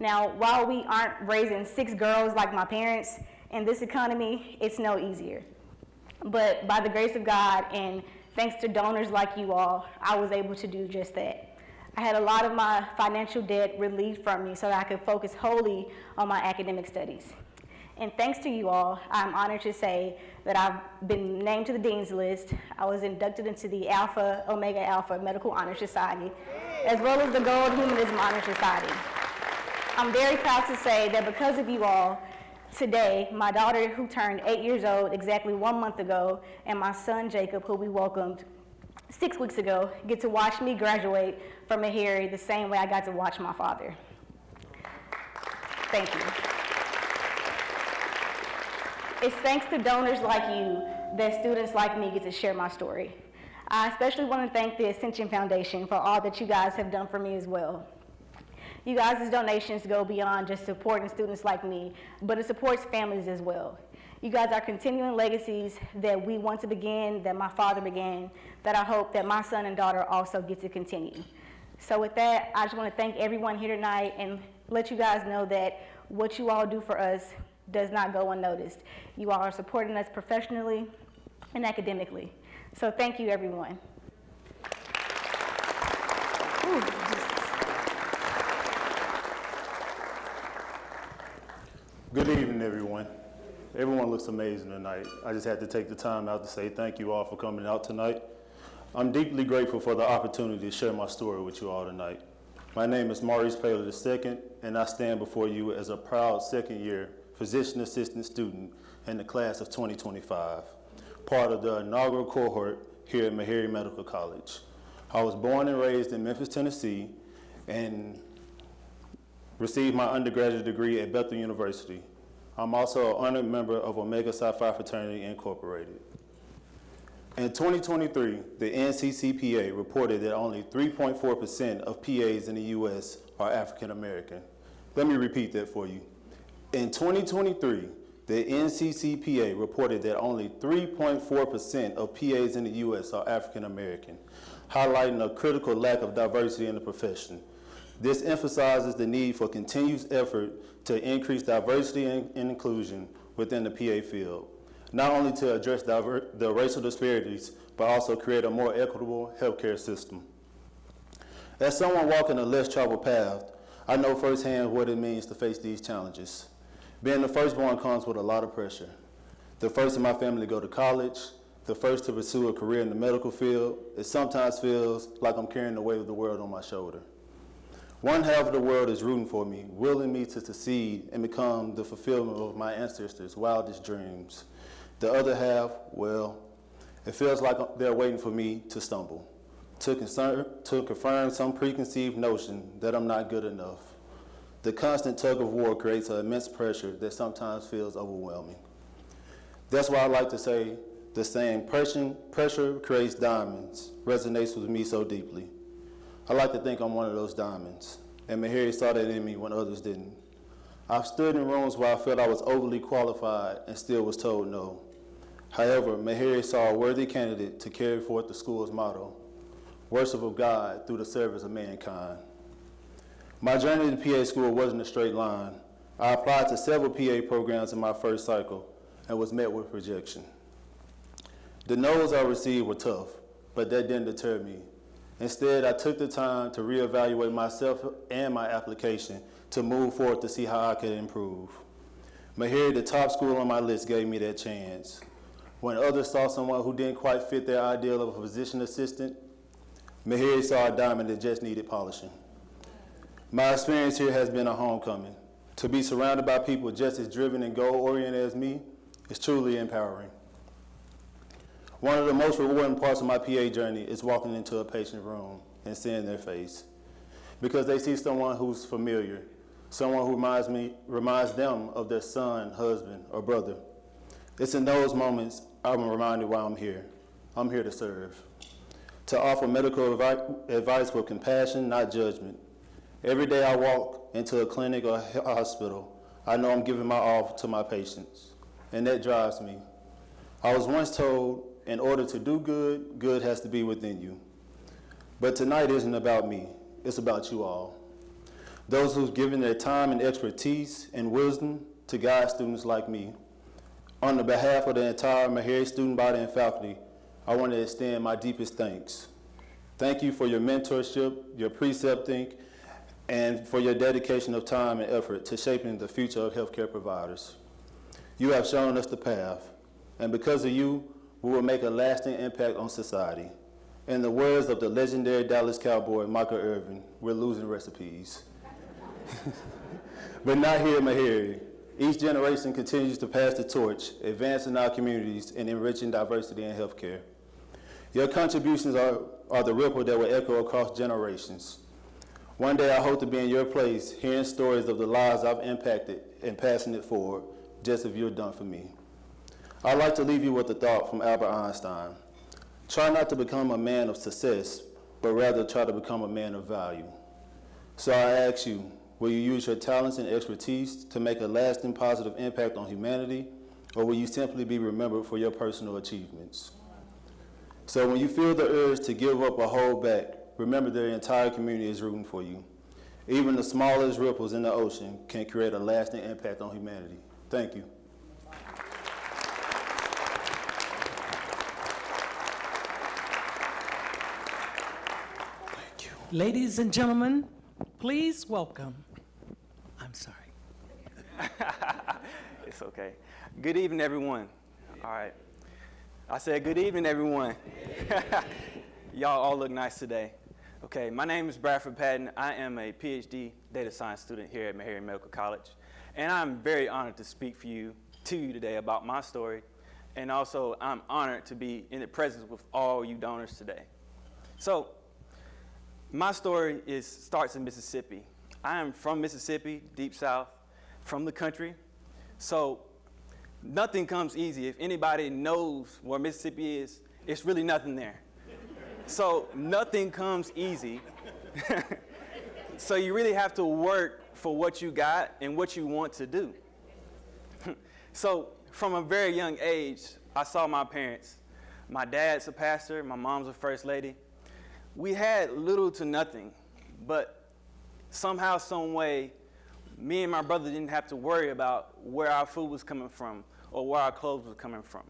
Now, while we aren't raising 6 girls like my parents, in this economy, it's no easier. But by the grace of God and thanks to donors like you all, I was able to do just that. I had a lot of my financial debt relieved from me so that I could focus wholly on my academic studies. And thanks to you all, I'm honored to say that I've been named to the Dean's List. I was inducted into the Alpha Omega Alpha Medical Honor Society, as well as the Gold Humanism Honor Society. I'm very proud to say that because of you all, today, my daughter, who turned 8 years old exactly 1 month ago, and my son, Jacob, who we welcomed 6 weeks ago, get to watch me graduate from Meharry the same way I got to watch my father. Thank you. It's thanks to donors like you that students like me get to share my story. I especially want to thank the Ascension Foundation for all that you guys have done for me as well. You guys' donations go beyond just supporting students like me, but it supports families as well. You guys are continuing legacies that we want to begin, that my father began, that I hope that my son and daughter also get to continue. So with that, I just want to thank everyone here tonight and let you guys know that what you all do for us does not go unnoticed. You all are supporting us professionally and academically. So thank you, everyone. Ooh.
Good evening, everyone. Everyone looks amazing tonight. I just had to take the time out to say thank you all for coming out tonight. I'm deeply grateful for the opportunity to share my story with you all tonight. My name is Maurice Paler II, and I stand before you as a proud second-year physician assistant student in the class of 2025, part of the inaugural cohort here at Meharry Medical College. I was born and raised in Memphis, Tennessee, and received my undergraduate degree at Bethel University. I'm also an honored member of Omega Psi Phi Fraternity Incorporated. In 2023, the NCCPA reported that only 3.4% of PAs in the U.S. are African American. Let me repeat that for you. In 2023, the NCCPA reported that only 3.4% of PAs in the U.S. are African American, highlighting a critical lack of diversity in the profession. This emphasizes the need for continuous effort to increase diversity and inclusion within the PA field, not only to address the racial disparities, but also create a more equitable healthcare system. As someone walking a less traveled path, I know firsthand what it means to face these challenges. Being the firstborn comes with a lot of pressure. The first in my family to go to college, the first to pursue a career in the medical field, it sometimes feels like I'm carrying the weight of the world on my shoulder. One half of the world is rooting for me, willing me to succeed and become the fulfillment of my ancestors' wildest dreams. The other half, well, it feels like they're waiting for me to stumble, to confirm some preconceived notion that I'm not good enough. The constant tug of war creates an immense pressure that sometimes feels overwhelming. That's why I like to say the saying, pressure creates diamonds, resonates with me so deeply. I like to think I'm one of those diamonds, and Meharry saw that in me when others didn't. I've stood in rooms where I felt I was overly qualified and still was told no. However, Meharry saw a worthy candidate to carry forth the school's motto, worship of God through the service of mankind. My journey to PA school wasn't a straight line. I applied to several PA programs in my first cycle and was met with rejection. The no's I received were tough, but that didn't deter me. Instead, I took the time to reevaluate myself and my application to move forward to see how I could improve. Meharry, the top school on my list, gave me that chance. When others saw someone who didn't quite fit their ideal of a physician assistant, Meharry saw a diamond that just needed polishing. My experience here has been a homecoming. To be surrounded by people just as driven and goal-oriented as me is truly empowering. One of the most rewarding parts of my PA journey is walking into a patient room and seeing their face, because they see someone who's familiar, someone who reminds them of their son, husband, or brother. It's in those moments I'm reminded why I'm here. I'm here to serve, to offer medical advice with compassion, not judgment. Every day I walk into a clinic or a hospital, I know I'm giving my all to my patients, and that drives me. I was once told, in order to do good, good has to be within you. But tonight isn't about me, it's about you all. Those who've given their time and expertise and wisdom to guide students like me. On the behalf of the entire Meharry student body and faculty, I want to extend my deepest thanks. Thank you for your mentorship, your precepting, and for your dedication of time and effort to shaping the future of healthcare providers. You have shown us the path, and because of you, we will make a lasting impact on society. In the words of the legendary Dallas Cowboy, Michael Irvin, we're losing recipes. But not here at Meharry. Each generation continues to pass the torch, advancing our communities and enriching diversity in healthcare. Your contributions are the ripple that will echo across generations. One day I hope to be in your place, hearing stories of the lives I've impacted and passing it forward, just as you've done for me. I'd like to leave you with a thought from Albert Einstein. Try not to become a man of success, but rather try to become a man of value. So I ask you, will you use your talents and expertise to make a lasting positive impact on humanity, or will you simply be remembered for your personal achievements? So when you feel the urge to give up or hold back, remember the entire community is rooting for you. Even the smallest ripples in the ocean can create a lasting impact on humanity. Thank you.
Ladies and gentlemen, please welcome. I'm sorry.
It's okay. Good evening, everyone. All right. I said good evening, everyone. Y'all all look nice today. Okay, my name is Bradford Patton. I am a PhD data science student here at Meharry Medical College, and I'm very honored to speak to you today about my story, and also I'm honored to be in the presence with all you donors today. So, my story starts in Mississippi. I am from Mississippi, deep south, from the country. So nothing comes easy. If anybody knows where Mississippi is, it's really nothing there. So nothing comes easy. So you really have to work for what you got and what you want to do. So from a very young age, I saw my parents. My dad's a pastor, my mom's a first lady. We had little to nothing, but somehow, some way, me and my brother didn't have to worry about where our food was coming from or where our clothes were coming from.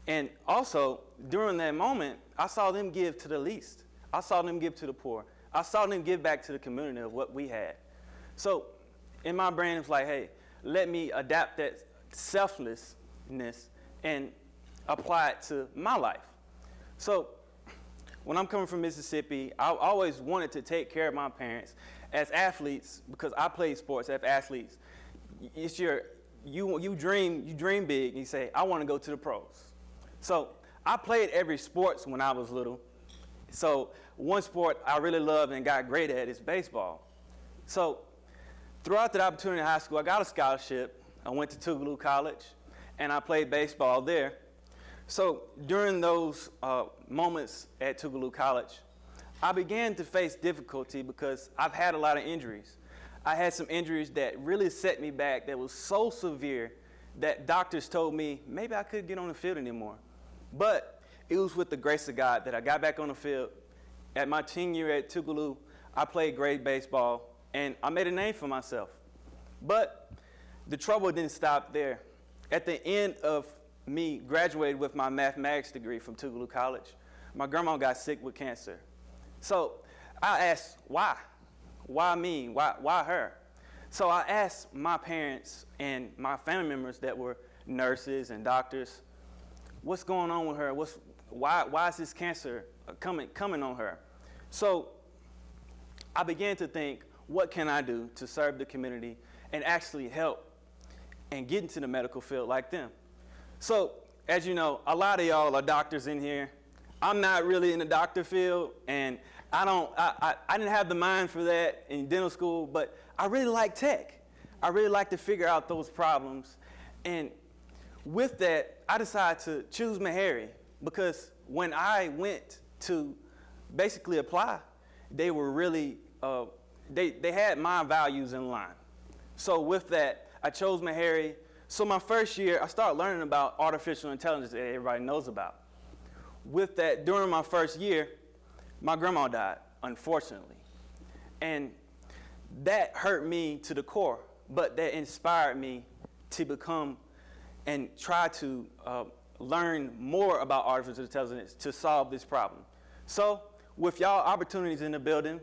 And also, during that moment, I saw them give to the least. I saw them give to the poor. I saw them give back to the community of what we had. So in my brain, it was like, hey, let me adapt that selflessness and apply it to my life. So when I'm coming from Mississippi, I always wanted to take care of my parents. As athletes, because I played sports as athletes, it's you dream big, and you say, I want to go to the pros. So I played every sports when I was little. So one sport I really loved and got great at is baseball. So throughout that opportunity in high school, I got a scholarship. I went to Tougaloo College, and I played baseball there. So during those moments at Tougaloo College, I began to face difficulty because I've had a lot of injuries. I had some injuries that really set me back that was so severe that doctors told me maybe I couldn't get on the field anymore. But it was with the grace of God that I got back on the field. At my 10th year at Tougaloo, I played great baseball, and I made a name for myself. But the trouble didn't stop there. At the end of me graduating with my mathematics degree from Tougaloo College, my grandma got sick with cancer. So I asked, why? Why me? Why her? So I asked my parents and my family members that were nurses and doctors, what's going on with her? Why is this cancer coming on her? So I began to think, what can I do to serve the community and actually help and get into the medical field like them? So as you know, a lot of y'all are doctors in here. I'm not really in the doctor field, and I didn't have the mind for that in dental school, but I really like tech. I really like to figure out those problems. And with that, I decided to choose Meharry because when I went to basically apply, they were really, they had my values in line. So with that, I chose Meharry. So my first year, I started learning about artificial intelligence that everybody knows about. With that, during my first year, my grandma died, unfortunately. And that hurt me to the core, but that inspired me to become and try to learn more about artificial intelligence to solve this problem. So with y'all opportunities in the building,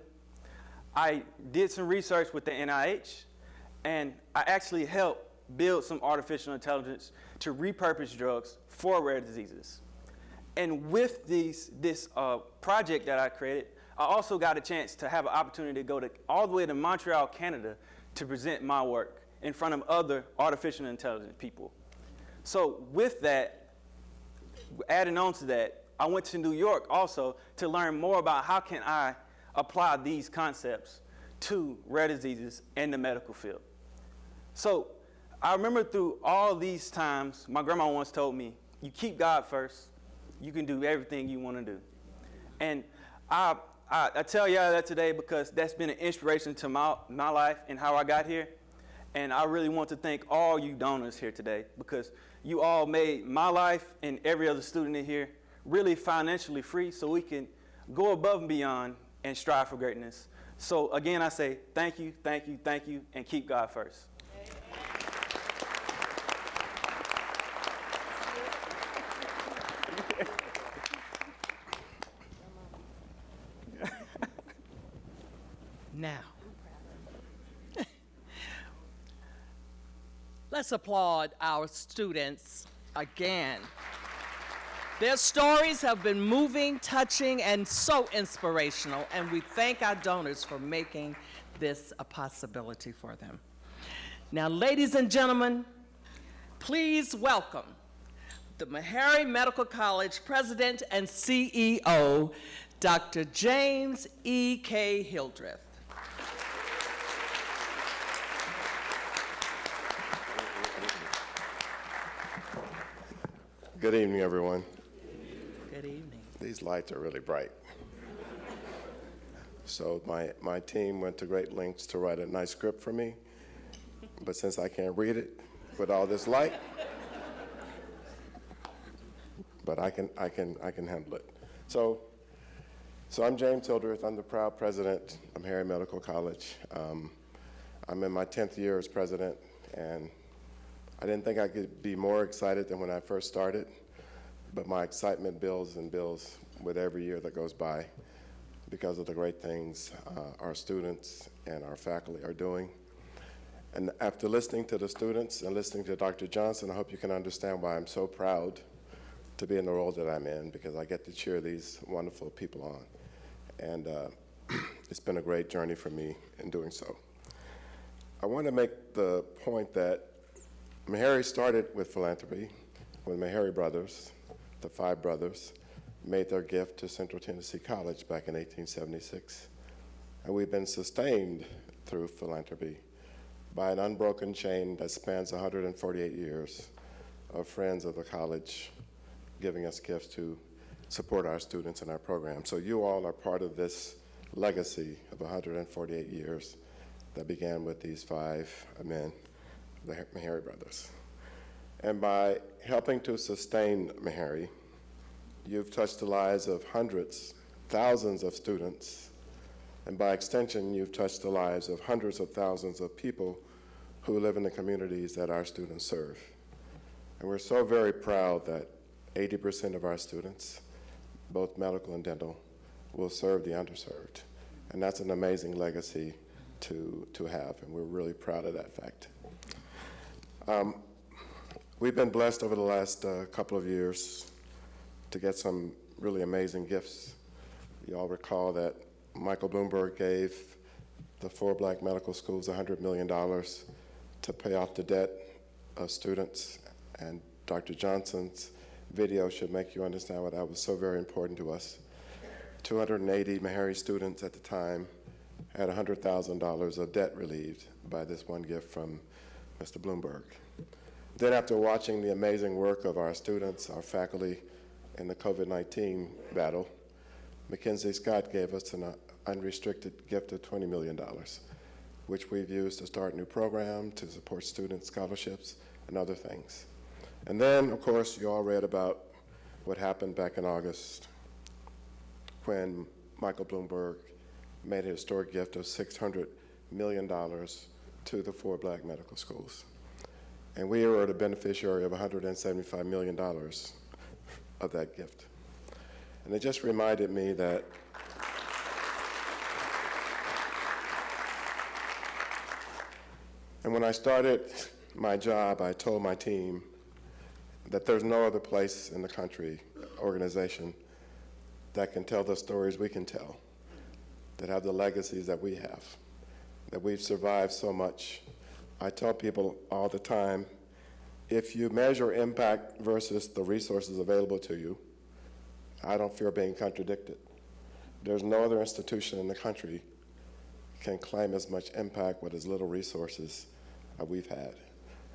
I did some research with the NIH, and I actually helped build some artificial intelligence to repurpose drugs for rare diseases. And with this project that I created, I also got a chance to have an opportunity to go all the way to Montreal, Canada, to present my work in front of other artificial intelligence people. So with that, adding on to that, I went to New York also to learn more about how can I apply these concepts to rare diseases in the medical field. So I remember through all these times, my grandma once told me, you keep God first, you can do everything you want to do. And I tell y'all that today because that's been an inspiration to my life and how I got here. And I really want to thank all you donors here today because you all made my life and every other student in here really financially free so we can go above and beyond and strive for greatness. So again, I say thank you, thank you, thank you, and keep God first.
Now, let's applaud our students again. Their stories have been moving, touching, and so inspirational, and we thank our donors for making this a possibility for them. Now, ladies and gentlemen, please welcome the Meharry Medical College President and CEO, Dr. James E.K. Hildreth.
Good evening, everyone.
Good evening.
These lights are really bright. So my team went to great lengths to write a nice script for me, but since I can't read it with all this light, but I can handle it. So I'm James Hildreth. I'm the proud president of Meharry Medical College. I'm in my 10th year as president, and I didn't think I could be more excited than when I first started, but my excitement builds and builds with every year that goes by because of the great things our students and our faculty are doing. And after listening to the students and listening to Dr. Johnson, I hope you can understand why I'm so proud to be in the role that I'm in, because I get to cheer these wonderful people on. And it's been a great journey for me in doing so. I want to make the point that Meharry started with philanthropy when Meharry brothers, the 5 brothers, made their gift to Central Tennessee College back in 1876. And we've been sustained through philanthropy by an unbroken chain that spans 148 years of friends of the college giving us gifts to support our students and our program. So you all are part of this legacy of 148 years that began with these 5 men, the Meharry brothers. And by helping to sustain Meharry, you've touched the lives of hundreds, thousands of students, and by extension, you've touched the lives of hundreds of thousands of people who live in the communities that our students serve. And we're so very proud that 80% of our students, both medical and dental, will serve the underserved. And that's an amazing legacy to have, and we're really proud of that fact. We've been blessed over the last couple of years to get some really amazing gifts. You all recall that Michael Bloomberg gave the 4 black medical schools $100 million to pay off the debt of students, and Dr. Johnson's video should make you understand why that was so very important to us. 280 Meharry students at the time had $100,000 of debt relieved by this one gift from Mr. Bloomberg. Then after watching the amazing work of our students, our faculty in the COVID-19 battle, Mackenzie Scott gave us an unrestricted gift of $20 million, which we've used to start a new program, to support student scholarships, and other things. And then, of course, you all read about what happened back in August when Michael Bloomberg made a historic gift of $600 million to the 4 black medical schools. And we were the beneficiary of $175 million of that gift. And it just reminded me that and when I started my job, I told my team that there's no other place in the country, organization, that can tell the stories we can tell, that have the legacies that we have, that we've survived so much. I tell people all the time, if you measure impact versus the resources available to you, I don't fear being contradicted. There's no other institution in the country can claim as much impact with as little resources as we've had.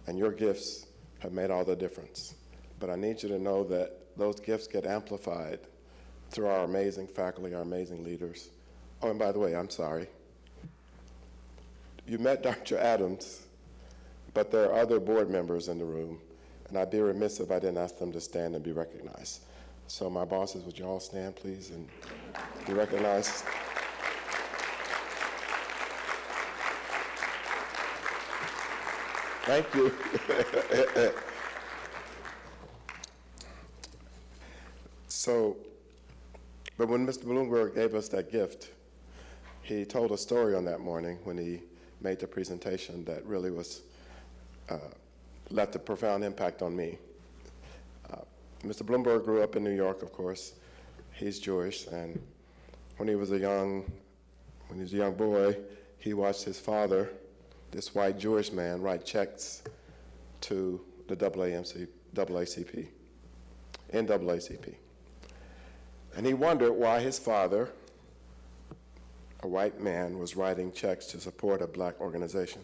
And your gifts have made all the difference. But I need you to know that those gifts get amplified through our amazing faculty, our amazing leaders. Oh, and by the way, I'm sorry. You met Dr. Adams, but there are other board members in the room, and I'd be remiss if I didn't ask them to stand and be recognized. So my bosses, would you all stand, please, and be recognized? Thank you. But when Mr. Bloomberg gave us that gift, he told a story on that morning when he made the presentation that really was left a profound impact on me. Mr. Bloomberg grew up in New York, of course. He's Jewish, and when he was a young boy, he watched his father, this white Jewish man, write checks to the NAACP. And he wondered why his father, a white man, was writing checks to support a black organization.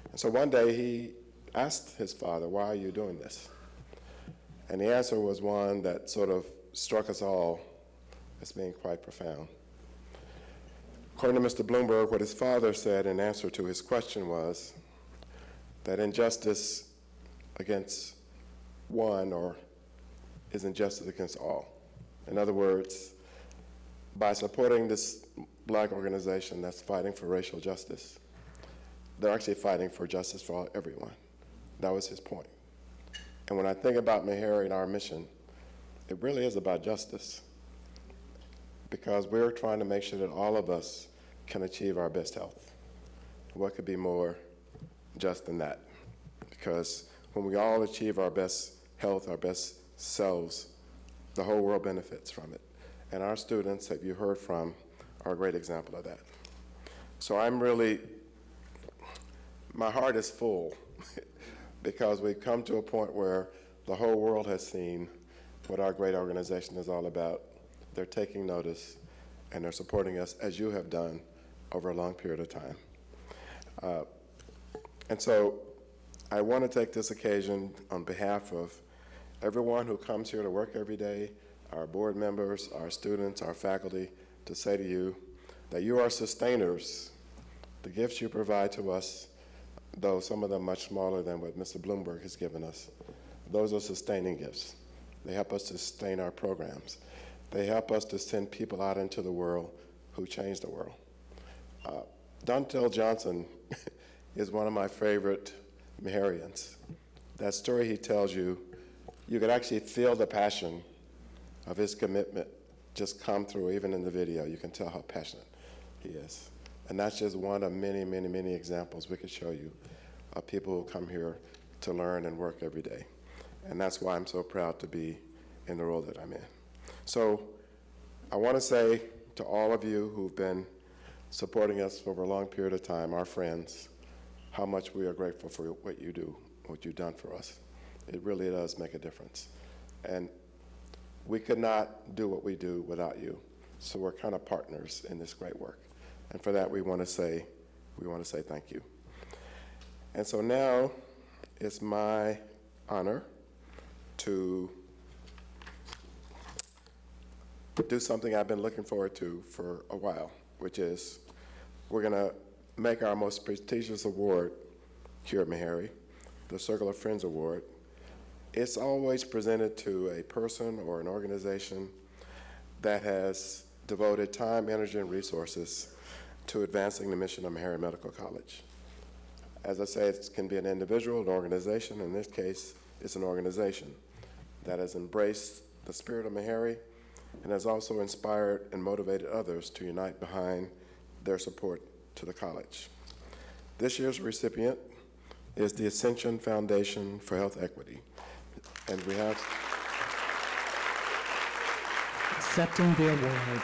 And so one day he asked his father, why are you doing this? And the answer was one that sort of struck us all as being quite profound. According to Mr. Bloomberg, what his father said in answer to his question was that injustice against one or is injustice against all. In other words, by supporting this Black organization that's fighting for racial justice, they're actually fighting for justice for everyone. That was his point. And when I think about Meharry and our mission, it really is about justice, because we're trying to make sure that all of us can achieve our best health. What could be more just than that? Because when we all achieve our best health, our best selves, the whole world benefits from it. And our students that you heard from are a great example of that. So my heart is full because we've come to a point where the whole world has seen what our great organization is all about. They're taking notice and they're supporting us as you have done over a long period of time. And so I want to take this occasion on behalf of everyone who comes here to work every day, our board members, our students, our faculty, to say to you that you are sustainers. The gifts you provide to us, though some of them much smaller than what Mr. Bloomberg has given us, those are sustaining gifts. They help us to sustain our programs. They help us to send people out into the world who change the world. Dontel Johnson is one of my favorite Meharrians. That story he tells you, you could actually feel the passion of his commitment just come through, even in the video. You can tell how passionate he is. And that's just one of many, many, many examples we could show you of people who come here to learn and work every day. And that's why I'm so proud to be in the role that I'm in. So I want to say to all of you who've been supporting us for a long period of time, our friends, how much we are grateful for what you do, what you've done for us. It really does make a difference. And we could not do what we do without you. So we're kind of partners in this great work. And for that, we want to say thank you. And so now it's my honor to do something I've been looking forward to for a while, which is we're going to make our most prestigious award here at Meharry, the Circle of Friends Award. It's always presented to a person or an organization that has devoted time, energy, and resources to advancing the mission of Meharry Medical College. As I say, it can be an individual, an organization. In this case, it's an organization that has embraced the spirit of Meharry and has also inspired and motivated others to unite behind their support to the college. This year's recipient is the Ascension Foundation for Health Equity. And we have
accepting the award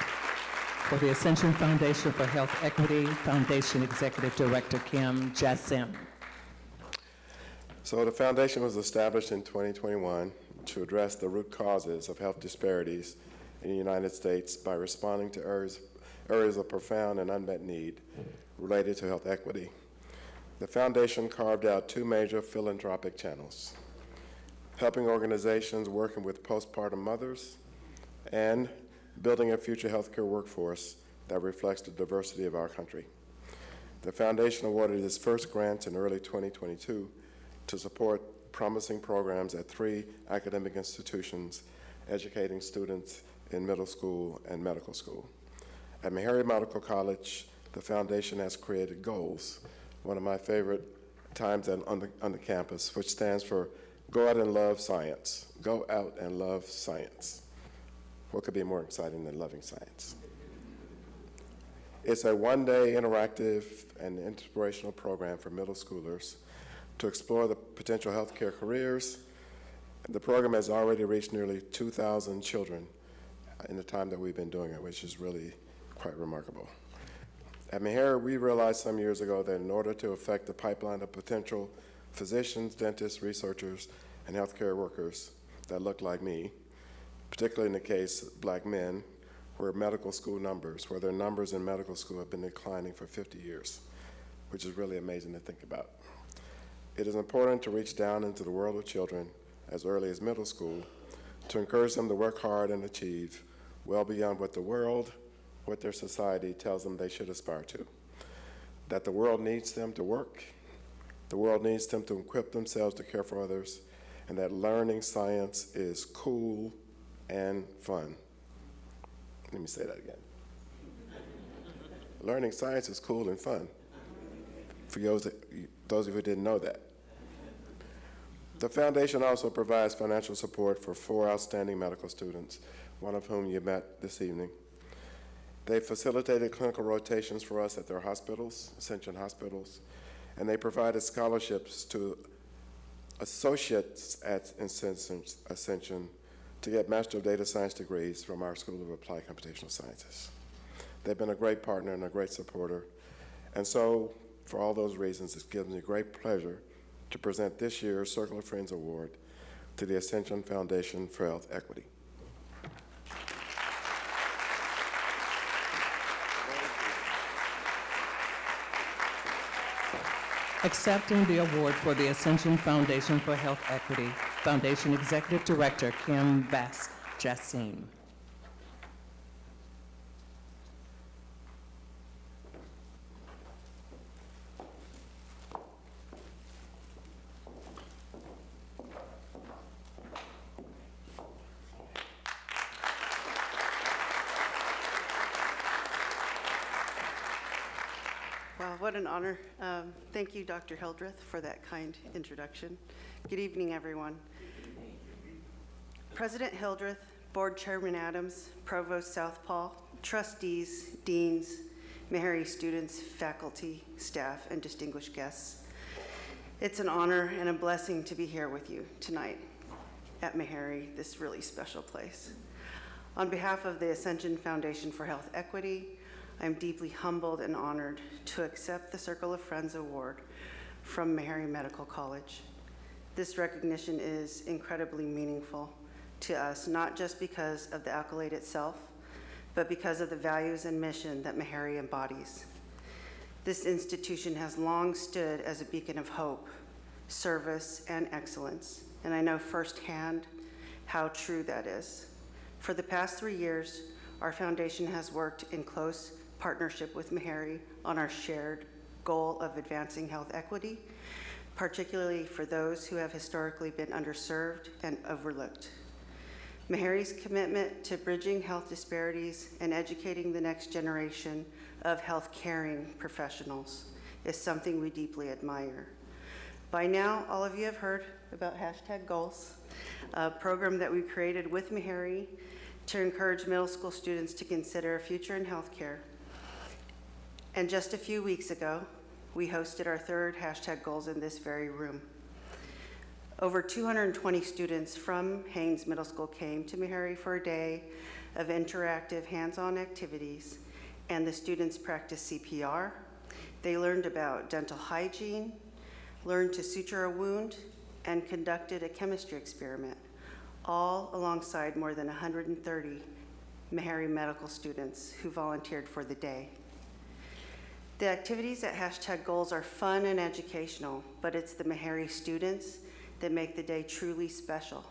for the Ascension Foundation for Health Equity, Foundation Executive Director Kim Jassim.
So the foundation was established in 2021 to address the root causes of health disparities in the United States by responding to areas of profound and unmet need related to health equity. The foundation carved out two major philanthropic channels: helping organizations working with postpartum mothers and building a future healthcare workforce that reflects the diversity of our country. The foundation awarded its first grants in early 2022 to support promising programs at 3 academic institutions educating students in middle school and medical school. At Meharry Medical College, the foundation has created GOALS, one of my favorite times on the campus, which stands for Go Out and Love Science. Go out and love science. What could be more exciting than loving science? It's a one-day interactive and inspirational program for middle schoolers to explore the potential healthcare careers. The program has already reached nearly 2,000 children in the time that we've been doing it, which is really quite remarkable. At Meharry, we realized some years ago that in order to affect the pipeline of potential physicians, dentists, researchers, and healthcare workers that look like me, particularly in the case of Black men, where their numbers in medical school have been declining for 50 years, which is really amazing to think about. It is important to reach down into the world of children as early as middle school to encourage them to work hard and achieve well beyond what the world what their society tells them they should aspire to. That the world needs them to work, the world needs them to equip themselves to care for others, and that learning science is cool and fun. Let me say that again. Learning science is cool and fun, for those of you who didn't know that. The foundation also provides financial support for 4 outstanding medical students, one of whom you met this evening. They facilitated clinical rotations for us at their hospitals, Ascension hospitals, and they provided scholarships to associates at Ascension to get Master of Data Science degrees from our School of Applied Computational Sciences. They've been a great partner and a great supporter. And so, for all those reasons, it gives me great pleasure to present this year's Circle of Friends Award to the Ascension Foundation for Health Equity.
Accepting the award for the Ascension Foundation for Health Equity, Foundation Executive Director Kim Bass-Jassim.
What an honor. Thank you, Dr. Hildreth, for that kind introduction. Good evening, everyone. President Hildreth, Board Chairman Adams, Provost Southpaw, trustees, deans, Meharry students, faculty, staff, and distinguished guests. It's an honor and a blessing to be here with you tonight at Meharry, this really special place. On behalf of the Ascension Foundation for Health Equity, I'm deeply humbled and honored to accept the Circle of Friends Award from Meharry Medical College. This recognition is incredibly meaningful to us, not just because of the accolade itself, but because of the values and mission that Meharry embodies. This institution has long stood as a beacon of hope, service, and excellence, and I know firsthand how true that is. For the past 3 years, our foundation has worked in close partnership with Meharry on our shared goal of advancing health equity, particularly for those who have historically been underserved and overlooked. Meharry's commitment to bridging health disparities and educating the next generation of health caring professionals is something we deeply admire. By now, all of you have heard about #Goals, a program that we created with Meharry to encourage middle school students to consider a future in healthcare. And just a few weeks ago, we hosted our third #Goals in this very room. Over 220 students from Haynes Middle School came to Meharry for a day of interactive hands-on activities, and the students practiced CPR. They learned about dental hygiene, learned to suture a wound, and conducted a chemistry experiment, all alongside more than 130 Meharry medical students who volunteered for the day. The activities at #Goals are fun and educational, but it's the Meharry students that make the day truly special.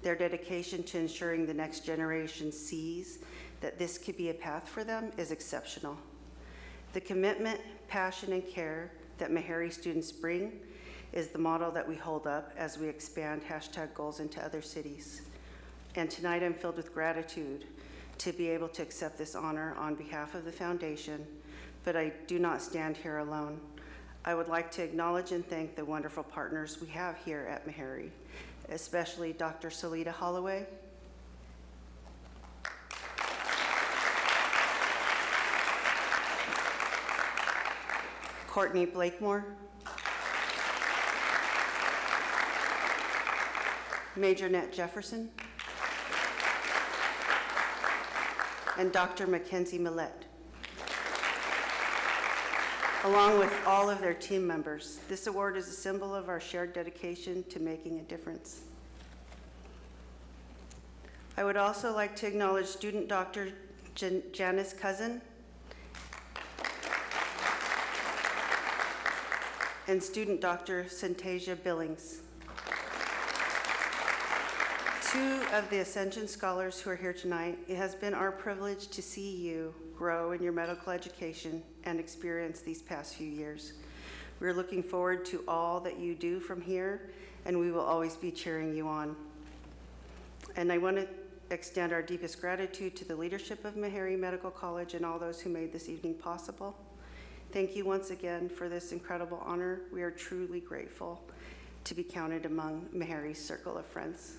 Their dedication to ensuring the next generation sees that this could be a path for them is exceptional. The commitment, passion, and care that Meharry students bring is the model that we hold up as we expand #Goals into other cities. And tonight I'm filled with gratitude to be able to accept this honor on behalf of the foundation, but I do not stand here alone. I would like to acknowledge and thank the wonderful partners we have here at Meharry, especially Dr. Salida Holloway, Courtney Blakemore, Major Nett Jefferson, and Dr. Mackenzie Millett, along with all of their team members. This award is a symbol of our shared dedication to making a difference. I would also like to acknowledge student Dr. Janice Cousin and student Dr. Syntasia Billings. two of the Ascension scholars who are here tonight, it has been our privilege to see you grow in your medical education and experience these past few years. We're looking forward to all that you do from here, and we will always be cheering you on. And I want to extend our deepest gratitude to the leadership of Meharry Medical College and all those who made this evening possible. Thank you once again for this incredible honor. We are truly grateful to be counted among Meharry's circle of friends.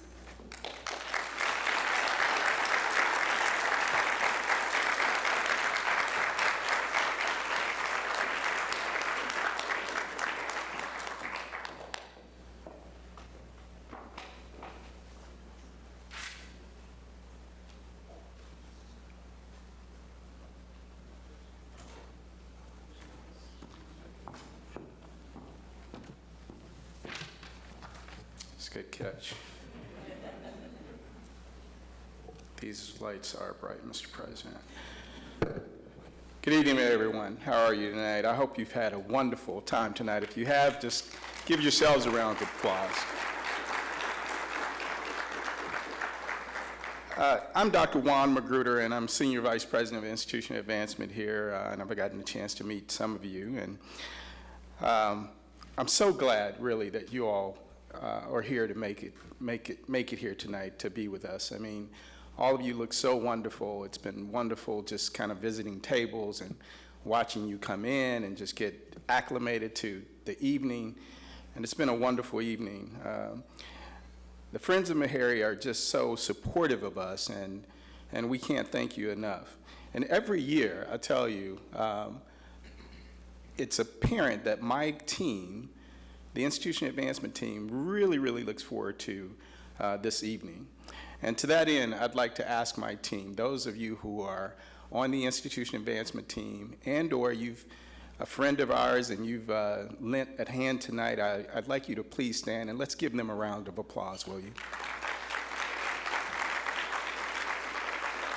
Good catch. These lights are bright, Mr. President. Good evening, everyone. How are you tonight? I hope you've had a wonderful time tonight. If you have, just give yourselves a round of applause. I'm Dr. Juan Magruder, and I'm Senior Vice President of Institutional Advancement here, and I've gotten a chance to meet some of you. And I'm so glad, really, that you all are here to make it here tonight to be with us. I mean, all of you look so wonderful. It's been wonderful just kind of visiting tables and watching you come in and just get acclimated to the evening. And it's been a wonderful evening. The Friends of Meharry are just so supportive of us, and we can't thank you enough. And every year, I tell you, it's apparent that my team, the Institution Advancement team, really, really looks forward to this evening. And to that end, I'd like to ask my team, those of you who are on the Institution Advancement team and or you've a friend of ours and you've lent a hand tonight, I'd like you to please stand and let's give them a round of applause, will you?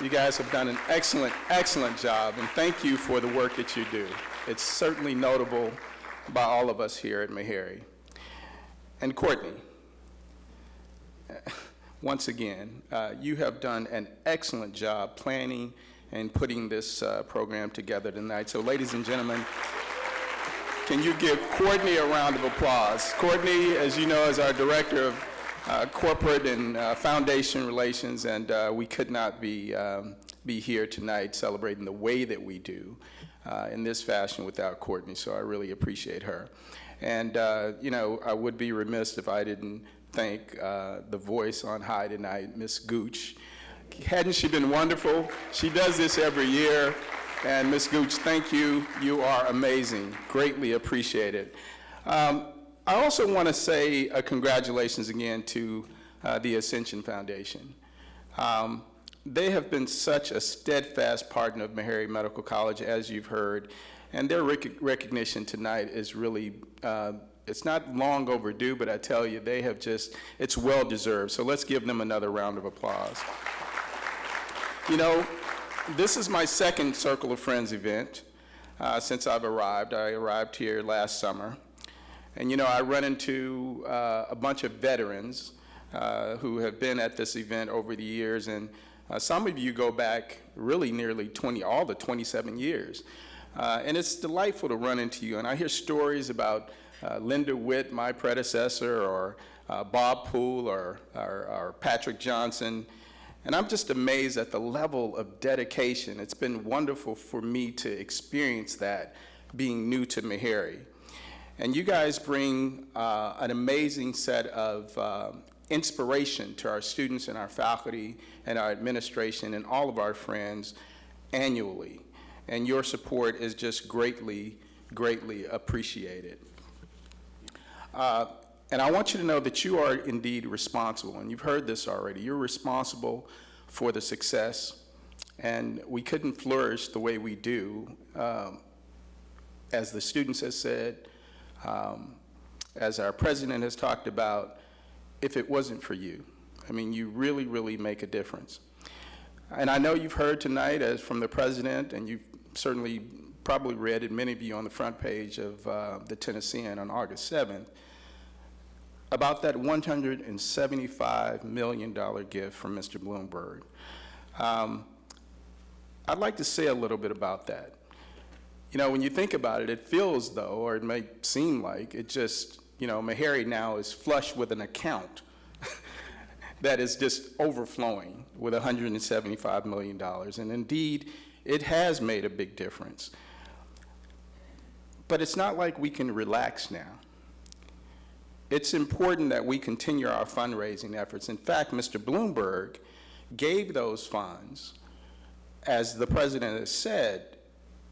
You guys have done an excellent, excellent job, and thank you for the work that you do. It's certainly notable by all of us here at Meharry. And Courtney, once again, you have done an excellent job planning and putting this program together tonight. So ladies and gentlemen, can you give Courtney a round of applause? Courtney, as you know, is our Director of Corporate and Foundation Relations, and we could not be here tonight celebrating the way that we do in this fashion without Courtney, so I really appreciate her. And, you know, I would be remiss if I didn't thank the voice on high tonight, Miss Gooch. Hadn't she been wonderful? She does this every year. And Miss Gooch, thank you. You are amazing. Greatly appreciated. I also want to say congratulations again to the Ascension Foundation. They have been such a steadfast partner of Meharry Medical College, as you've heard, and their recognition tonight is really, it's not long overdue, but I tell you, they have just, it's well-deserved. So let's give them another round of applause. You know, this is my second Circle of Friends event since I've arrived. I arrived here last summer. And you know, I run into a bunch of veterans who have been at this event over the years, and some of you go back really nearly all the 27 years. And it's delightful to run into you. And I hear stories about Linda Witt, my predecessor, or Bob Poole, or Patrick Johnson. And I'm just amazed at the level of dedication. It's been wonderful for me to experience that being new to Meharry. And you guys bring an amazing set of inspiration to our students and our faculty and our administration and all of our friends annually. And your support is just greatly, greatly appreciated. And I want you to know that you are indeed responsible, and you've heard this already. You're responsible for the success, and we couldn't flourish the way we do, as the students have said, as our president has talked about, if it wasn't for you. I mean, you really, really make a difference. And I know you've heard tonight as from the president, and you've certainly probably read it, many of you on the front page of the Tennessean on August 7th, about that $175 million gift from Mr. Bloomberg. I'd like to say a little bit about that. You know, when you think about it, it feels though, or it may seem like, it just, you know, Meharry now is flush with an account that is just overflowing with $175 million. And indeed, it has made a big difference. But it's not like we can relax now. It's important that we continue our fundraising efforts. In fact, Mr. Bloomberg gave those funds, as the president has said.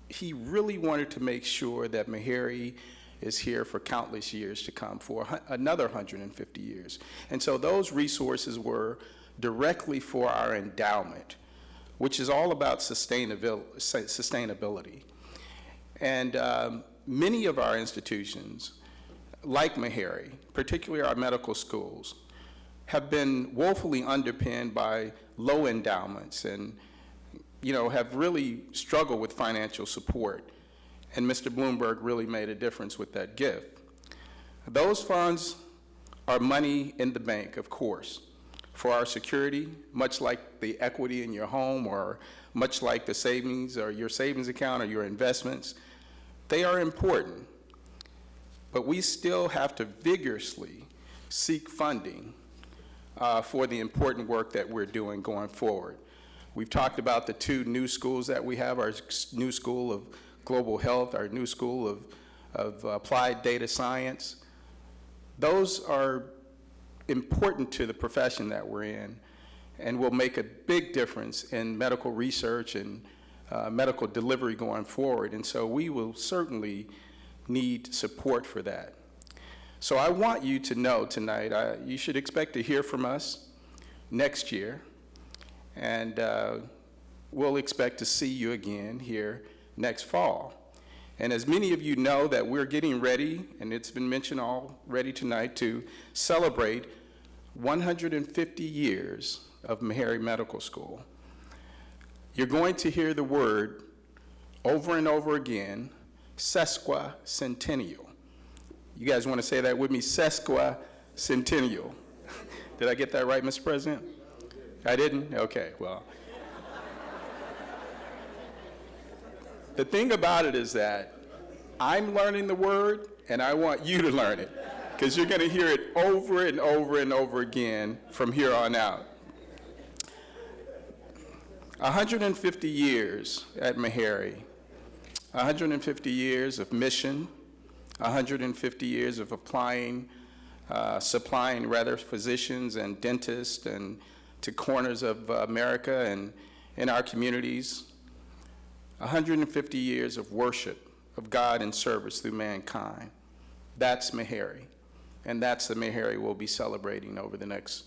He really wanted to make sure that Meharry is here for countless years to come, for another 150 years. And so those resources were directly for our endowment, which is all about sustainability. And many of our institutions, like Meharry, particularly our medical schools, have been woefully underpinned by low endowments and, you know, have really struggled with financial support. And Mr. Bloomberg really made a difference with that gift. Those funds are money in the bank, of course, for our security, much like the equity in your home or much like the savings or your savings account or your investments. They are important, but we still have to vigorously seek funding for the important work that we're doing going forward. We've talked about the two new schools that we have, our new School of Global Health, our new School of Applied Data Science. Those are important to the profession that we're in and will make a big difference in medical research and medical delivery going forward. And so we will certainly need support for that. So I want you to know tonight, you should expect to hear from us next year. And we'll expect to see you again here next fall. And as many of you know, that we're getting ready, and it's been mentioned already tonight, to celebrate 150 years of Meharry Medical School. You're going to hear the word over and over again, sesquicentennial. You guys want to say that with me, sesquicentennial. Did I get that right, Mr. President? I didn't? Okay, well. The thing about it is that I'm learning the word, and I want you to learn it, because you're going to hear it over and over and over again from here on out. 150 years at Meharry, 150 years of mission, 150 years of supplying physicians and dentists and to corners of America and in our communities. 150 years of worship of God and service through mankind. That's Meharry. And that's the Meharry we'll be celebrating over the next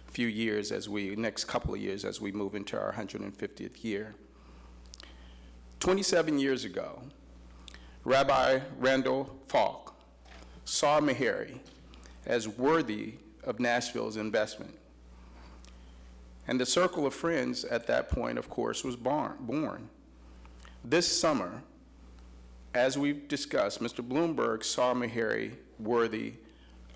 few years next couple of years as we move into our 150th year. 27 years ago, Rabbi Randall Falk saw Meharry as worthy of Nashville's investment. And the circle of friends at that point, of course, was born. This summer, as we've discussed, Mr. Bloomberg saw Meharry worthy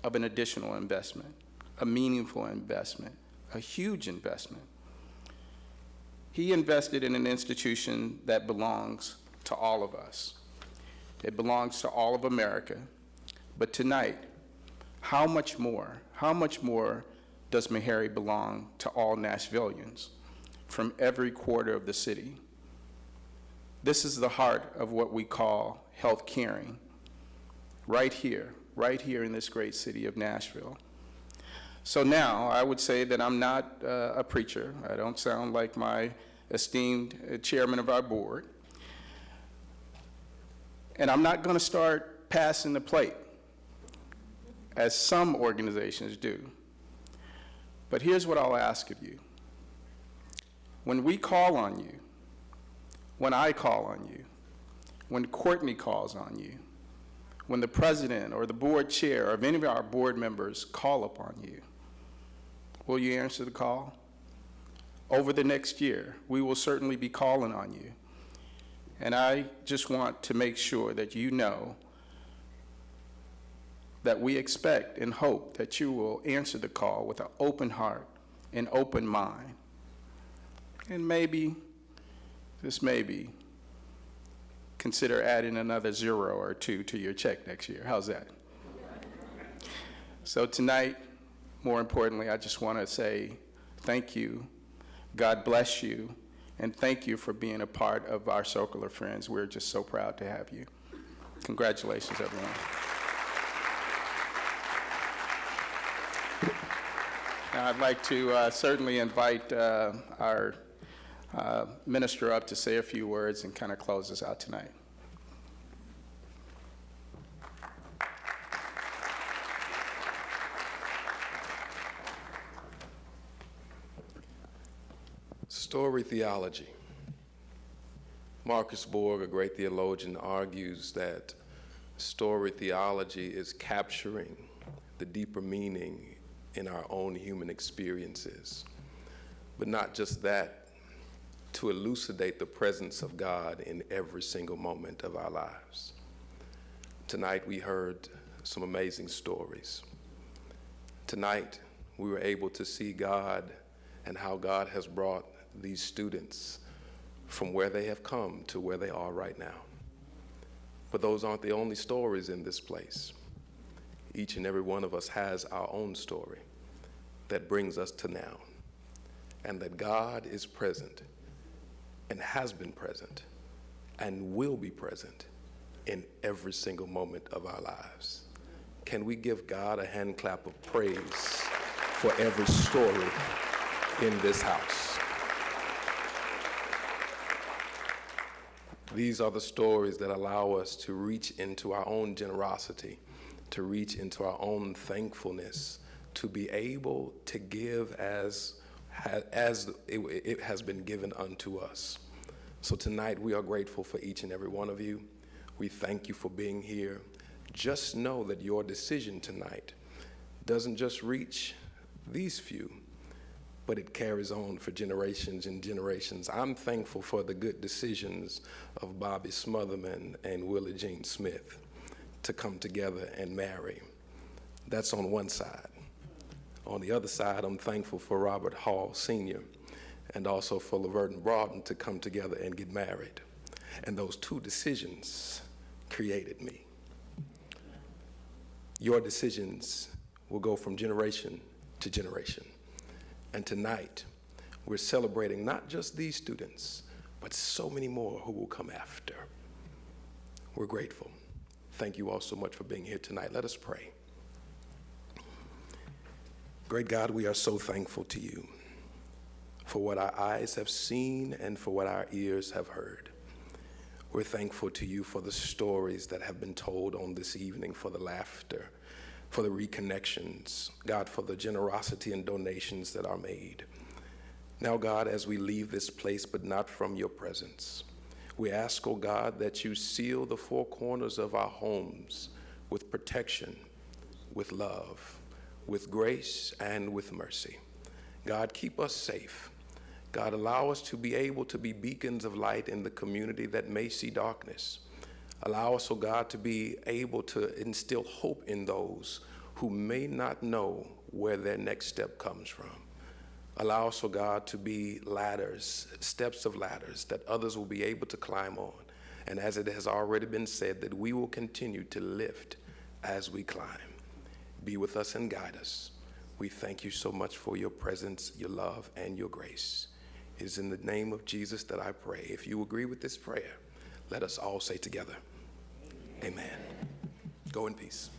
of an additional investment, a meaningful investment, a huge investment. He invested in an institution that belongs to all of us. It belongs to all of America. But tonight, how much more does Meharry belong to all Nashvillians from every quarter of the city? This is the heart of what we call health caring, right here in this great city of Nashville. So now I would say that I'm not a preacher. I don't sound like my esteemed chairman of our board. And I'm not going to start passing the plate, as some organizations do. But here's what I'll ask of you. When we call on you, when I call on you, when Courtney calls on you, when the president or the board chair or any of our board members call upon you, will you answer the call? Over the next year, we will certainly be calling on you. And I just want to make sure that you know that we expect and hope that you will answer the call with an open heart and open mind. And maybe, just maybe, consider adding another 0 or 2 to your check next year. How's that? So tonight, more importantly, I just want to say thank you, God bless you, and thank you for being a part of our circle of friends. We're just so proud to have you. Congratulations, everyone. Now, I'd like to certainly invite our minister up to say a few words and kind of close us out tonight.
Story theology. Marcus Borg, a great theologian, argues that story theology is capturing the deeper meaning in our own human experiences. But not just that, to elucidate the presence of God in every single moment of our lives. Tonight we heard some amazing stories. Tonight we were able to see God and how God has brought these students from where they have come to where they are right now. But those aren't the only stories in this place. Each and every one of us has our own story that brings us to now, and that God is present and has been present and will be present in every single moment of our lives. Can we give God a hand clap of praise for every story in this house? These are the stories that allow us to reach into our own generosity, to reach into our own thankfulness, to be able to give as it has been given unto us. So tonight we are grateful for each and every one of you. We thank you for being here. Just know that your decision tonight doesn't just reach these few, but it carries on for generations and generations. I'm thankful for the good decisions of Bobby Smotherman and Willie Jean Smith to come together and marry. That's on one side. On the other side, I'm thankful for Robert Hall Sr. and also for Laverne Broughton to come together and get married. And those two decisions created me. Your decisions will go from generation to generation. And tonight, we're celebrating not just these students, but so many more who will come after. We're grateful. Thank you all so much for being here tonight. Let us pray. Great God, we are so thankful to you for what our eyes have seen and for what our ears have heard. We're thankful to you for the stories that have been told on this evening, for the laughter, for the reconnections, God, for the generosity and donations that are made. Now, God, as we leave this place, but not from your presence, we ask, oh God, that you seal the four corners of our homes with protection, with love, with grace, and with mercy. God, keep us safe. God, allow us to be able to be beacons of light in the community that may see darkness. Allow us, oh God, to be able to instill hope in those who may not know where their next step comes from. Allow us, oh God, to be ladders, steps of ladders that others will be able to climb on. And as it has already been said, that we will continue to lift as we climb. Be with us and guide us. We thank you so much for your presence, your love, and your grace. It is in the name of Jesus that I pray. If you agree with this prayer, let us all say together, amen. Go in peace.